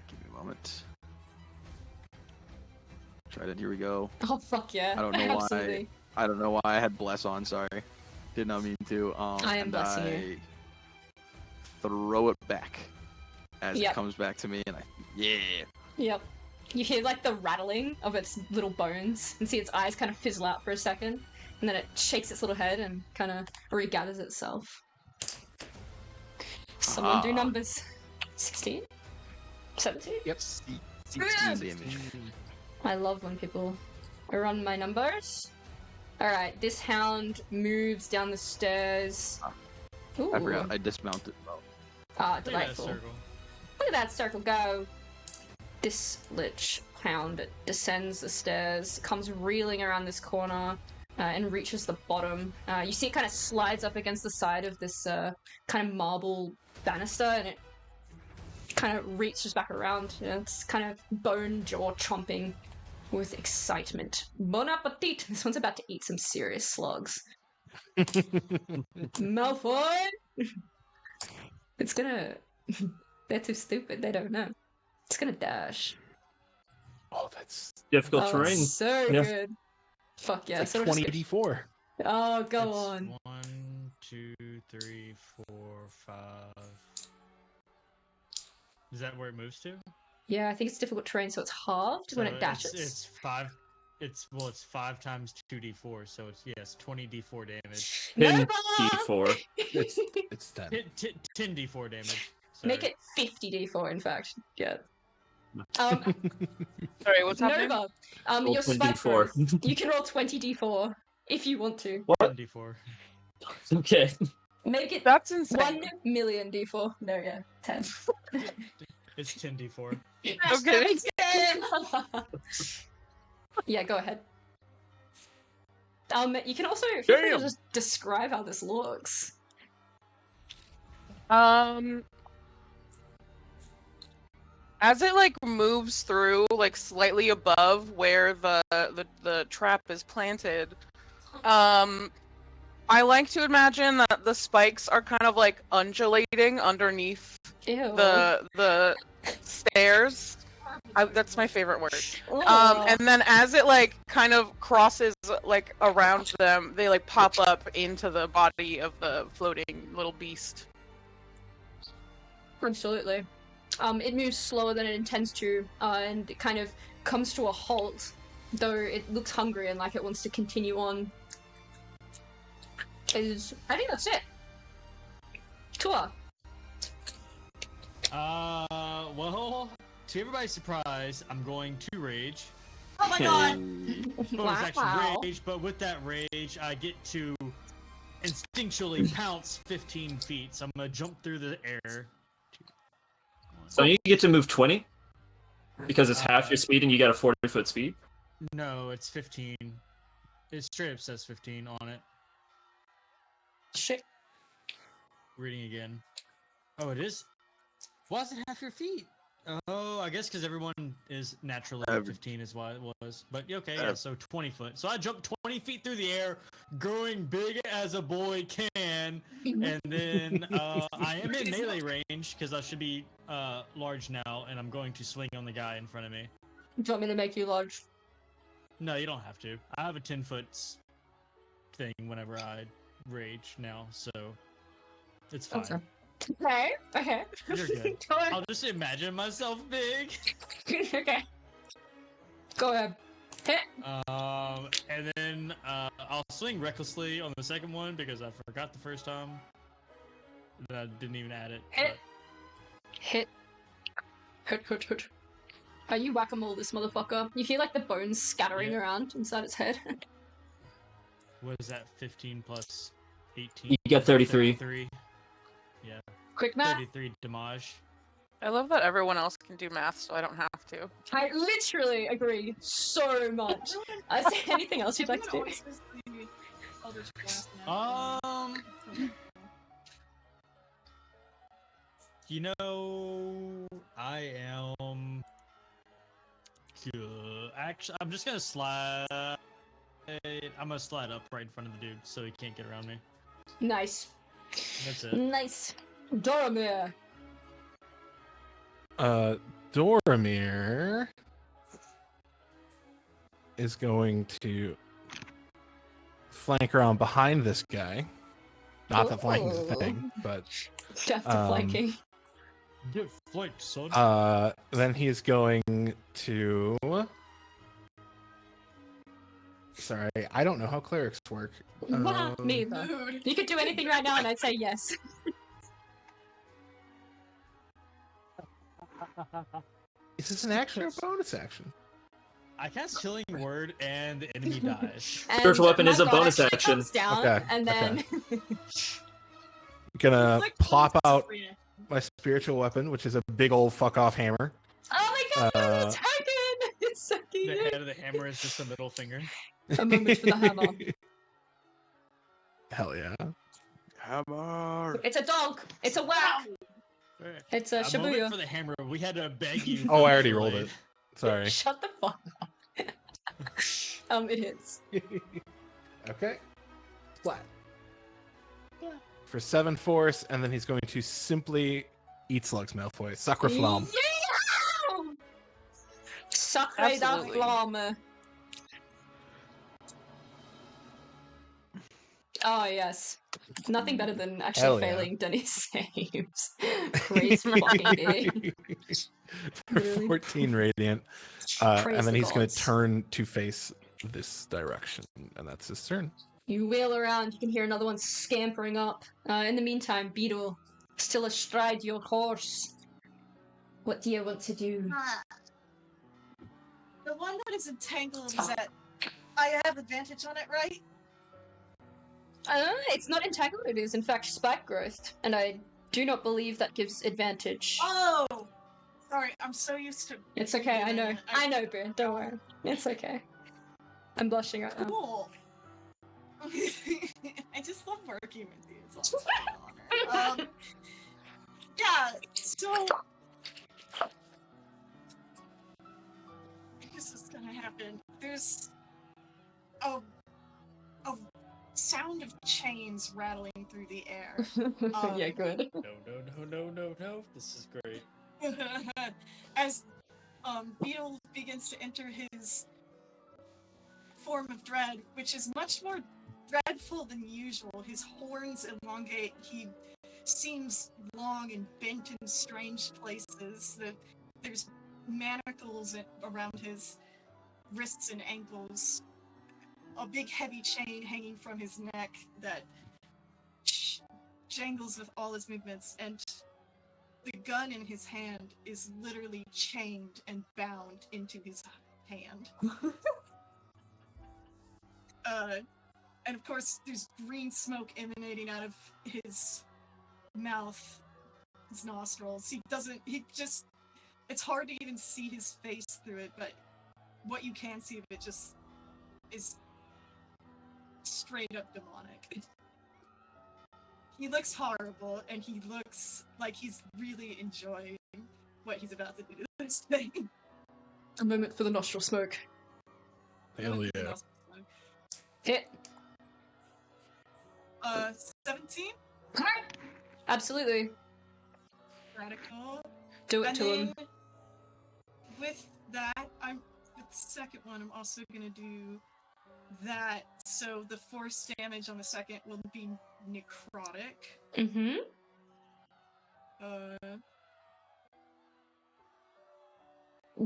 Give me a moment. Trident, here we go. Oh, fuck yeah. I don't know why. Absolutely. I don't know why I had bless on. Sorry, did not mean to. I am and blessing you. I throw it back as Yep. it comes back to me, and yeah. Yep. You hear like the rattling of its little bones and see its eyes kind of fizzle out for a second, and then it shakes its little head and kind of regathers itself. Someone do Ah. numbers. 16? 17? Yep. 16 Brilliant. damage. I love when people run my numbers. Alright, this hound moves down the stairs. Ooh. I forgot. I dismounted. Oh, Ah, Look at that delightful. circle. Look at that circle go. This lich hound descends the stairs, comes reeling around this corner, and reaches the bottom. You see it kind of slides up against the side of this kind of marble banister, and it kind of reaches back around. You know, it's kind of bone jaw chomping with excitement. Bon appetit! This one's about to eat some serious slugs. Malfoy! It's gonna... They're too stupid, they don't know. It's gonna dash. Oh, that's Difficult terrain. So Yeah. good. Fuck yeah. it's so like we're 20 just d4. Oh, go It's on. 1, 2, 3, 4, 5. Is that where it moves to? Yeah, I think it's difficult terrain, so it's halved when So it dashes. It's 5. It's 5 times 2d4, so it's 20 d4 damage. 10 Nova! d4. It's 10. 10 d4 damage. Sorry. Make it 50 d4, in fact. Yeah. Sorry, what's happening? Nova, Roll your spike 24. growth, you can roll 20 d4 if you want to. What? 10 d4. Okay. Make it That's insane. 1 million d4. No, yeah, 10. It's 10d4. Okay. Yeah, go ahead. You can also feel free to Damn. just describe how this looks. As it like moves through, like slightly above where the trap is planted, I like to imagine that the spikes are kind of like undulating underneath Ew. the stairs. That's my favorite word. Oh. And then as it like kind of crosses like around them, they like pop up into the body of the floating little beast. Absolutely. It moves slower than it intends to, and it kind of comes to a halt, though it looks hungry and like it wants to continue on. I think that's it. Tua. Well, to everybody's surprise, I'm going to rage. Oh my god! Bonus action Wow. rage, but with that rage, I get to instinctually pounce 15 feet. So I'm gonna jump through the air. So you get to move 20? Because it's half your speed and you got a 40-foot speed? No, it's 15. It straight up says 15 on it. Shit. Reading again. Oh, it is? Why is it half your feet? Oh, I guess because everyone is naturally 15 is why it was. But okay, yeah, so 20 foot. So I jumped 20 feet through the air, growing big as a boy can, and then I am in melee range because I should be large now, and I'm going to swing on the guy in front of me. Do you want me to make you large? No, you don't have to. I have a 10-foot thing whenever I rage now, so it's fine. Okay. You're good. Go ahead. I'll just imagine myself big. Okay. Go ahead. Hit. And then I'll swing recklessly on the second one because I forgot the first time. Then I didn't even add it. Hit. Hit. Hit. Are you whack-a-mole this motherfucker? You hear like the bones scattering around inside its head. What is that? 15 plus 18? You got 33. 33. Yeah. Quick math. 33 damage. I love that everyone else can do math, so I don't have to. I literally agree so much. Is there anything else you'd like to do? Everyone always says the Eldritch Blast now. You know, I am. Actually, I'm just gonna slide. I'm gonna slide up right in front of the dude so he can't get around me. Nice. That's it. Nice. Doromir. Doromir is going to flank around behind this guy. Not that flanking is a thing, but Death to flanking. Get flanked, son. then he is going to. Sorry, I don't know how clerics work. Me either. Mood. You could do anything right now and I'd say yes. Is this an action or a bonus action? I cast Healing Word and the enemy dies. And Spiritual weapon my is a god bonus actually action. comes down, Okay, and then Gonna It's like plop out schizophrenia. my spiritual weapon, which is a big old fuck off hammer. oh my god, Uh, it's Hagen! It's sucking The it. head of the hammer is just a middle finger. A moment for the hammer. Hell yeah. Hammer. It's a donk. It's a whack. Alright. It's a A moment Shibuya. for the hammer. We had to beg you. Oh, for I already the rolled blade. it. Sorry. Shut the fuck up. It hits. Okay. Flat. For 7 force, and then he's going to simply eat slugs, Malfoy. Sacreflam. Yeah! Sacre da Absolutely. flamme. Oh yes. Nothing better than actually Hell yeah. failing Denny's saves. Praise fucking be. For Literally. 14 radiant. Praise And then the he's going gods. to turn to face this direction, and that's his turn. You wheel around, you can hear another one scampering up. In the meantime, Beetle, still astride your horse. What do you want to do? The one that is entangled is that I have advantage on it, right? It's not entangled, it is in fact spike growth, and I do not believe that gives advantage. Oh! Sorry, I'm so used to. It's okay, I know. redoing it. I know, Bear, don't worry. It's okay. I'm blushing right now. Cool. I just love working with you. It's always an honor. Yeah, so this is gonna happen. There's a sound of chains rattling through the air. Yeah, good. No. This is great. As Beetle begins to enter his form of dread, which is much more dreadful than usual. His horns elongate. He seems long and bent in strange places. There's manacles around his wrists and ankles. A big heavy chain hanging from his neck that jangles with all his movements, and the gun in his hand is literally chained and bound into his hand. And of course, there's green smoke emanating out of his mouth, his nostrils. It's hard to even see his face through it, but what you can see of it just is straight up demonic. He looks horrible, and he looks like he's really enjoying what he's about to do to this thing. A moment for the nostril smoke. Hell yeah. Hit. 17? Absolutely. Radical. Do it And to him. then with that, with the second one, I'm also gonna do that. So the force damage on the second will be necrotic. Mm-hmm.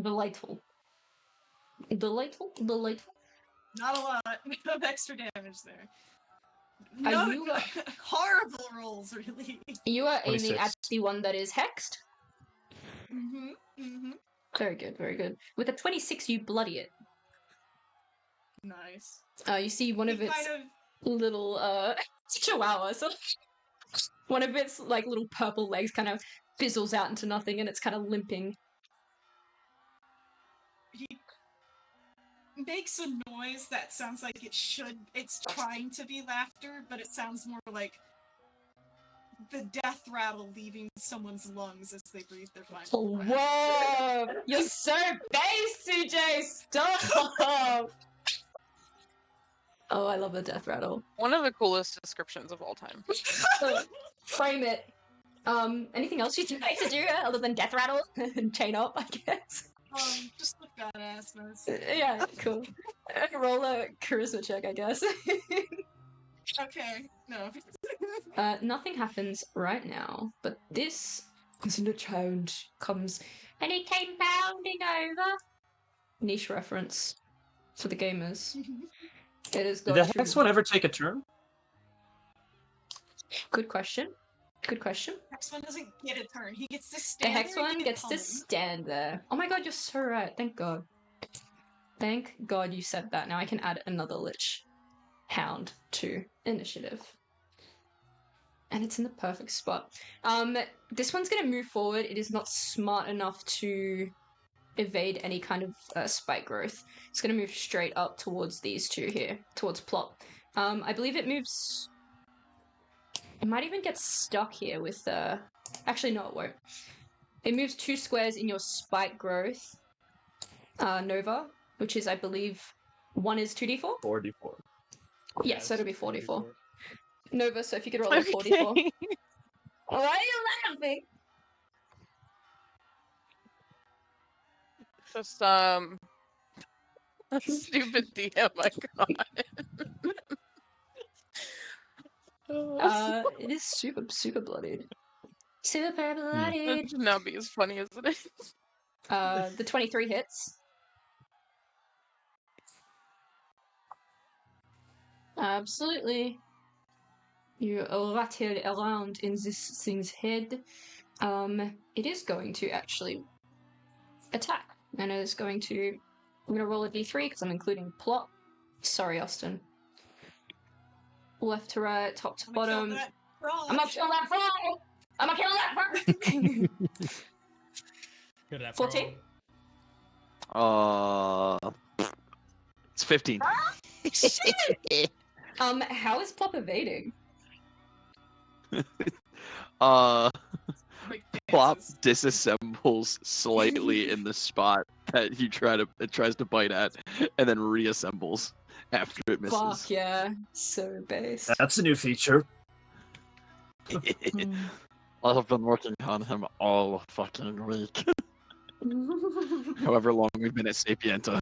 Delightful. Delightful. Not a lot of extra damage there. Are No, you, horrible rolls, really. You are aiming 26. at the one that is hexed. Mm-hmm. Very good, very good. With a 26, you bloody it. Nice. You see one of He its kind of little chihuahua, so one of its like little purple legs kind of fizzles out into nothing, and it's kind of limping. he makes a noise that sounds like it's trying to be laughter, but it sounds more like the death rattle leaving someone's lungs as they breathe their final breath. Whoa! You're so base, CJ! Stop! Oh, I love a death rattle. One of the coolest descriptions of all time. Frame it. Anything else you'd like to do other than death rattle and chain up, I guess? Just look badass, nice. Yeah, cool. Roll a charisma check, I guess. Okay, no. Nothing happens right now, but this little child comes and he came bounding over. Niche reference for the gamers. It is Did going the to... next one ever take a turn? Good question. Good question. Next one doesn't get a turn. He gets to The stand hex there and one get gets to pummeled. stand there. Oh my god, you're so right. Thank god. Thank god you said that. Now I can add another Lich Hound to initiative. And it's in the perfect spot. This one's gonna move forward. It is not smart enough to evade any kind of spike growth. It's gonna move straight up towards these two here, towards Plot. I believe it moves... It might even get stuck here with actually, no, it won't. It moves 2 squares in your spike growth, Nova, which is, I believe, 1 is 2d4? 4d4. Yeah, so it'll be it's 4d4. Nova, so if you could roll a 4d4. Okay. Why are you laughing? Just a stupid DM I got. It is super bloodied. Super That bloodied. should not be as funny as it is. The 23 hits. Absolutely. You rattle around in this thing's head. It is going to actually attack. And it is going to... I'm going to roll a d3 because I'm including Plot. Sorry, Austin. left to right, top to I'm gonna kill bottom. that frog. I'm gonna kill that frog! I'm gonna kill that frog! Good at 14? It's 15. Shit! How is Plop evading? Make Plop dances. disassembles slightly in the spot that it tries to bite at, and then reassembles after it misses. Fuck yeah. So base. That's a new feature. I have been working on him all fucking week. However long we've been at Sapienta.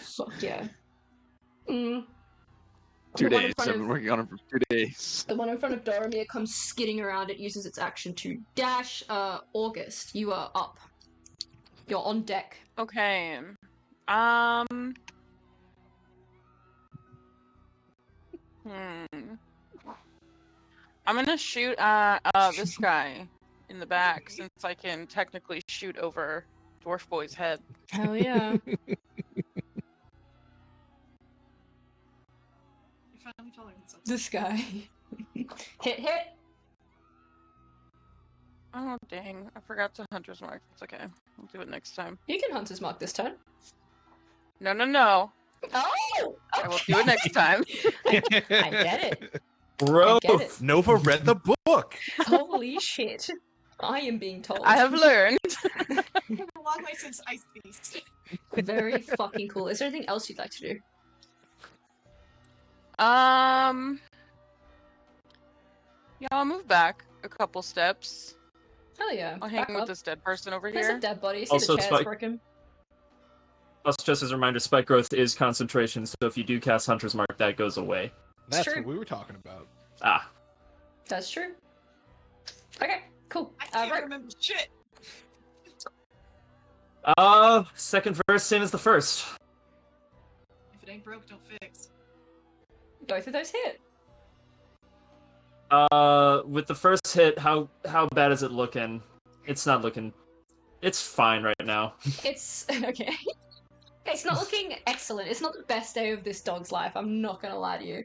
Fuck yeah. Mm. 2 The one in days. front I've been of- working on it for 2 days. The one in front of Doromir comes skidding around. It uses its action to dash. August, you are up. You're on deck. Okay. I'm gonna shoot at this guy in the back since I can technically shoot over Dwarf Boy's head. Hell yeah. You finally told him something. This guy. Hit. Oh dang! I forgot to hunter's mark. It's okay. I'll do it next time. You can Hunter's Mark this turn. No. Oh! I will do it next time. I get it. Bro, I get it. Nova read the book. Holy shit. I am being told. I have learned. It's been a long way since Ice Beast. Very fucking cool. Is there anything else you'd like to do? Yeah, I'll move back a couple steps. Hell yeah. I'll hang Back with up. this dead person over There's a here. dead body. See Also, the chair's Spike- broken. also just as a reminder, spike growth is concentration, so if you do cast Hunter's Mark, that goes away. That's True. what we were talking about. Ah. That's true. Okay, cool. I can't Right. remember shit. Second verse, same as the first. If it ain't broke, don't fix. Both of those hit. With the first hit, how bad is it looking? It's not looking... It's fine right now. It's okay. It's not looking excellent. It's not the best day of this dog's life. I'm not gonna lie to you.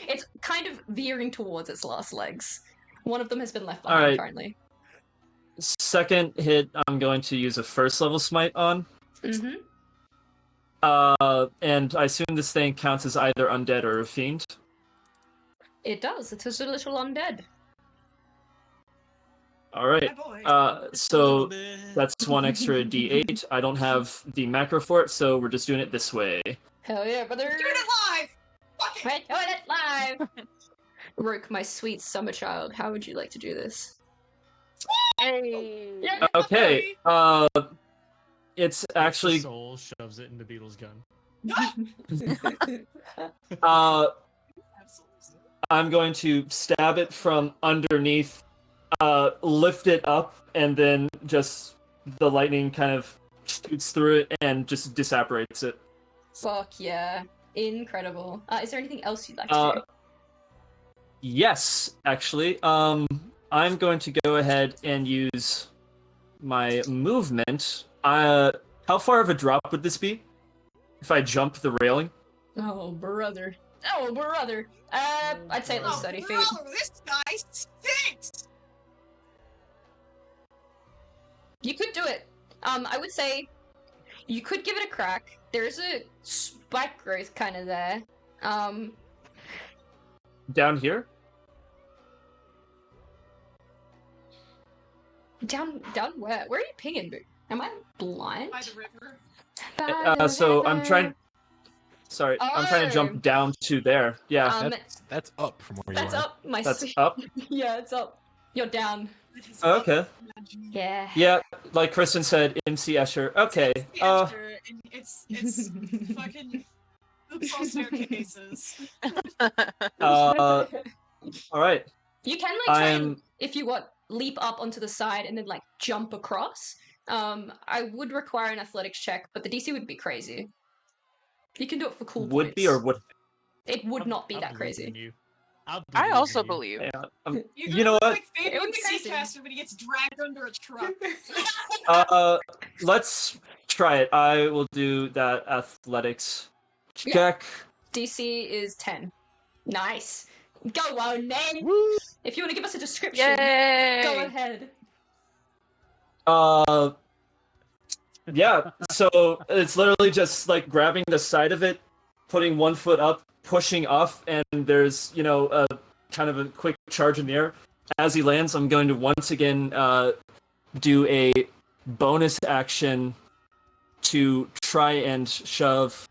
It's kind of veering towards its last legs. One of them has been left behind Alright. currently. Second hit, I'm going to use a first level smite on. Mm-hmm. And I assume this thing counts as either undead or a fiend. It does. It's a little undead. Alright. My boy. So that's one extra d8. I don't have the macro for it, so we're just doing it this way. Hell yeah, brother! Doing it live! Fuck it! We're doing it live! Rook, my sweet summer child, how would you like to do this? Hey. Okay. It's actually Soul shoves it into Beetle's gun. Absolutely. I'm going to stab it from underneath, lift it up, and then just the lightning kind of shoots through it and just disapparates it. Fuck yeah. Incredible. Is there anything else you'd like to do? Yes, actually. I'm going to go ahead and use my movement. How far of a drop would this be? If I jump the railing? Oh, brother. Oh, brother. I'd say at least 30 feet. Bro, this guy stinks! You could do it. I would say you could give it a crack. There's a spike growth kind of there. Down here? Down where? Where are you pinging, boo? Am I blind? By the river. By the So I'm river. trying... Sorry, I'm trying to Oh. jump down to there. Yeah, That's up from where That's you are. up. My that's sweet- up. Yeah, it's up. You're down. It is Okay. up. Imagine. Yeah. Yeah, like Kristen said, MC Escher. Okay. It's the Asher, and it's fucking oops all staircases. Alright. You can like try and, I'm... if you want, leap up onto the side and then like jump across. I would require an athletics check, but the DC would be crazy. You can do it for cool Would points. be or would... It would not be I'll that believe in crazy. you. I'll I believe also in you. believe. Yeah, You're you gonna know look what? like It Fabian would be crazy. Seacaster when he gets dragged under a truck. Let's try it. I will do that athletics check. DC is 10. Nice. Go on, then. Woo! If you want to give us a description, Yay! go ahead. Yeah, so it's literally just like grabbing the side of it, putting one foot up, pushing off, and there's, you know, a kind of a quick charge in the air. As he lands, I'm going to once again do a bonus action to try and shove.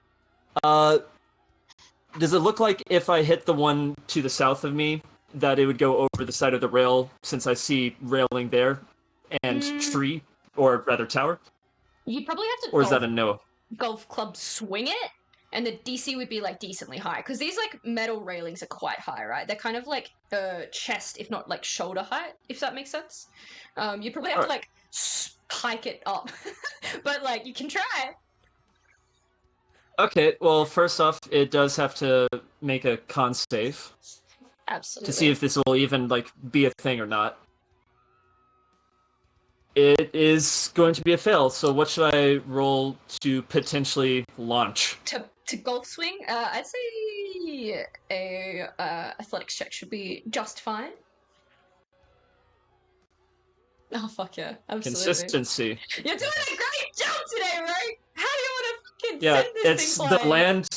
Does it look like if I hit the one to the south of me, that it would go over the side of the rail, since I see railing there, and tree, or rather tower? You'd probably have to Or is that a no? golf club swing it, and the DC would be like decently high, because these like metal railings are quite high, right? They're kind of like chest, if not like shoulder height, if that makes sense. You probably have to like spike it up, but like you can try. Okay, well, first off, it does have to make a con save Absolutely. to see if this will even like be a thing or not. It is going to be a fail, so what should I roll to potentially launch? To golf swing, I'd say a athletics check should be just fine. Oh fuck yeah, absolutely. Consistency. You're doing a great job today, right? How do you want to fucking Yeah, send this it's thing the flying? land.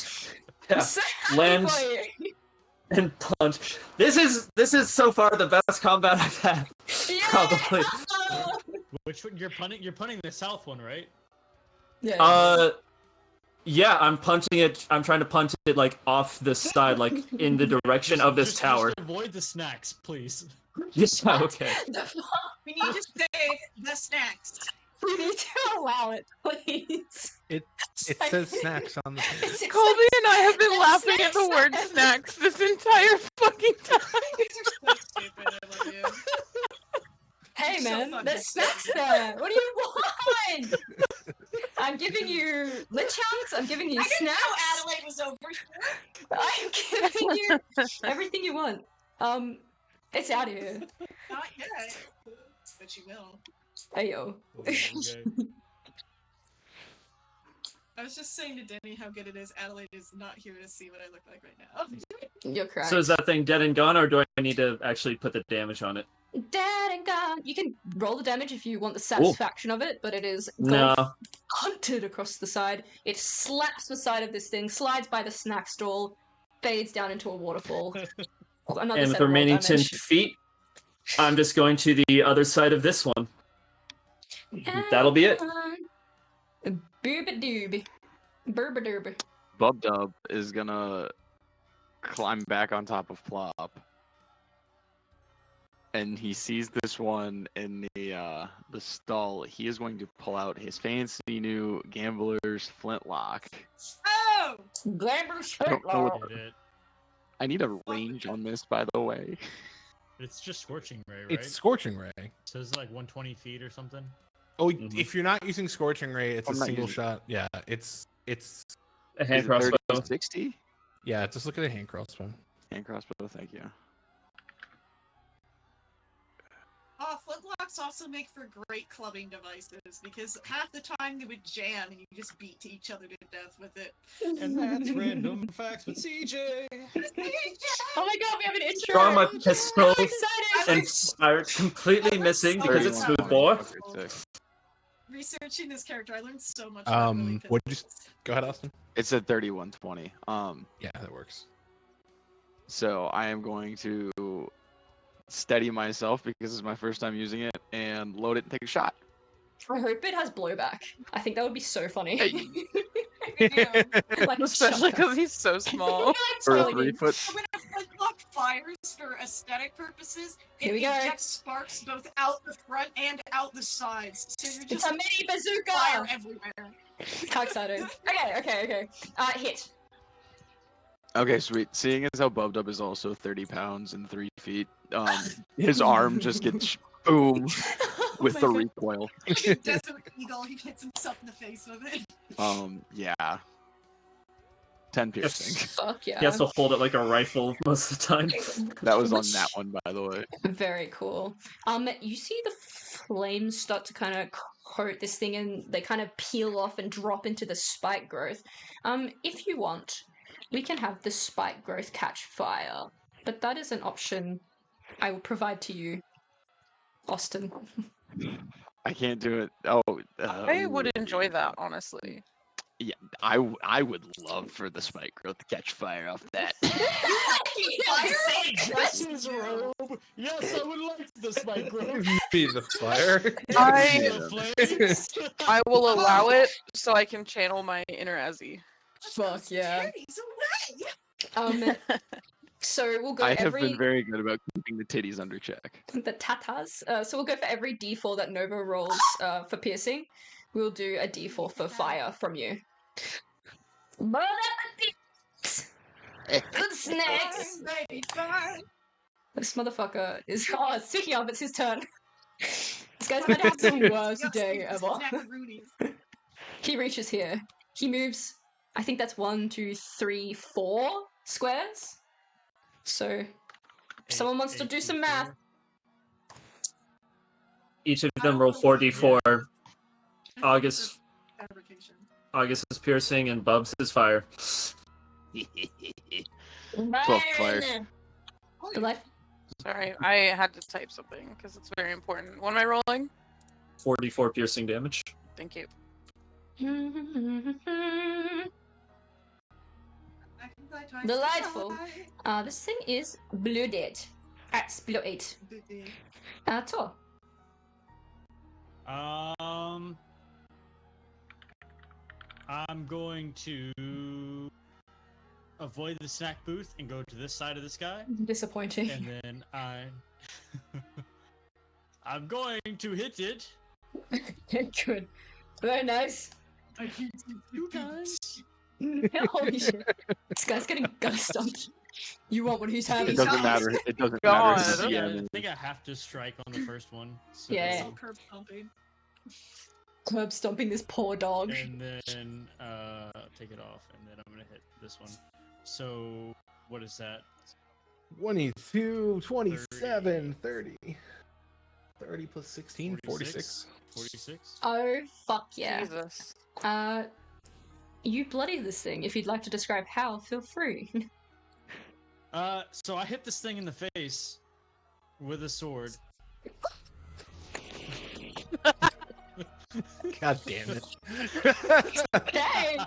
Yeah, So happy land for you. and punch. This is so far the best combat I've had. Yeah! Probably. Which one you're punting? You're punting the south one, right? Yeah. Yeah, I'm punching it. I'm trying to punch it like off the side, like in the direction of this tower. Just avoid the snacks, please. Yes, okay. The fuck? We need to say the snacks. We need to allow it, please. It says snacks on the page. It's Colby and I have been It's laughing at the word snacks. snacks this entire fucking time. These are so stupid. I love you. Hey You're so man, fucking there's snacks there. What do you want? I'm giving you lip chunks. I'm giving you I didn't know snacks. Adelaide was over here. I'm giving you everything you want. It's out of here. Not yet. But you will. Hey yo. Okay. I was just saying to Denny how good it is. Adelaide is not here to see what I look like right now. You're correct. So is that thing dead and gone, or do I need to actually put the damage on it? Dead and gone. You can roll the damage if you want the satisfaction of it, but it is No. hunted across the side. It slaps the side of this thing, slides by the snack stall, fades down into a waterfall. Another And with set the of roll remaining 10 damage. feet, I'm just going to the other side of this one. That'll be it. Booba dooby. Burba derby. Bub Dub is gonna climb back on top of Plop, and he sees this one in the stall. He is going to pull out his fancy new Gambler's Flintlock. Oh! Glamorous I don't know what- Did it. I need a range on this, by the way. It's just scorching ray, right? It's Scorching Ray. So it's like 120 feet or something. Oh, if you're not using Scorching Ray, it's I'm a not single using it. shot. Yeah, it's A hand Is it crossbow. 60? yeah. Just look at a hand crossbow. Hand crossbow, thank you. Flintlocks also make for great clubbing devices because half the time they would jam and you just beat each other to death with it. And that's random facts with CJ. Oh my god, we have an intro! Draw my pistol I'm excited! and fire completely missing because it's 31. smooth bore. Okay, sick. Researching this character, I learned so much. about really What did you? pistols. Go ahead, Austin. It's a 3120. Yeah, that works. So I am going to steady myself because this is my first time using it and load it and take a shot. I hope it has blowback. I think that would be so funny. Yeah. Like, Especially shut up. because he's so small. Like, For a totally. 3 foot. So when a flintlock fires for aesthetic purposes, Here it we go. ejects sparks both out the front and out the sides. So you're It's just a mini bazooka! fire everywhere. How excited. Okay. Hit. Okay, sweet. Seeing as how Bub Dub is also 30 pounds and 3 feet, his arm just gets boom with Oh the my God. recoil. Like a desert eagle, he hits himself in the face with it. Yeah. 10 piercing. Fuck yeah. He has to hold it like a rifle most of the time. That was on that one, by the way. Very cool. You see the flames start to kind of coat this thing and they kind of peel off and drop into the spike growth. If you want, we can have the spike growth catch fire, but that is an option I will provide to you, Austin. I can't do it. Oh, I would enjoy that, honestly. yeah, I would love for the spike growth to catch fire off that. Justice robe. Yes, I would like the spike growth. Be the fire. I will allow it so I can channel my inner Azzy. Fuck yeah. Away. So we'll go I have every been very good about keeping the titties under check. the tatas. So we'll go for every D4 that Nova rolls for piercing. We'll do a D4 for fire from you. Bon appetit! Good snacks! This motherfucker is. Oh, speaking of, it's his turn. This guy's gonna have the worst day ever. He reaches here. He moves. I think that's 1, 2, 3, 4 squares. So, if someone wants to do some math. Each of them roll 4d4. August is piercing and Bubs is fire. 12 fire. Delightful. Sorry, I had to type something because it's very important. What am I rolling? 4d4 piercing damage. Thank you. Delightful. This thing is blooded. It's below 8. Tor. I'm going to avoid the snack booth and go to this side of the sky, Disappointing. and then I'm going to hit it. Good. Very nice. You guys. Holy shit. This guy's getting ghost stomped. You want what he's having? It doesn't matter. It doesn't God. matter. I Yeah, think I have to strike on the first one. So, Yeah. Curb stomping. Curb stomping this poor dog. and then take it off, and then I'm gonna hit this one. So what is that? 22, 27, 30. 30 plus 16, 46. 46. Oh, fuck yeah. Jesus. You bloody this thing. If you'd like to describe how, feel free. So I hit this thing in the face with a sword. God damn it. Okay.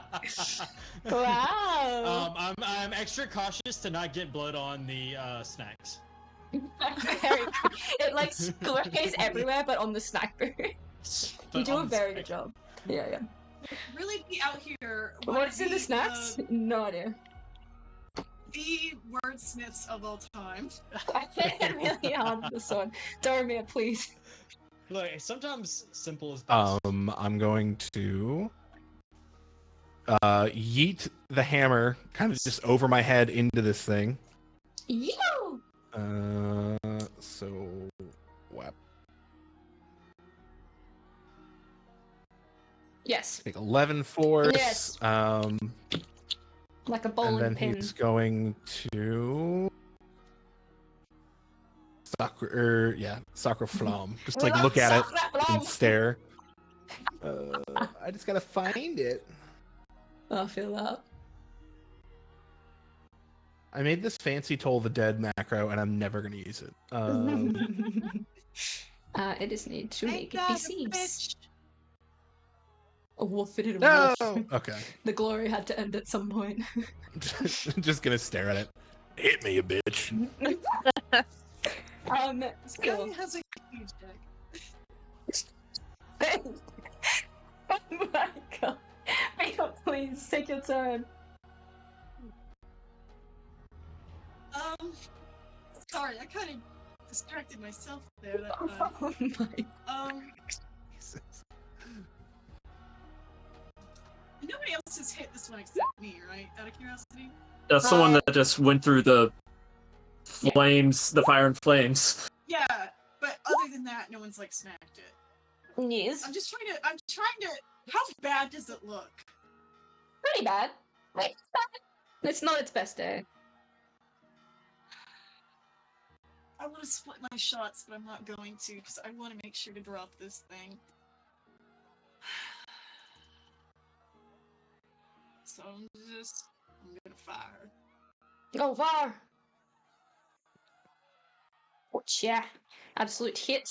Wow. I'm extra cautious to not get blood on the snacks. It like sprays everywhere, but on the snack booth. You But do a on the very snack. good job. Yeah, yeah. Really be out here. What's in the snacks? No idea. The wordsmiths of all time. I hit really hard with this one. Doromir, please. Look, sometimes simple is best. I'm going to yeet the hammer kind of just over my head into this thing. You. So whap. Yes. Take 11 force. Yes. Like a And bowling then pin. he's going to Sacre Flamme. Just like look at it and stare. I just gotta find it. I feel that. I made this fancy Toll the Dead macro, and I'm never gonna use it. It is need to make it God, be a seeds. bitch. A wolf fitted a No. wolf. Okay. The glory had to end at some point. Just gonna stare at it. Hit me, you bitch. This guy has a huge dick. Oh my god. Mika, please take your turn. Sorry, I kind of distracted myself there that time. Oh my. Nobody else has hit this one except me, right? Out of curiosity. That's the one that just went through the flames, the fire and flames. Yeah, but other than that, no one's like smacked it. Yes. I'm trying to. How bad does it look? Pretty bad. Wait, it's not its best day. I want to split my shots, but I'm not going to because I want to make sure to drop this thing. So I'm gonna fire. Go far. Which, yeah, absolute hit.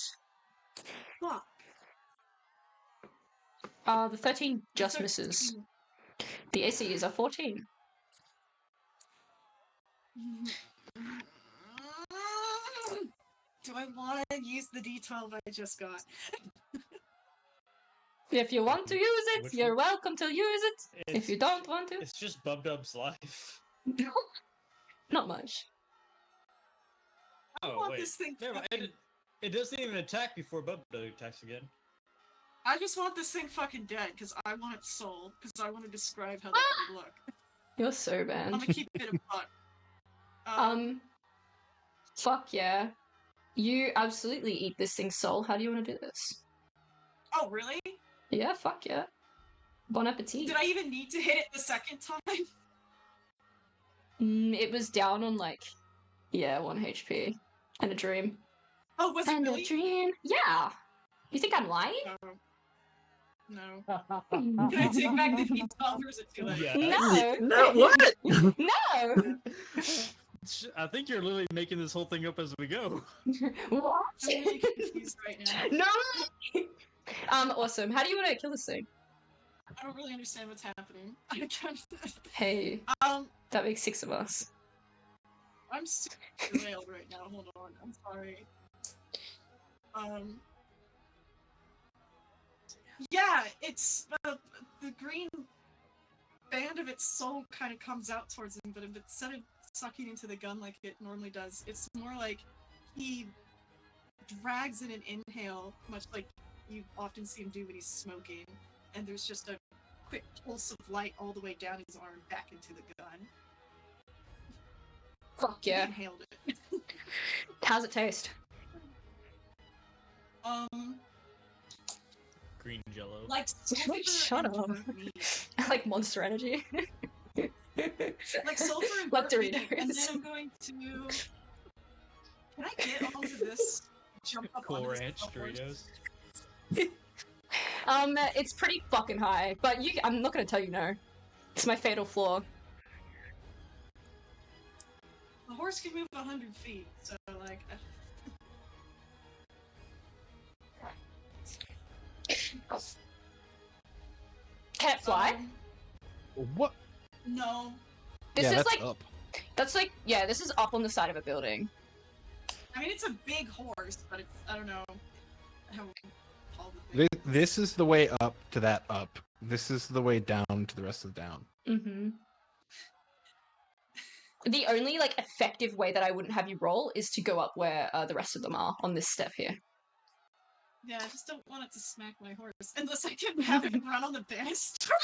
Fuck. The 13 just misses. The AC is a 14. Do I want to use the D12 I just got? If you want to use it, Which you're one? welcome to use it. If you don't want to, It's just Bubdub's life. not much. I Oh, want wait. this thing Never mind. fucking... It doesn't even attack before Bubdub attacks again. I just want this thing fucking dead, because I want its soul, because I want to describe how that would look. You're so I'm bad. gonna keep it a buck. Fuck yeah. You absolutely eat this thing's soul. How do you want to do this? Oh, really? Yeah, fuck yeah. Bon appetit. Did I even need to hit it the second time? It was down on, like, yeah, 1 HP. And a dream. Oh, was it And really? a dream. Yeah. You think I'm lying? No. Can I take back the D12 or is it too late? Yeah. No. No, what? No. I think you're literally making this whole thing up as we go. What? I'm really confused right now. No. Awesome. How do you want to kill this thing? I don't really understand what's happening. I can't... Hey, that makes 6 of us. I'm super derailed right now. Hold on. I'm sorry. Yeah, it's the green band of its soul kind of comes out towards him, but instead of sucking into the gun like it normally does, it's more like he drags in an inhale, much like you often see him do when he's smoking, and there's just a quick pulse of light all the way down his arm back into the gun. Fuck He yeah. inhaled it. How's it taste? Green jello. Like sulfur Shut and up. burnt meat. Like Monster Energy. Like sulfur and Like burnt meat, and then Doritos. I'm going to... Can I get onto this? Jump up Cool onto this Ranch horse? Doritos. It's pretty fucking high, but I'm not gonna tell you no. It's my fatal flaw. The horse can move 100 feet, so like... Can it fly? What? No. This yeah, is that's like, up. that's like, yeah, this is up on the side of a building. I mean, it's a big horse, but it's... I don't know how tall the thing This is the way up to that up. This is the way down to the rest of the down. Mm-hmm. The only, like, effective way that I wouldn't have you roll is to go up where the rest of them are, on this step here. Yeah, I just don't want it to smack my horse. Unless I can have it run on the banister.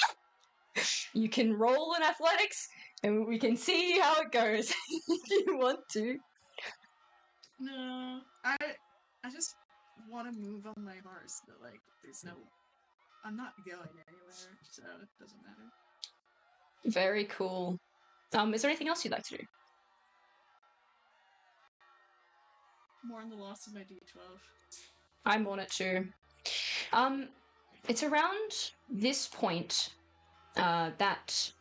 You can roll in athletics, and we can see how it goes, if you want to. No. I just want to move on my horse, but like, there's no... I'm not going anywhere, so it doesn't matter. Very cool. Is there anything else you'd like to do? More on the loss of my D12. I'm on it too. It's around this point that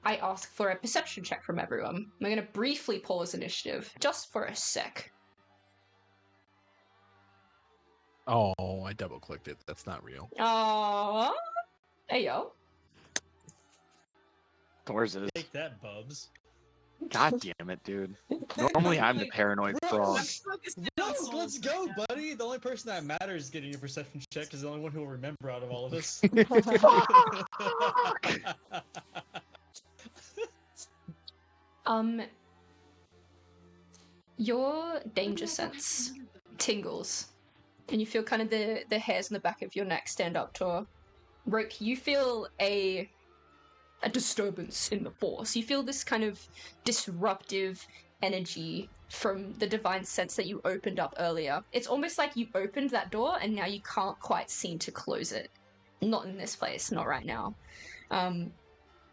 I ask for a perception check from everyone. I'm going to briefly pause initiative, just for a sec. Oh, I double clicked it. That's not real. Hey yo. Where's it? Take that, Bubs. God damn it, dude. Normally I'm the paranoid frog. No, let's go, buddy. The only person that matters getting your perception check is the only one who will remember out of all of us. Your danger sense tingles, and you feel kind of the hairs in the back of your neck stand up taut. Roke, you feel a disturbance in the force. You feel this kind of disruptive energy from the divine sense that you opened up earlier. It's almost like you opened that door and now you can't quite seem to close it. Not in this place, not right now.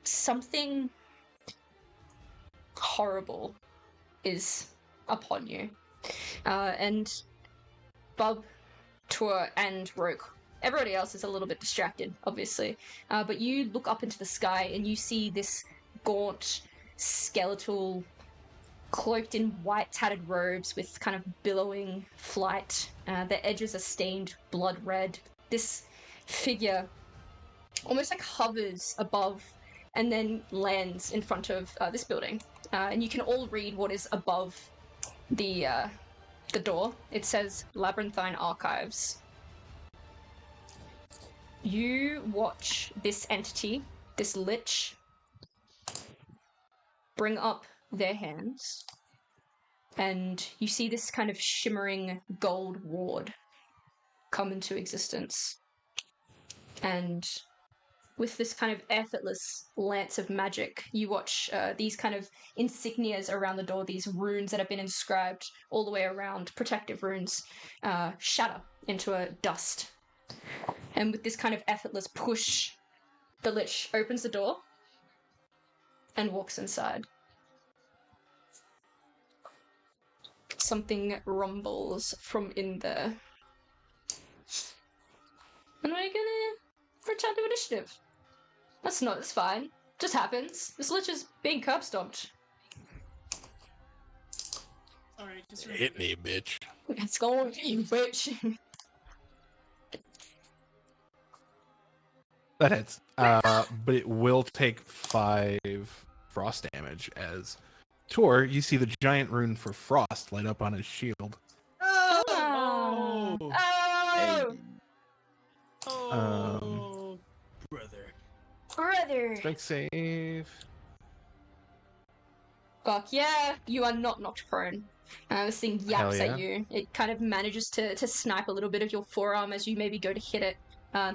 Something horrible is upon you. And Bub, Tor, and Roke, everybody else is a little bit distracted, obviously. But you look up into the sky and you see this gaunt, skeletal, cloaked in white tattered robes with kind of billowing flight. Their edges are stained blood red. This figure almost like hovers above and then lands in front of this building. And you can all read what is above the door. It says Labyrinthine Archives. You watch this entity, this lich, bring up their hands, and you see this kind of shimmering gold ward come into existence. And with this kind of effortless lance of magic, you watch these kind of insignias around the door, these runes that have been inscribed all the way around, protective runes, shatter into a dust. And with this kind of effortless push, the lich opens the door and walks inside. Something rumbles from in there. And we're gonna return to initiative. That's fine. Just happens. This lich is being curb stomped. Sorry, just Hit me, bitch. It's going to you, bitch. That hits. But it will take 5 frost damage as Tor, you see the giant rune for frost light up on his shield. Oh! Oh! Oh, brother. Brother! Strength save. Fuck yeah, you are not knocked prone. This thing yaps Hell yeah. at you. It kind of manages to snipe a little bit of your forearm as you maybe go to hit it.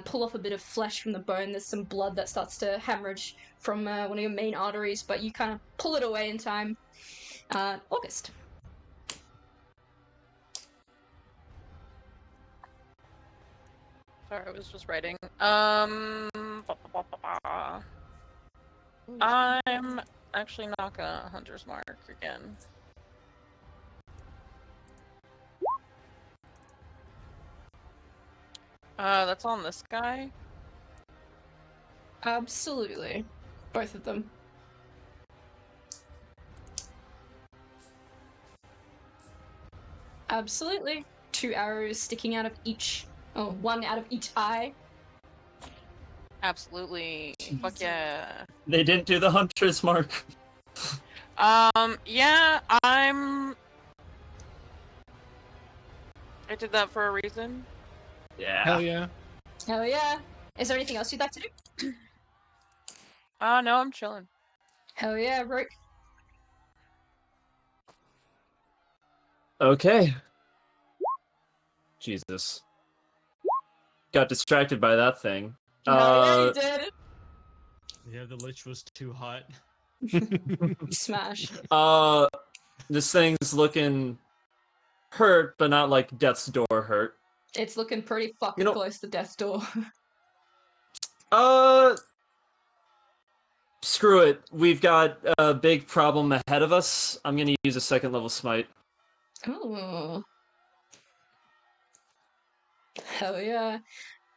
Pull off a bit of flesh from the bone. There's some blood that starts to hemorrhage from one of your main arteries, but you kind of pull it away in time. August. Sorry, I was just writing. I'm actually not gonna Hunter's Mark again. That's on this guy. Absolutely. Both of them. Absolutely. 2 arrows sticking out of each. Oh, 1 out of each eye. Absolutely. Fuck yeah. They didn't do the hunter's mark. Yeah, I did that for a reason. Yeah. Hell yeah. Hell yeah. Is there anything else you'd like to do? No, I'm chilling. Hell yeah, Rook. Okay. Jesus. Got distracted by that thing. Hell yeah, you did. Yeah, the lich was too hot. Smash. This thing's looking hurt, but not like death's door hurt. It's looking pretty fucking close to death's door. Screw it. We've got a big problem ahead of us. I'm gonna use a 2nd level smite. Oh. Hell yeah.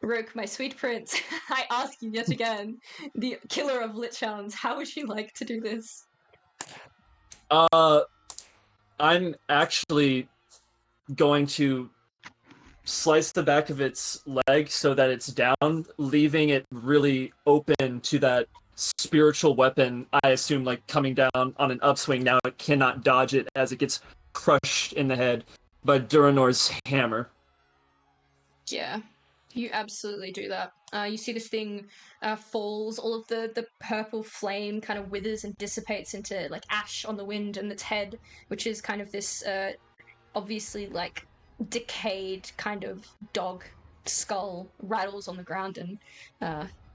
Rook, my sweet prince, I ask you yet again, the killer of lich hounds, how would you like to do this? I'm actually going to slice the back of its leg so that it's down, leaving it really open to that spiritual weapon, I assume, like coming down on an upswing. Now it cannot dodge it as it gets crushed in the head by Duranor's hammer. Yeah, you absolutely do that. You see this thing falls, all of the purple flame kind of withers and dissipates into like ash on the wind, and its head, which is kind of this obviously like decayed kind of dog skull, rattles on the ground and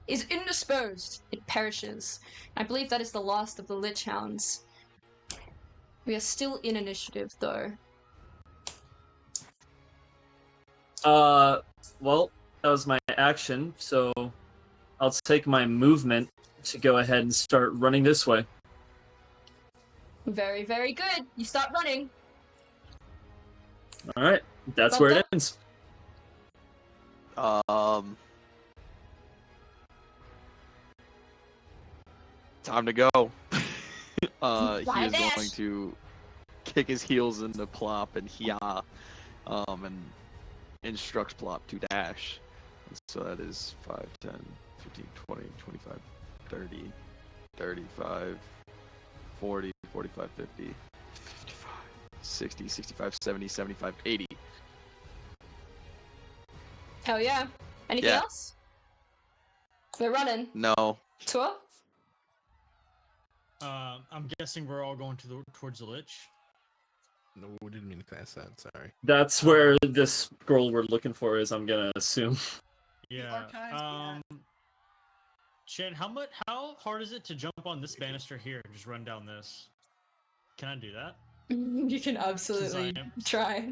is indisposed. It perishes. I believe that is the last of the lich hounds. We are still in initiative though. Well, that was my action, so I'll take my movement to go ahead and start running this way. Very, very good. You start running. Alright, that's Well where done. it ends. Time to go. he Fly is dash. going to kick his heels into Plop and and instruct Plop to dash. So that is 5, 10, 15, 20, 25, 30, 35, 40, 45, 50, 55, 60, 65, 70, 75, 80. Hell yeah. Anything Yeah. else? We're running. No. Tour? I'm guessing we're all going towards the Lich. No, we didn't mean to class that. Sorry. That's where this scroll we're looking for is, I'm gonna assume. Yeah. archives, Shan, how hard is it to jump on this banister here and just run down this? Can I do that? You can absolutely try.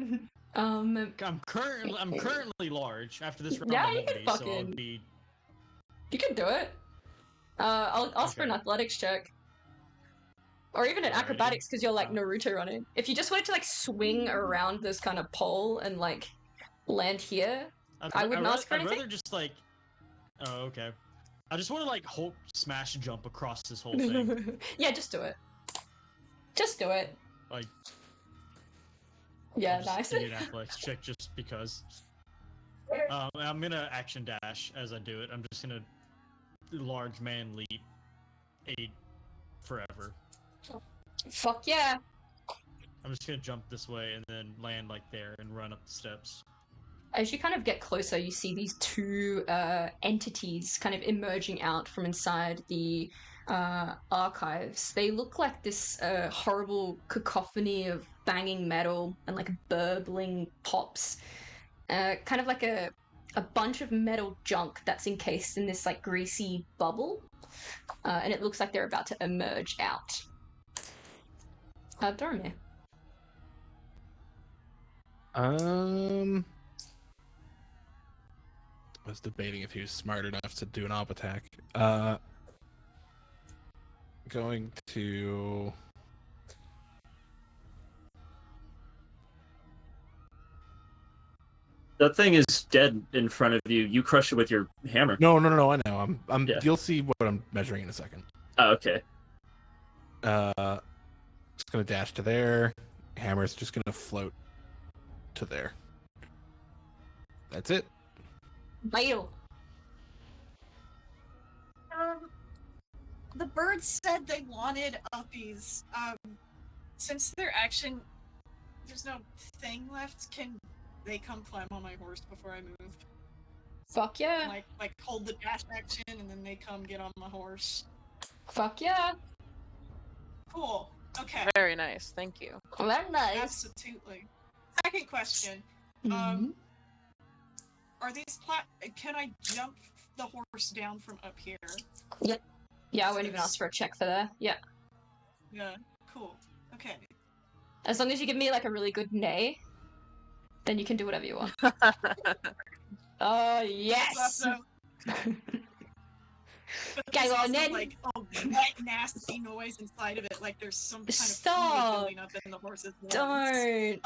I'm currently large. After this round, Yeah, I you won't can be, so I'll fucking- be. You can do it. I'll ask for an Okay. athletics check. Or even an Alrighty. acrobatics because you're like Naruto running. If you just wanted to like swing around this kind of pole and like land here, I wouldn't ask for I'd anything. rather just like. Oh, okay. I just want to like Hulk smash jump across this whole thing. Yeah, just do it. Just do it. Like. Yeah, I'll just nice. give you an athletics check just because. I'm gonna action dash as I do it. I'm just gonna large man leap, 8 forever. Fuck yeah. I'm just gonna jump this way and then land like there and run up the steps. As you kind of get closer, you see these two entities kind of emerging out from inside the archives. They look like this horrible cacophony of banging metal and like burbling pops. Kind of like a bunch of metal junk that's encased in this like greasy bubble. And it looks like they're about to emerge out. Dormir. I was debating if he was smart enough to do an op attack. Going to. That thing is dead in front of you. You crush it with your hammer. No, I know. I'm. Yeah. You'll see what I'm measuring in a second. Oh, okay. Just gonna dash to there. Hammer's just gonna float to there. That's it. Vital. The birds said they wanted uppies. Since their action, there's no thing left. Can they come climb on my horse before I move? Fuck yeah. Like hold the dash action and then they come get on my horse. Fuck yeah. Cool. Okay. Very nice. Thank you. Very nice. Absolutely. Second question. Mhm. Are these can I jump the horse down from up here? Yep. Yeah, I won't even ask for a check for that. Yeah. Yeah. Cool. Okay. As long as you give me like a really good neigh, then you can do whatever you want. Oh yes. That's awesome. But Okay, there's well, also, then- like a wet, nasty noise inside of it, like there's some kind of Stop. fluid building up in the horse's lungs. Don't.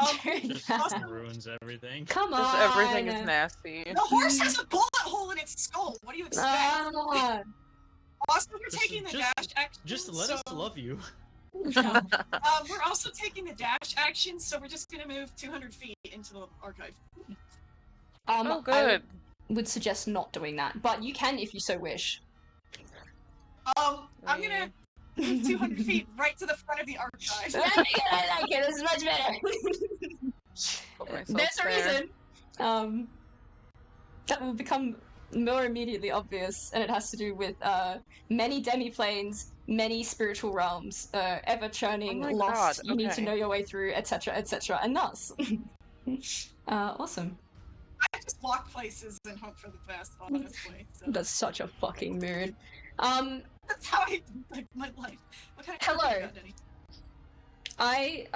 Just Awesome. ruins everything. Come on. Just everything is nasty. The horse has a bullet hole in its skull. What do you expect? Ah. Also, we're taking the dash action. Just let us love you. We're also taking the dash action, so we're just gonna move 200 feet into the archive. Oh, I good. would suggest not doing that, but you can if you so wish. I'm gonna move 200 feet right to the front of the archive. I like it. This is much better. Put myself There's a there. reason. That will become more immediately obvious, and it has to do with many demiplanes, many spiritual realms, ever churning, Oh my lost. God, You need to okay. know your way through, etc., etc., and thus. Awesome. I just walk places and hope for the best, honestly. So That's such a fucking mood. that's how I live my life. What kind of Hello. character you got, Denny? I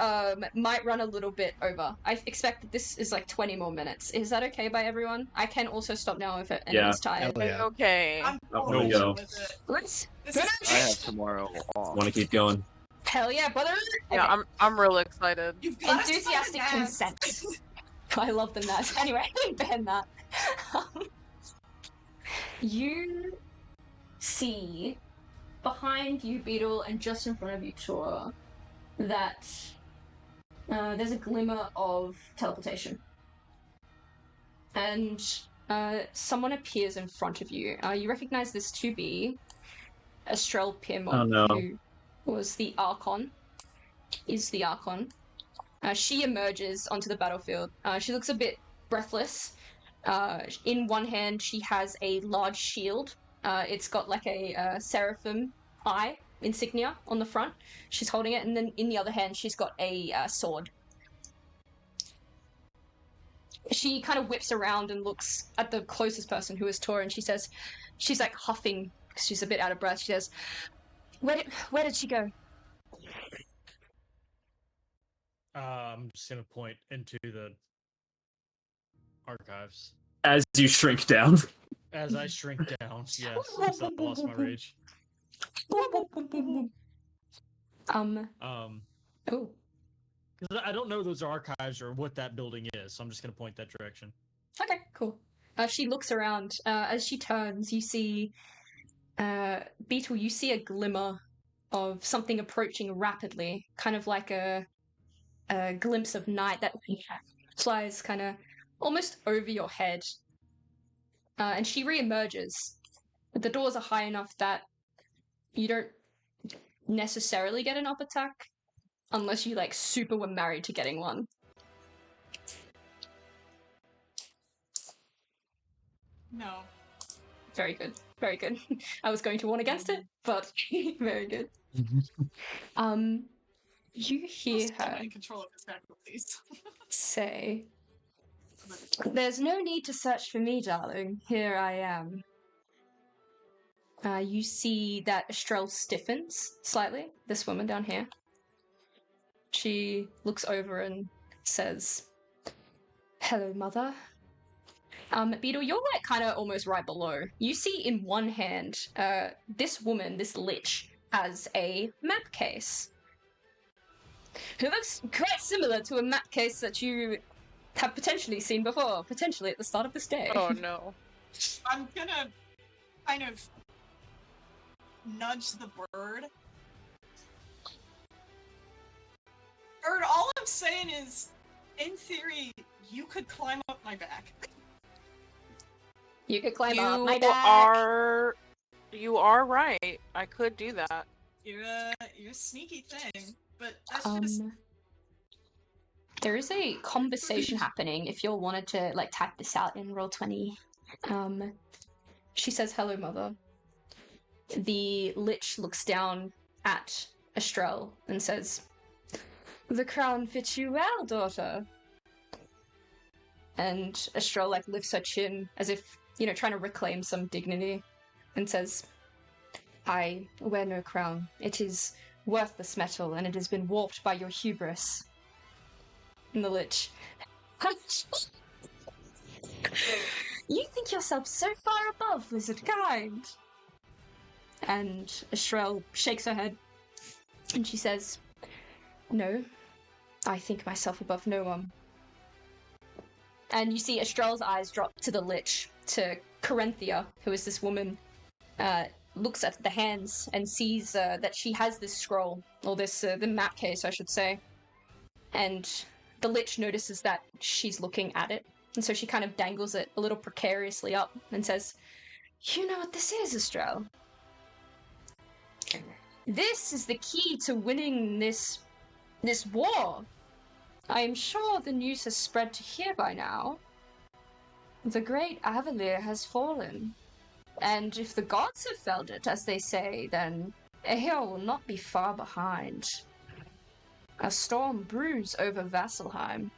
might run a little bit over. I expect that this is like 20 more minutes. Is that okay by everyone? I can also stop now if anyone's tired. Hell yeah. Okay. I'm I wanna totally go. with it. Let's This is I have tomorrow off. Want to keep going? hell yeah, brother! Yeah, Okay. I'm real excited. You've got us to Enthusiastic find the consent. gnats. I love the nurse. Anyway, ban that. You see behind you, Beetle, and just in front of you, Tora, that there's a glimmer of teleportation. And someone appears in front of you. You recognize this to be Estrel Piermont, Oh, no. who was the Archon, is the Archon. She emerges onto the battlefield. She looks a bit breathless. In one hand, she has a large shield. It's got like a seraphim eye insignia on the front. She's holding it, and then in the other hand, she's got a sword. She kind of whips around and looks at the closest person, who is Tor, and she says, she's like huffing because she's a bit out of breath. She says, where did she go? I'm just gonna point into the archives. As you shrink down. As I shrink down, yes, because I lost my rage. Oh. Because I don't know those archives or what that building is, so I'm just gonna point that direction. Okay, cool. She looks around. As she turns, you see, Beetle, you see a glimmer of something approaching rapidly, kind of like a glimpse of night that flies kind of almost over your head. And she re-emerges. The doors are high enough that you don't necessarily get an up attack, unless you, like, super were married to getting one. No. Very good. Very good. I was going to warn against it, but very good. You hear her in control of his faculties. say, "There's no need to search for me, darling. Here I am." You see that Estrel stiffens slightly, this woman down here. She looks over and says, "Hello, mother." Beetle, you're like kind of almost right below. You see in one hand, this woman, this lich, has a map case. It looks quite similar to a map case that you have potentially seen before, potentially at the start of this day. Oh no. I'm gonna kind of nudge the bird. Bird, all I'm saying is, in theory, you could climb up my back. You could climb up my back. You are right. I could do that. You're a sneaky thing, but that's just... There is a conversation happening if you all wanted to like type this out in Roll20. She says, "Hello, mother." The lich looks down at Estrel and says, "The crown fits you well, daughter." And Estrel like lifts her chin as if, you know, trying to reclaim some dignity, and says, "I wear no crown. It is worthless metal, and it has been warped by your hubris." And the lich, "You think yourself so far above wizard kind." And Estrel shakes her head, and she says, "No, I think myself above no one." And you see Estrel's eyes drop to the lich, to Corinthia, who is this woman, looks at the hands and sees that she has this scroll, or this, the map case, I should say. And the lich notices that she's looking at it, and so she kind of dangles it a little precariously up and says, "You know what this is, Estrel? This is the key to winning this war. I am sure the news has spread to here by now. The great Avalier has fallen, and if the gods have felt it, as they say, then Aeor will not be far behind. A storm brews over Vasselheim.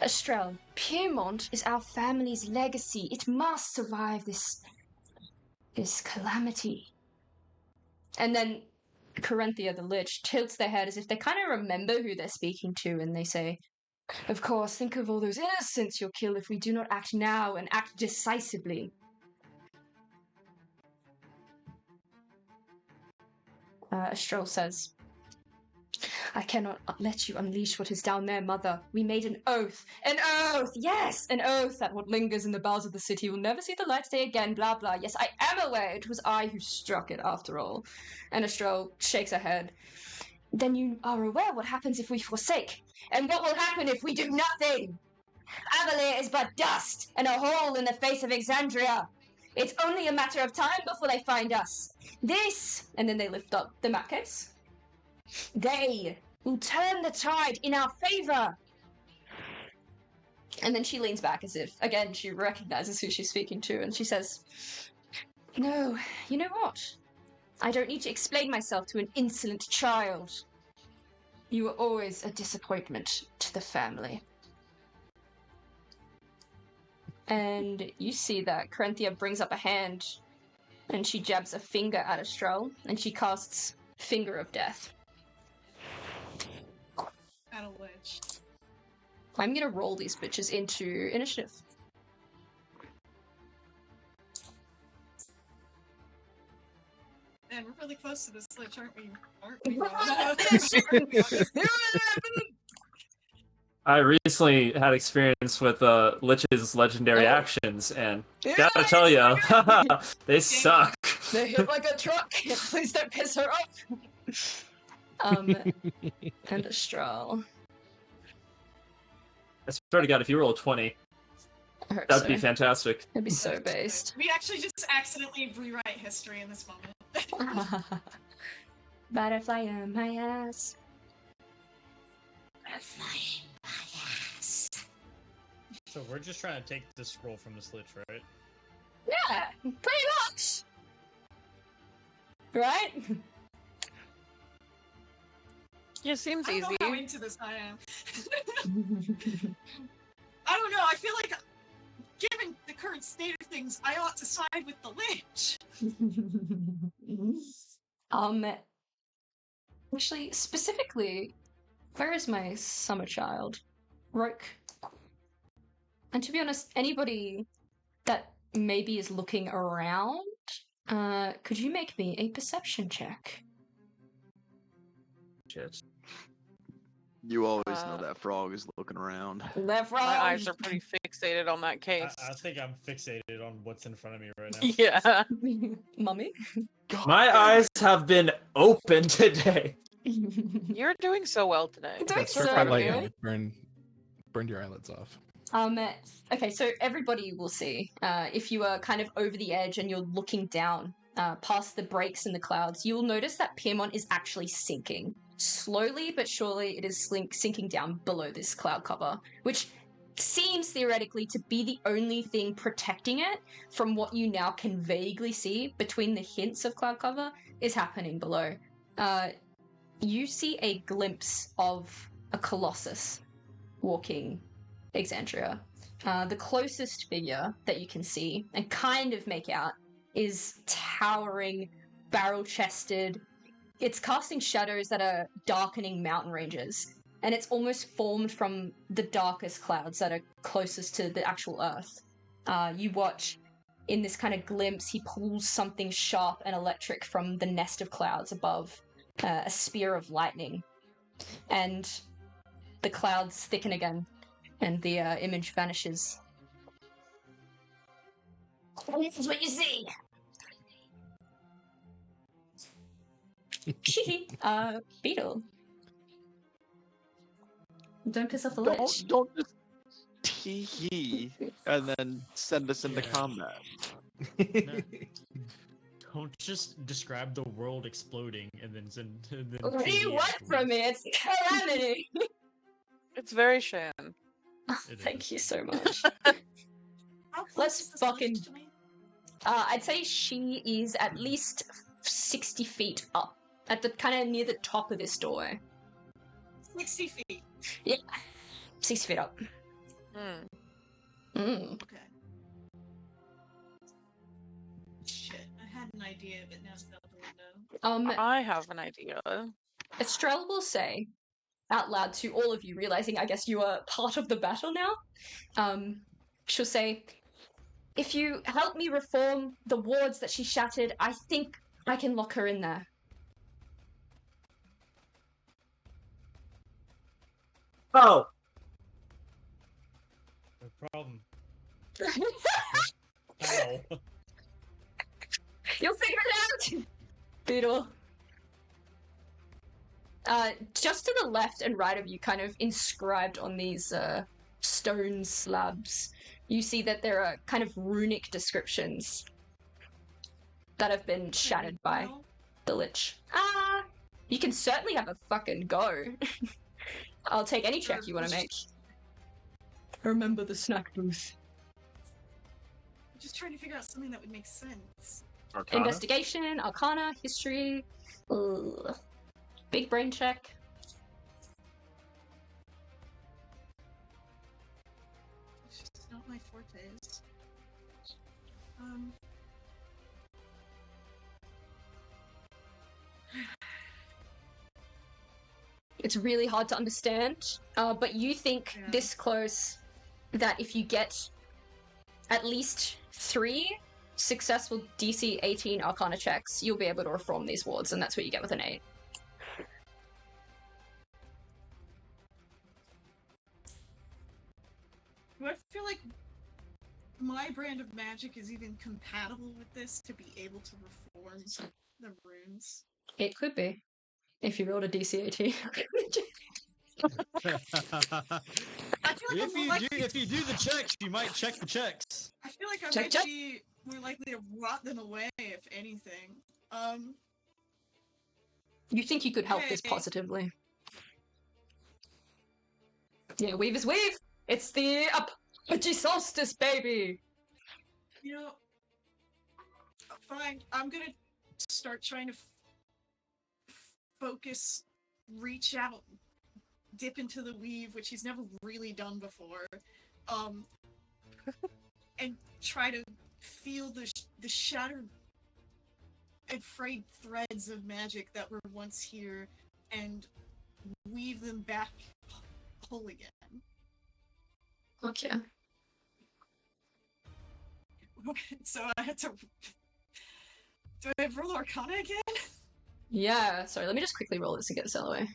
Estrel, Piermont is our family's legacy. It must survive this calamity." And then Corinthia, the lich, tilts their head as if they kind of remember who they're speaking to, and they say, "Of course, think of all those innocents you'll kill if we do not act now and act decisively." Estrel says, I cannot let you unleash what is down there, Mother. We made an oath. An oath! Yes! An oath that what lingers in the bowels of the city will never see the light of day again, blah blah. Yes, I am aware. It was I who struck it, after all. And Estrelle shakes her head. Then you are aware what happens if we forsake. And what will happen if we do nothing? Avalier is but dust, and a hole in the face of Exandria. It's only a matter of time before they find us. This, and then they lift up the map case. They will turn the tide in our favor. And then she leans back as if, again, she recognizes who she's speaking to, and she says, No, you know what? I don't need to explain myself to an insolent child. You were always a disappointment to the family. And you see that Corinthia brings up a hand, and she jabs a finger at Estrelle, and she casts Finger of Death. At a lich. I'm gonna roll these bitches into initiative. Man, we're really close to this lich, aren't we? Aren't we? I recently had experience with Lich's legendary actions, and gotta tell ya, they suck. They hit like a truck. Please don't piss her off. And Estrelle. I swear to God, if you roll a 20, I hope that'd so. be fantastic. It'd be so based. We actually just accidentally rewrite history in this moment. Butterfly in my ass. So we're just trying to take the scroll from this lich, right? Yeah, pretty much. Right? Yeah, seems I easy. don't know how into this I am. I don't know, I feel like, given the current state of things, I ought to side with the lich. Actually, specifically, where is my summer child? Roke. And to be honest, anybody that maybe is looking around, could you make me a perception check? Shit. You always know that frog is looking around. Left, My right. eyes are pretty fixated on that case. I think I'm fixated on what's in front of me right now. Yeah. Mummy? My eyes have been open today. You're doing so well today. Doing Yeah, so struck by lightning, good. it burned your eyelids off. Okay, so everybody will see. If you are kind of over the edge and you're looking down past the breaks in the clouds, you will notice that Piedmont is actually sinking. Slowly but surely, it is sinking down below this cloud cover, which seems theoretically to be the only thing protecting it from what you now can vaguely see between the hints of cloud cover is happening below. You see a glimpse of a colossus walking Exandria. The closest figure that you can see and kind of make out is towering, barrel-chested. It's casting shadows that are darkening mountain ranges, and it's almost formed from the darkest clouds that are closest to the actual earth. You watch in this kind of glimpse, he pulls something sharp and electric from the nest of clouds above, a spear of lightning, and the clouds thicken again, and the image vanishes. This is what you see! Beetle. Don't piss off the lich. Don't just tee and then send us into Yeah. combat. Don't just describe the world exploding and then send. What do you want from me? It's calamity! It's very Shan. Thank you so much. How close Let's is this fucking- lich to me? I'd say she is at least 60 feet up, at the kind of near the top of this doorway. 60 feet. Yeah, 60 feet up. Mm. Okay. Shit, I had an idea, but now it's out the window. I have an idea. Estrelle will say out loud to all of you, realizing I guess you are part of the battle now. She'll say, if you help me reform the wards that she shattered, I think I can lock her in there. Oh! No problem. Ow. You'll figure it out! Beetle. Just to the left and right of you, kind of inscribed on these stone slabs, you see that there are kind of runic descriptions that have been shattered by the Lich. You can certainly have a fucking go. I'll take any check you want to make. Remember the snack booth. I'm just trying to figure out something that would make sense. Arcana? Investigation, Arcana, History. Ugh. Big brain check. It's just not my fortes. It's really hard to understand, but you think this close that if you get at least 3 successful DC 18 Arcana checks, you'll be able to reform these wards, and that's what you get with an 8. Do I feel like my brand of magic is even compatible with this to be able to reform the runes? It could be. If you rolled a DC 18. I feel like If you do the checks, you might check the checks. I feel like I Check, might check. be more likely to rot them away, if anything. You think you could help this Hey. positively. Yeah, weave is weave! It's the Apogee Solstice, baby! You know, fine. I'm gonna start trying to focus, reach out, dip into the weave, which he's never really done before, and try to feel the shattered and frayed threads of magic that were once here, and weave them back whole again. Okay. So I had to. Do I roll Arcana again? Yeah, sorry, let me just quickly roll this and get this out of the way.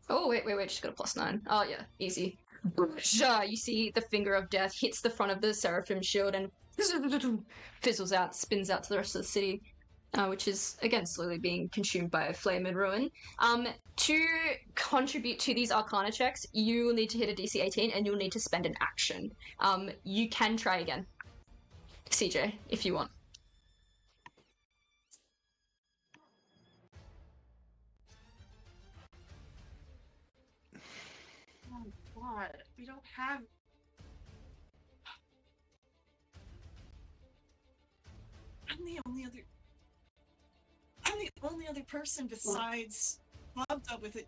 Oh, wait, she's got a +9. Oh, yeah, easy. You see the finger of death hits the front of the Seraphim shield and fizzles out, spins out to the rest of the city, which is, again, slowly being consumed by flame and ruin. To contribute to these Arcana checks, you will need to hit a DC 18 and you'll need to spend an action. You can try again, CJ, if you want. Oh god, we don't have. I'm the only other person besides Bobda with a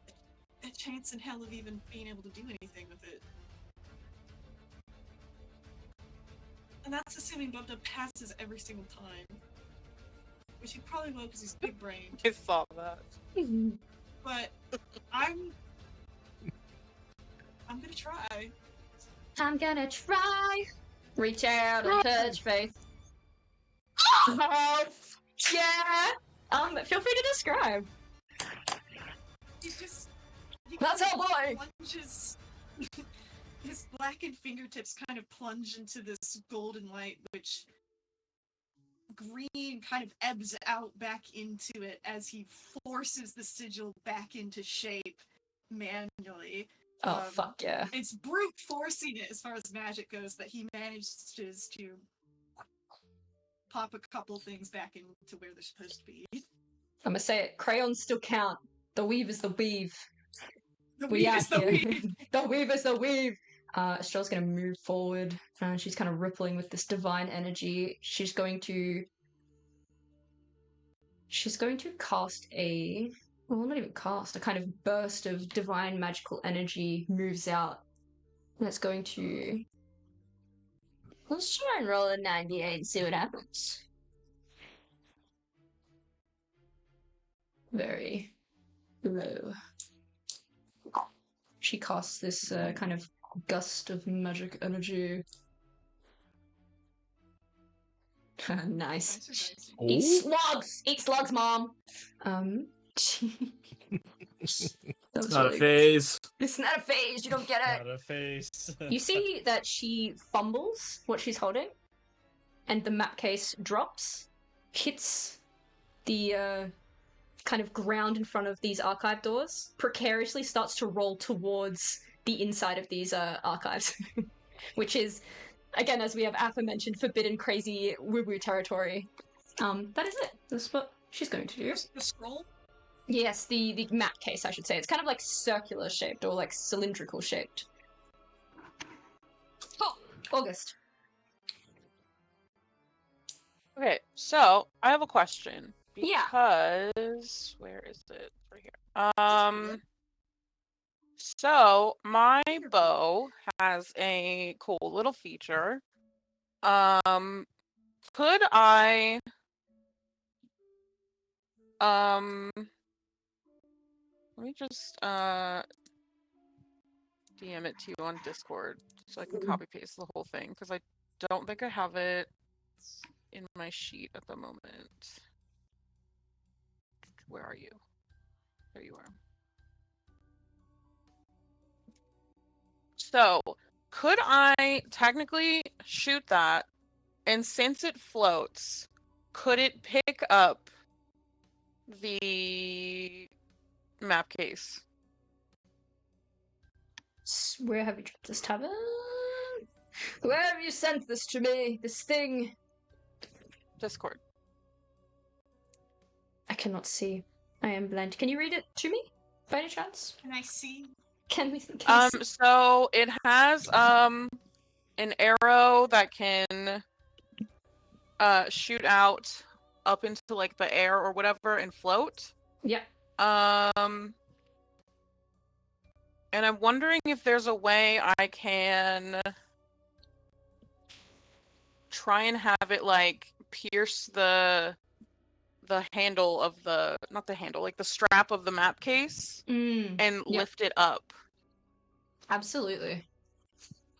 chance in hell of even being able to do anything with it. And that's assuming Bobda passes every single time. Which he probably will because he's big brained. I saw that. But I'm gonna try. I'm gonna try. Reach out and touch faith. Yeah. Feel free to describe. That's our boy. Plunges. His blackened fingertips kind of plunge into this golden light, which green kind of ebbs out back into it as he forces the sigil back into shape manually. Oh, fuck yeah. It's brute forcing it as far as magic goes, but he manages to pop a couple things back into where they're supposed to be. I'm gonna say it. Crayons still count. The weave is the weave. The We weave out is the here. weave! The weave is the weave. Estrella's gonna move forward. She's kind of rippling with this divine energy. She's going to cast a... Well, not even cast. A kind of burst of divine magical energy moves out. And it's going to... Let's try and roll a 98 and see what happens. Very low. She casts this kind of gust of magic energy. Nice. Eat slugs! Eat slugs, Mom! That It's was not a really- phase. It's not a phase. You don't get it. Not a face. You see that she fumbles what she's holding, and the map case drops, hits the kind of ground in front of these archive doors, precariously starts to roll towards the inside of these archives, which is, again, as we have aforementioned, forbidden, crazy, woo-woo territory. That is it. That's what she's going to do. The scroll? Yes, the map case, I should say. It's kind of like circular shaped or like cylindrical shaped. Oh, August. Okay, so I have a question. Yeah. Because where is it? Right here. So my bow has a cool little feature. Could I let me just DM it to you on Discord so I can copy paste the whole thing because I don't think I have it in my sheet at the moment. Where are you? There you are. So, could I technically shoot that? And since it floats, could it pick up the map case? Where have you dropped this tavern? Where have you sent this to me? This thing? Discord. I cannot see. I am blind. Can you read it to me, by any chance? Can I see? Can we? Can you see? So it has an arrow that can shoot out up into like the air or whatever and float. Yeah. And I'm wondering if there's a way I can try and have it like pierce the handle of the, not the handle, like the strap of the map case and Yep. lift it up. Absolutely.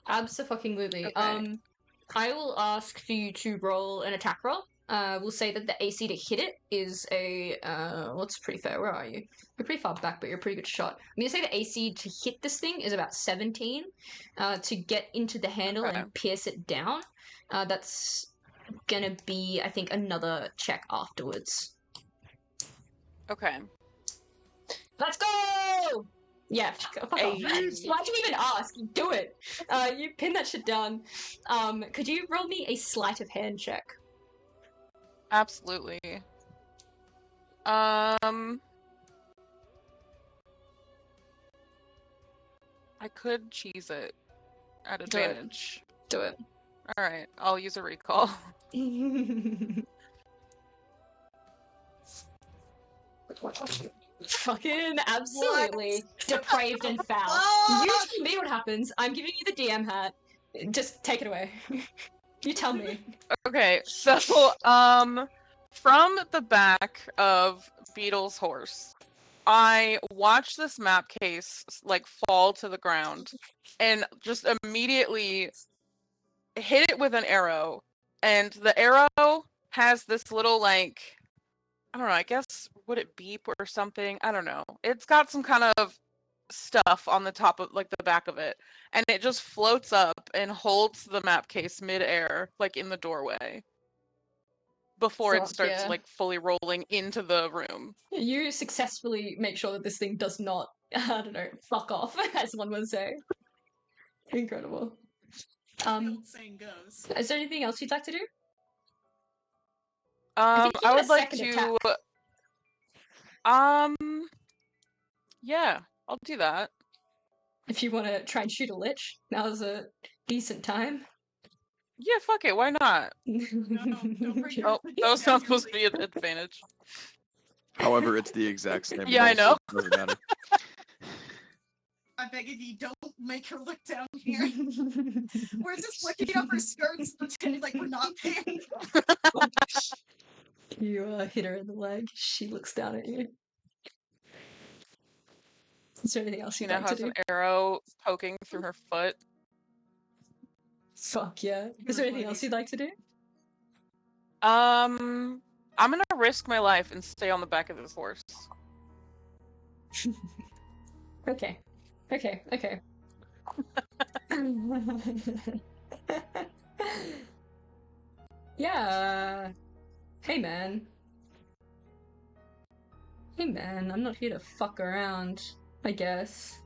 Abso-fucking-lutely. Okay. I will ask for you to roll an attack roll. We'll say that the AC to hit it is a what's pretty fair. Where are you? You're pretty far back, but you're a pretty good shot. I'm gonna say the AC to hit this thing is about 17. To get into the handle Okay. and pierce it down, that's gonna be, I think, another check afterwards. Okay. Let's go! Yeah, fuck off. Hey. Why'd you even ask? Do it. You pin that shit down. Could you roll me a sleight of hand check? Absolutely. I could cheese it at Do it. advantage. Do it. All right, I'll use a recall. Fucking absolutely depraved and foul. You tell me what happens. I'm giving you the DM hat. Just take it away. You tell me. Okay, so from the back of Beetle's horse, I watched this map case like fall to the ground and just immediately hit it with an arrow. And the arrow has this little like, I don't know, I guess would it beep or something? I don't know. It's got some kind of stuff on the top of like the back of it, and it just floats up and holds the map case mid-air, like in the doorway, before it Fuck starts yeah. like fully rolling into the room. You successfully make sure that this thing does not, I don't know, fuck off, as one would say. Incredible. The old saying goes. Is there anything else you'd like to do? I think you I get a would like second to attack. yeah, I'll do that. If you want to try and shoot a lich, now's a decent time. Yeah, fuck it, why not? don't bring your Oh, that was not supposed to be an advantage. However, it's the exact same. Yeah, I roll, so know. it doesn't matter. I beg of you, don't make her look down here. We're just looking up her skirts, pretending like we're not paying. You hit her in the leg. She looks down at you. Is there anything else She you'd now like to has do? an arrow poking through her foot. Fuck yeah. Is there anything else you'd like to do? I'm gonna risk my life and stay on the back of this horse. Okay. Okay. Yeah. Hey, man. Hey, man. I'm not here to fuck around, I guess.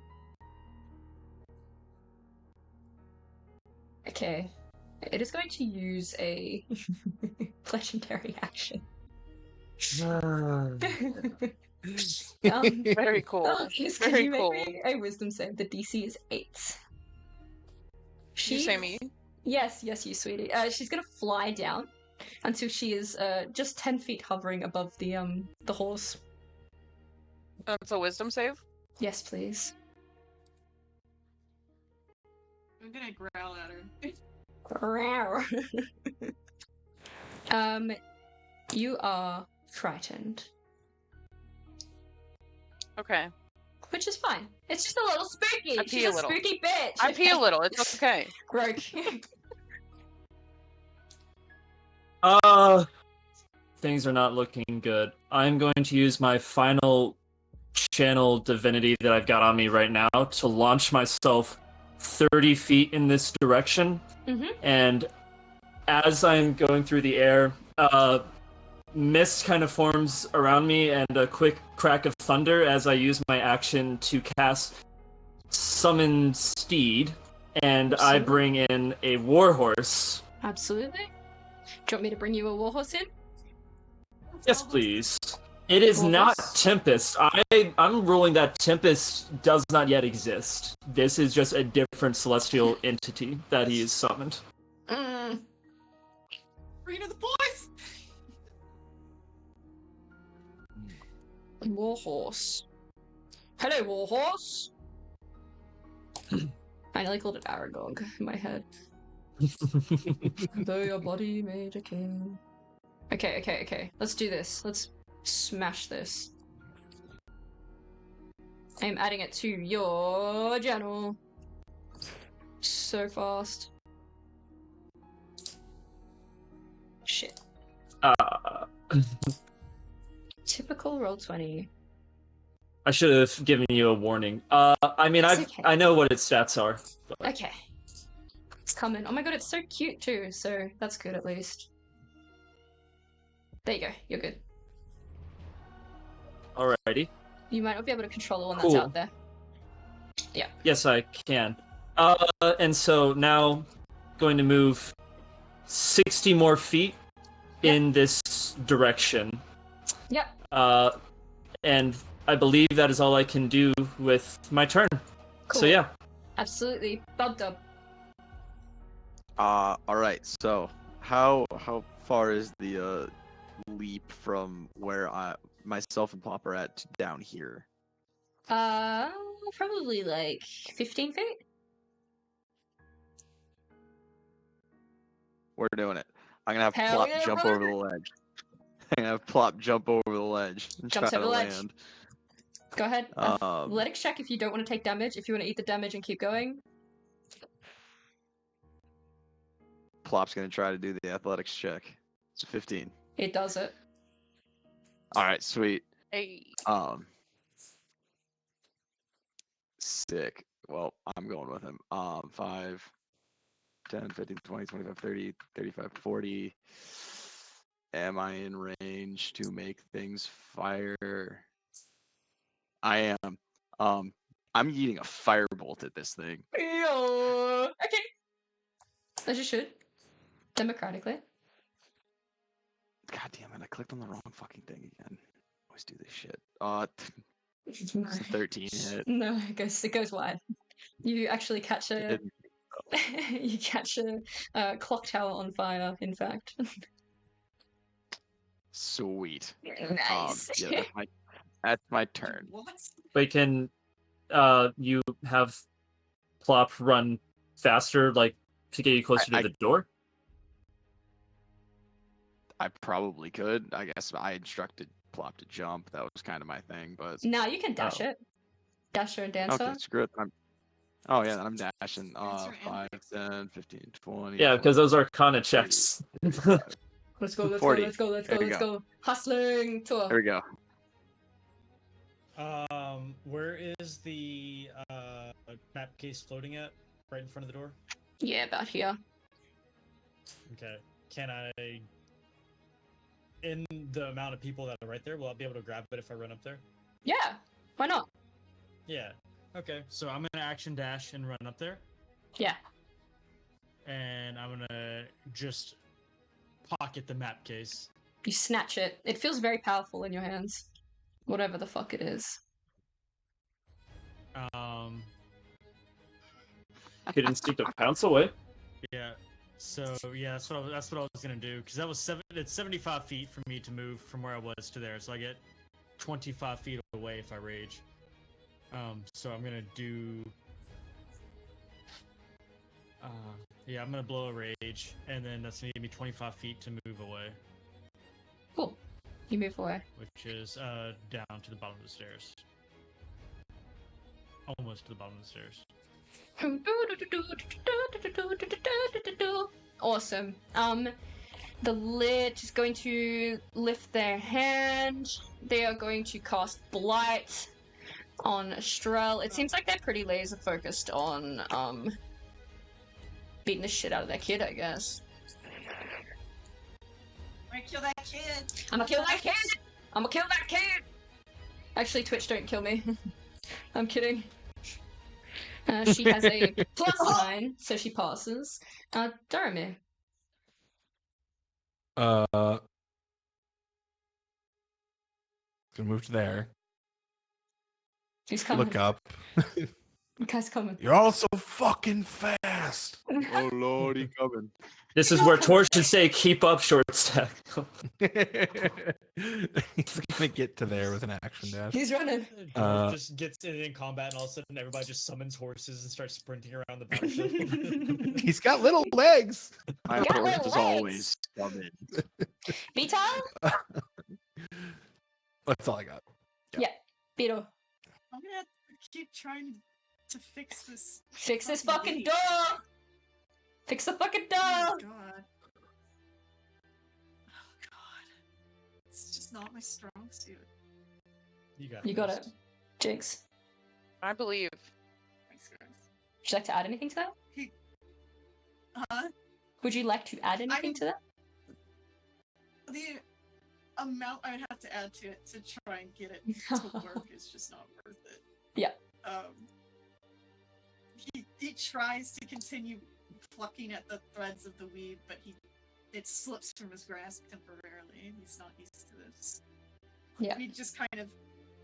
Okay. It is going to use a legendary action. Very cool. Could Very you make cool. me a wisdom save? The DC is 8. Did you say me? Yes, you, sweetie. She's gonna fly down until she is just 10 feet hovering above the horse. That's a wisdom save? Yes, please. I'm gonna growl at her. You are frightened. Okay. Which is fine. It's just a little spooky. I pee She's a a little. spooky bitch. I pee a little. It's okay. Rogue. Things are not looking good. I'm going to use my final channel divinity that I've got on me right now to launch myself 30 feet in this direction. Mm-hmm. And as I'm going through the air, mist kind of forms around me and a quick crack of thunder as I use my action to cast Summon Steed, and I bring in a warhorse. Absolutely. Do you want me to bring you a warhorse in? Yes, please. It is not Tempest. I'm ruling that Tempest does not yet exist. This is just a different celestial entity that he is summoned. Mm. Bring the boys! Warhorse. Hello, warhorse. I nearly called it Aragog in my head. Though your body made a king. Okay. Let's do this. Let's smash this. I'm adding it to your channel. So fast. Shit. Typical roll 20. I should have given you a warning. I mean, It's okay. I know what its stats are. But... Okay. It's coming. Oh my god, it's so cute too, so that's good at least. There you go, you're good. Alrighty. You might not be able to control the one Cool. that's out there. Yeah. Yes, I can. And so now going to move 60 more feet in this direction. Yep. And I believe that is all I can do with my turn. Cool. So yeah. Absolutely. Bub. Alright, so how far is the leap from where myself and Plop are at to down here? Probably like 15 feet? We're doing it. I'm gonna have Hell Plop yeah, jump brother. over the ledge. I'm gonna have Plop jump over the ledge and Jumps try over to the ledge. land. Go ahead. Um, Athletics check if you don't want to take damage. If you want to eat the damage and keep going. Plop's gonna try to do the athletics check. It's a 15. It does it. Alright, sweet. Hey. Sick. Well, I'm going with him. 5, 10, 15, 20, 25, 30, 35, 40. Am I in range to make things fire? I am. I'm eating a firebolt at this thing. Okay. As you should. Democratically. God damn it, I clicked on the wrong fucking thing again. Always do this shit. It's a 13 hit. No, it goes wide. You actually catch a Didn't- you catch a clock tower on fire, in fact. Sweet. Nice. Yeah, that's my turn. What? Wait, can you have Plop run faster, like to get you closer to the door? I probably could. I guess I instructed Plop to jump. That was kind of my thing, but No, you can dash it. Dasher and dancer. okay, screw it. Oh yeah, I'm dashing. Dancer and 5, 10, 15, 20. Yeah, because those are Arcana checks. Let's go, 40. let's There you go. Hustling tour. There we go. Where is the map case floating at? Right in front of the door? Yeah, about here. Okay. Can I... In the amount of people that are right there, will I be able to grab it if I run up there? Yeah, why not? Yeah. Okay, so I'm gonna action dash and run up there. Yeah. And I'm gonna just pocket the map case. You snatch it. It feels very powerful in your hands. Whatever the fuck it is. Hidden secret pounce away. Yeah. So yeah, that's what I was gonna do, because that was it's 75 feet for me to move from where I was to there, so I get 25 feet away if I rage. So I'm gonna do. Yeah, I'm gonna blow a rage, and then that's gonna give me 25 feet to move away, Cool. You move away. which is down to the bottom of the stairs. Almost to the bottom of the stairs. Awesome. The Lich is going to lift their hand. They are going to cast Blight on Estrel. It seems like they're pretty laser focused on beating the shit out of their kid, I guess. I'm gonna kill that kid. I'm gonna kill that kid! I'm gonna kill that kid! Actually, Twitch, don't kill me. I'm kidding. She has a +9, so she passes. Darame. Gonna move to there. He's coming. Look up. The guy's coming. You're all so fucking fast. Oh lordy, coming. This is where Tor should say, "Keep up, short stack." He's gonna get to there with an action dash. He's running. Just gets in combat, and all of a sudden everybody just summons horses and starts sprinting around the battlefield. He's got little legs. My got horse little is legs. always coming. Beetle? That's all I got. Beetle. I'm gonna have to keep trying to fix this. Fix this fucking fucking gate. door! Fix the fucking Oh my door! god. Oh god. It's just not my strong suit. You got You got this. it. Jinx. I believe. Thanks, guys. Would you like to add anything to that? Huh? Would you like to add anything to that? The amount I would have to add to it to try and get it to work is just not worth it. Yeah. He tries to continue plucking at the threads of the weave, but it slips from his grasp temporarily. He's not used to this. Yeah. He just kind of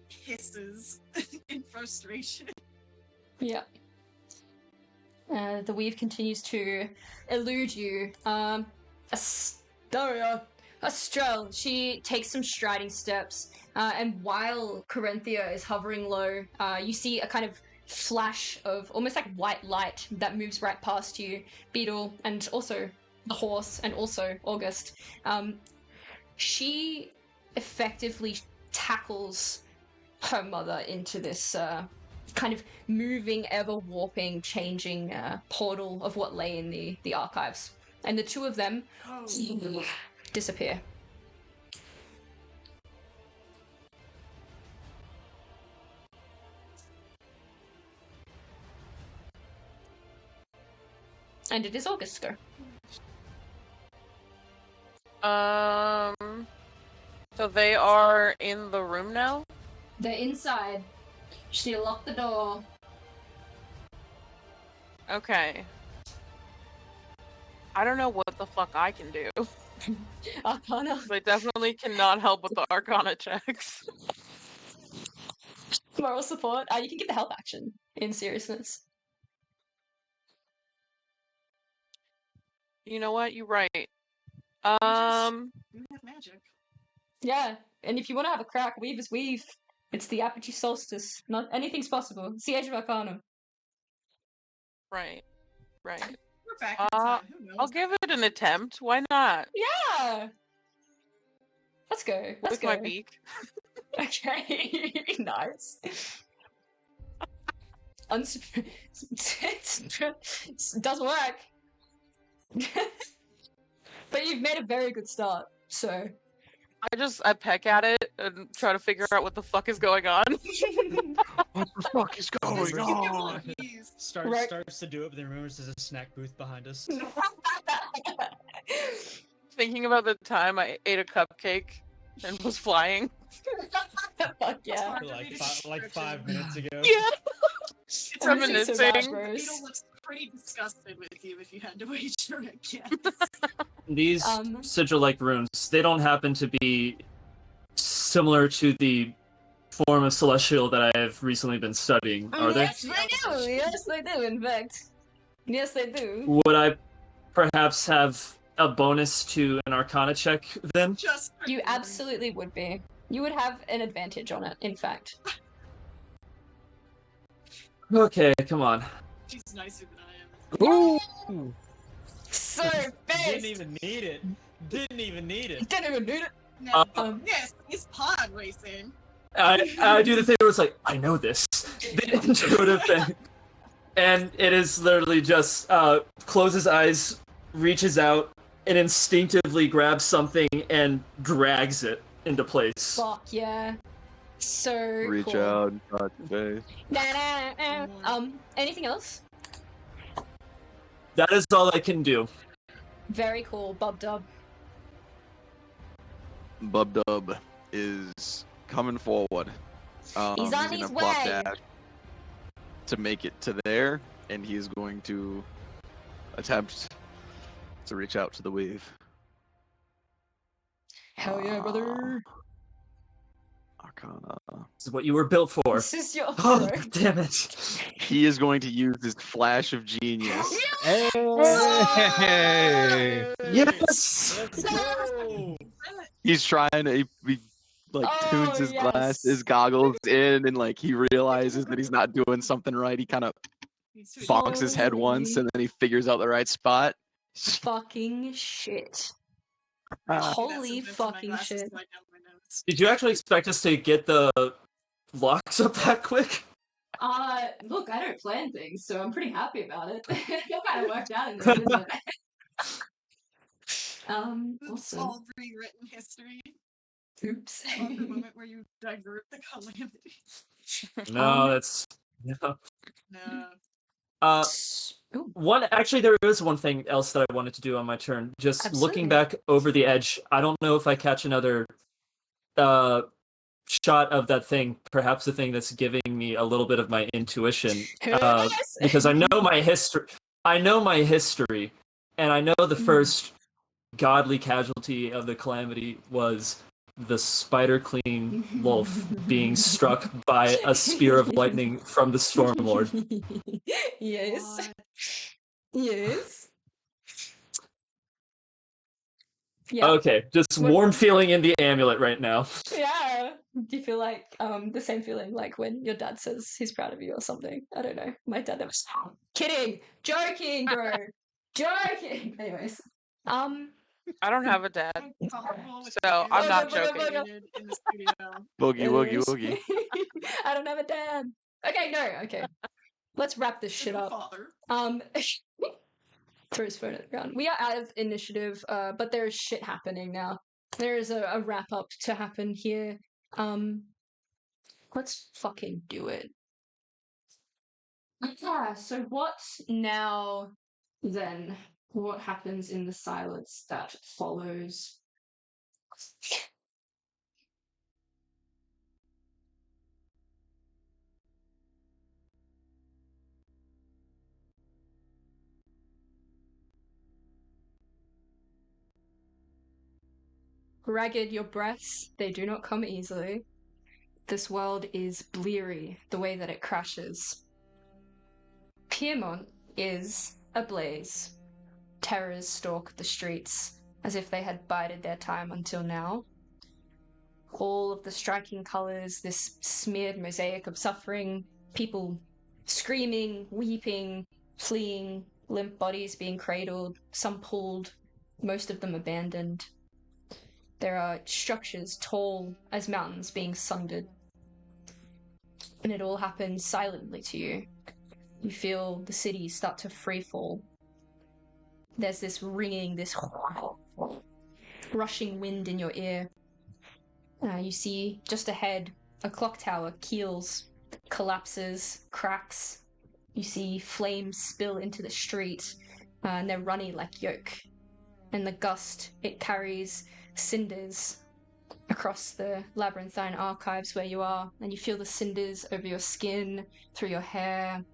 hisses in frustration. Yeah. The weave continues to elude you. Estrel, she takes some striding steps, and while Corinthia is hovering low, you see a kind of flash of almost like white light that moves right past you, Beetle, and also the horse, and also August. She effectively tackles her mother into this kind of moving, ever warping, changing portal of what lay in the archives, and the two of them Oh. disappear. And it is August's go. So they are in the room now? They're inside. She locked the door. Okay. I don't know what the fuck I can do. Arcana. 'Cause I definitely cannot help with the Arcana checks. Moral support. You can get the help action in seriousness. You know what? You're right. You have magic. Yeah, and if you want to have a crack, weave is weave. It's the apogee solstice. Not anything's possible. It's the age of Arcana. Right. We're back in time. Who knows? I'll give it an attempt. Why not? Yeah. Let's go. Let's With go. my beak. Okay. Nice. It does work. But you've made a very good start, so I peck at it and try to figure out what the fuck is going on. What the fuck is going Give you one on? of these. Starts to do it, but then remembers there's a snack booth behind us. Thinking about the time I ate a cupcake and was flying. Fuck yeah. Hard to read a like 5 description. minutes ago. Yeah. I'm missing so bad, Reminiscing. bros. Beetle looks pretty disgusted with you if you had to wager a guess. These Um. sigil-like runes, they don't happen to be similar to the form of celestial that I have recently been studying, are they? Yes, they do. Yes, they do. In fact, yes, they do. Would I perhaps have a bonus to an Arcana check then? Just for You fun. absolutely would be. You would have an advantage on it. In fact. Okay, come on. She's nicer than I am. Ooh. So Didn't based. even need it. Didn't even need it. Didn't even need it. Now, Um. he's pod racing. I do the thing where it's like, I know this. The intuitive thing. And it is literally just closes eyes, reaches out, and instinctively grabs something and drags it into place. Fuck yeah. So Reach cool. out and touch the face. Anything else? That is all I can do. Very cool, Bob Dub. Bub Dub is coming forward. He's on gonna his flop way. dash to make it to there, and he's going to attempt to reach out to the wave. Hell yeah, brother. Arcana. This is what you were built for. This is your Oh, bro. damn it. He is going to use his flash of genius. Hey! Yes! Let's go! He's trying to he like Oh, tunes his yes. glass, his goggles in, and like he realizes that he's not doing something right. He kind of bonks his head once, and then he figures out the right spot. Fucking shit. Ah. Holy fucking shit. Did you actually expect us to get the locks up that quick? Look, I don't plan things, so I'm pretty happy about it. It kind of worked out in the end, isn't it? Oops, Awesome. all rewritten history. Oops. On the moment where you divert the calamity. No, that's... No. No. Ooh. Actually, there is one thing else that I wanted to do on my turn. Just looking Absolutely. back over the edge, I don't know if I catch another shot of that thing, perhaps the thing that's giving me a little bit of my intuition. Yes! Because I know my history. I know my history, and I know the first godly casualty of the calamity was the spider clean wolf being struck by a spear of lightning from the Stormlord. Yes. God. Yes. Yeah. Okay, just warm feeling in the amulet right now. Yeah. Do you feel like the same feeling like when your dad says he's proud of you or something? I don't know. My dad never. Kidding, joking, bro, joking. Anyways, I don't have a dad. Comfortable with So, the I'm not views joking. created in the studio. Boogie woogie anyways. woogie. I don't have a dad. Okay, no. Okay, let's wrap this shit up. Father. Throw his phone at the ground. We are out of initiative, but there is shit happening now. There is a wrap up to happen here. Let's fucking do it. Yeah, so what now then? What happens in the silence that follows? Ragged your breaths, they do not come easily. This world is bleary, the way that it crashes. Piedmont is ablaze. Terrors stalk the streets, as if they had bided their time until now. All of the striking colours, this smeared mosaic of suffering, people screaming, weeping, fleeing, limp bodies being cradled, some pulled, most of them abandoned. There are structures tall as mountains being sundered. And it all happens silently to you. You feel the city start to freefall. There's this ringing, this rushing wind in your ear. You see just ahead a clock tower keels, collapses, cracks. You see flames spill into the street, and they're runny like yolk. And the gust, it carries cinders across the labyrinthine archives where you are, and you feel the cinders over your skin, through your hair.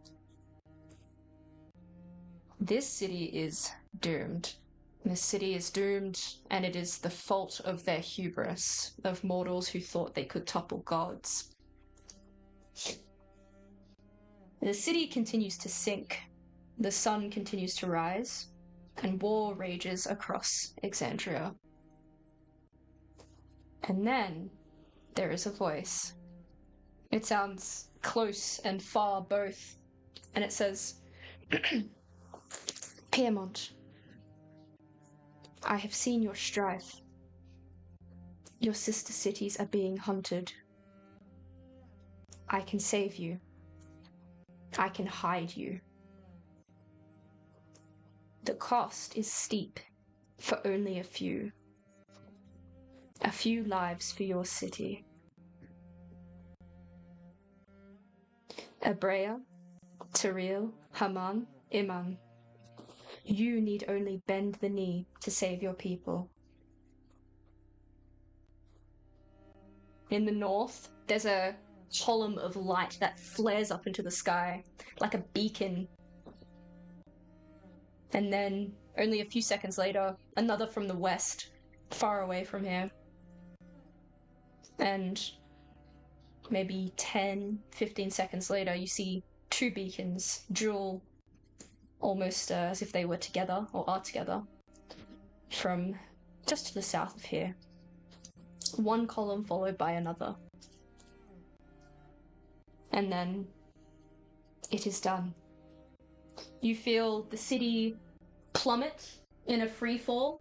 This city is doomed. This city is doomed, and it is the fault of their hubris, of mortals who thought they could topple gods. The city continues to sink, the sun continues to rise, and war rages across Exandria. And then there is a voice. It sounds close and far both, and it says, Piedmont, I have seen your strife. Your sister cities are being hunted. I can save you. I can hide you. The cost is steep for only a few. A few lives for your city. Abrea, Tariel, Haman, Iman. You need only bend the knee to save your people. In the north, there's a column of light that flares up into the sky, like a beacon. And then, only a few seconds later, another from the west, far away from here. And maybe 10, 15 seconds later, you see two beacons, dual, almost as if they were together, or are together, from just to the south of here. One column followed by another. And then it is done. You feel the city plummet in a free fall.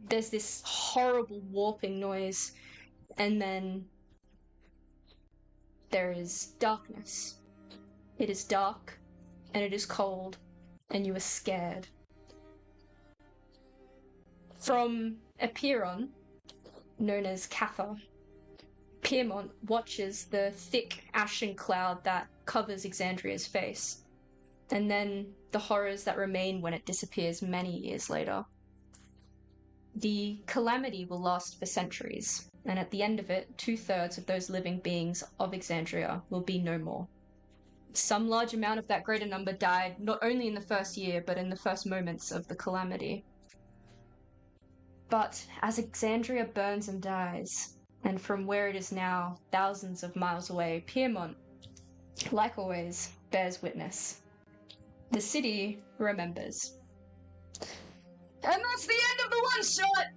There's this horrible warping noise, and then there is darkness. It is dark, and it is cold, and you are scared. From Epiron, known as Catha, Piedmont watches the thick ashen cloud that covers Exandria's face, and then the horrors that remain when it disappears many years later. The calamity will last for centuries, and at the end of it, 2/3 of those living beings of Exandria will be no more. Some large amount of that greater number died not only in the first year, but in the first moments of the calamity. But as Exandria burns and dies, and from where it is now, thousands of miles away, Piedmont, like always, bears witness. The city remembers. And that's the end of the one-shot!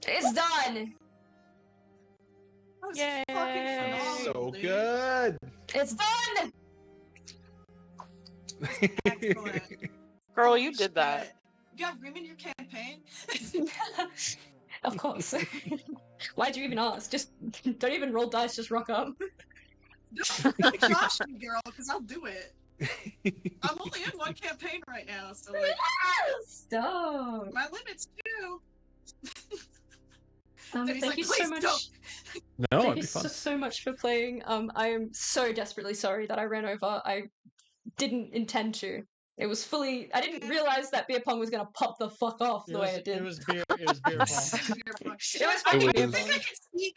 It's done! That was Yay. fucking phenomenal, So dude. good. It's done! Excellent. Girl, Holy you did that. shit. You got room in your campaign? Of course. Why'd you even ask? Just don't even roll dice, just rock up. Don't josh me, girl, because I'll do it. I'm only in one campaign right now, so like, Stop. my limit's two. Thank like, you so "Please much. don't." No, Thank it'd you be fun. so much for playing. I am so desperately sorry that I ran over. I didn't intend to. It was fully. I didn't realize that beer pong was gonna pop the fuck off the way it did. It was beer pong. Beer pong. It was I fucking It beer was- think I pong. can sneak.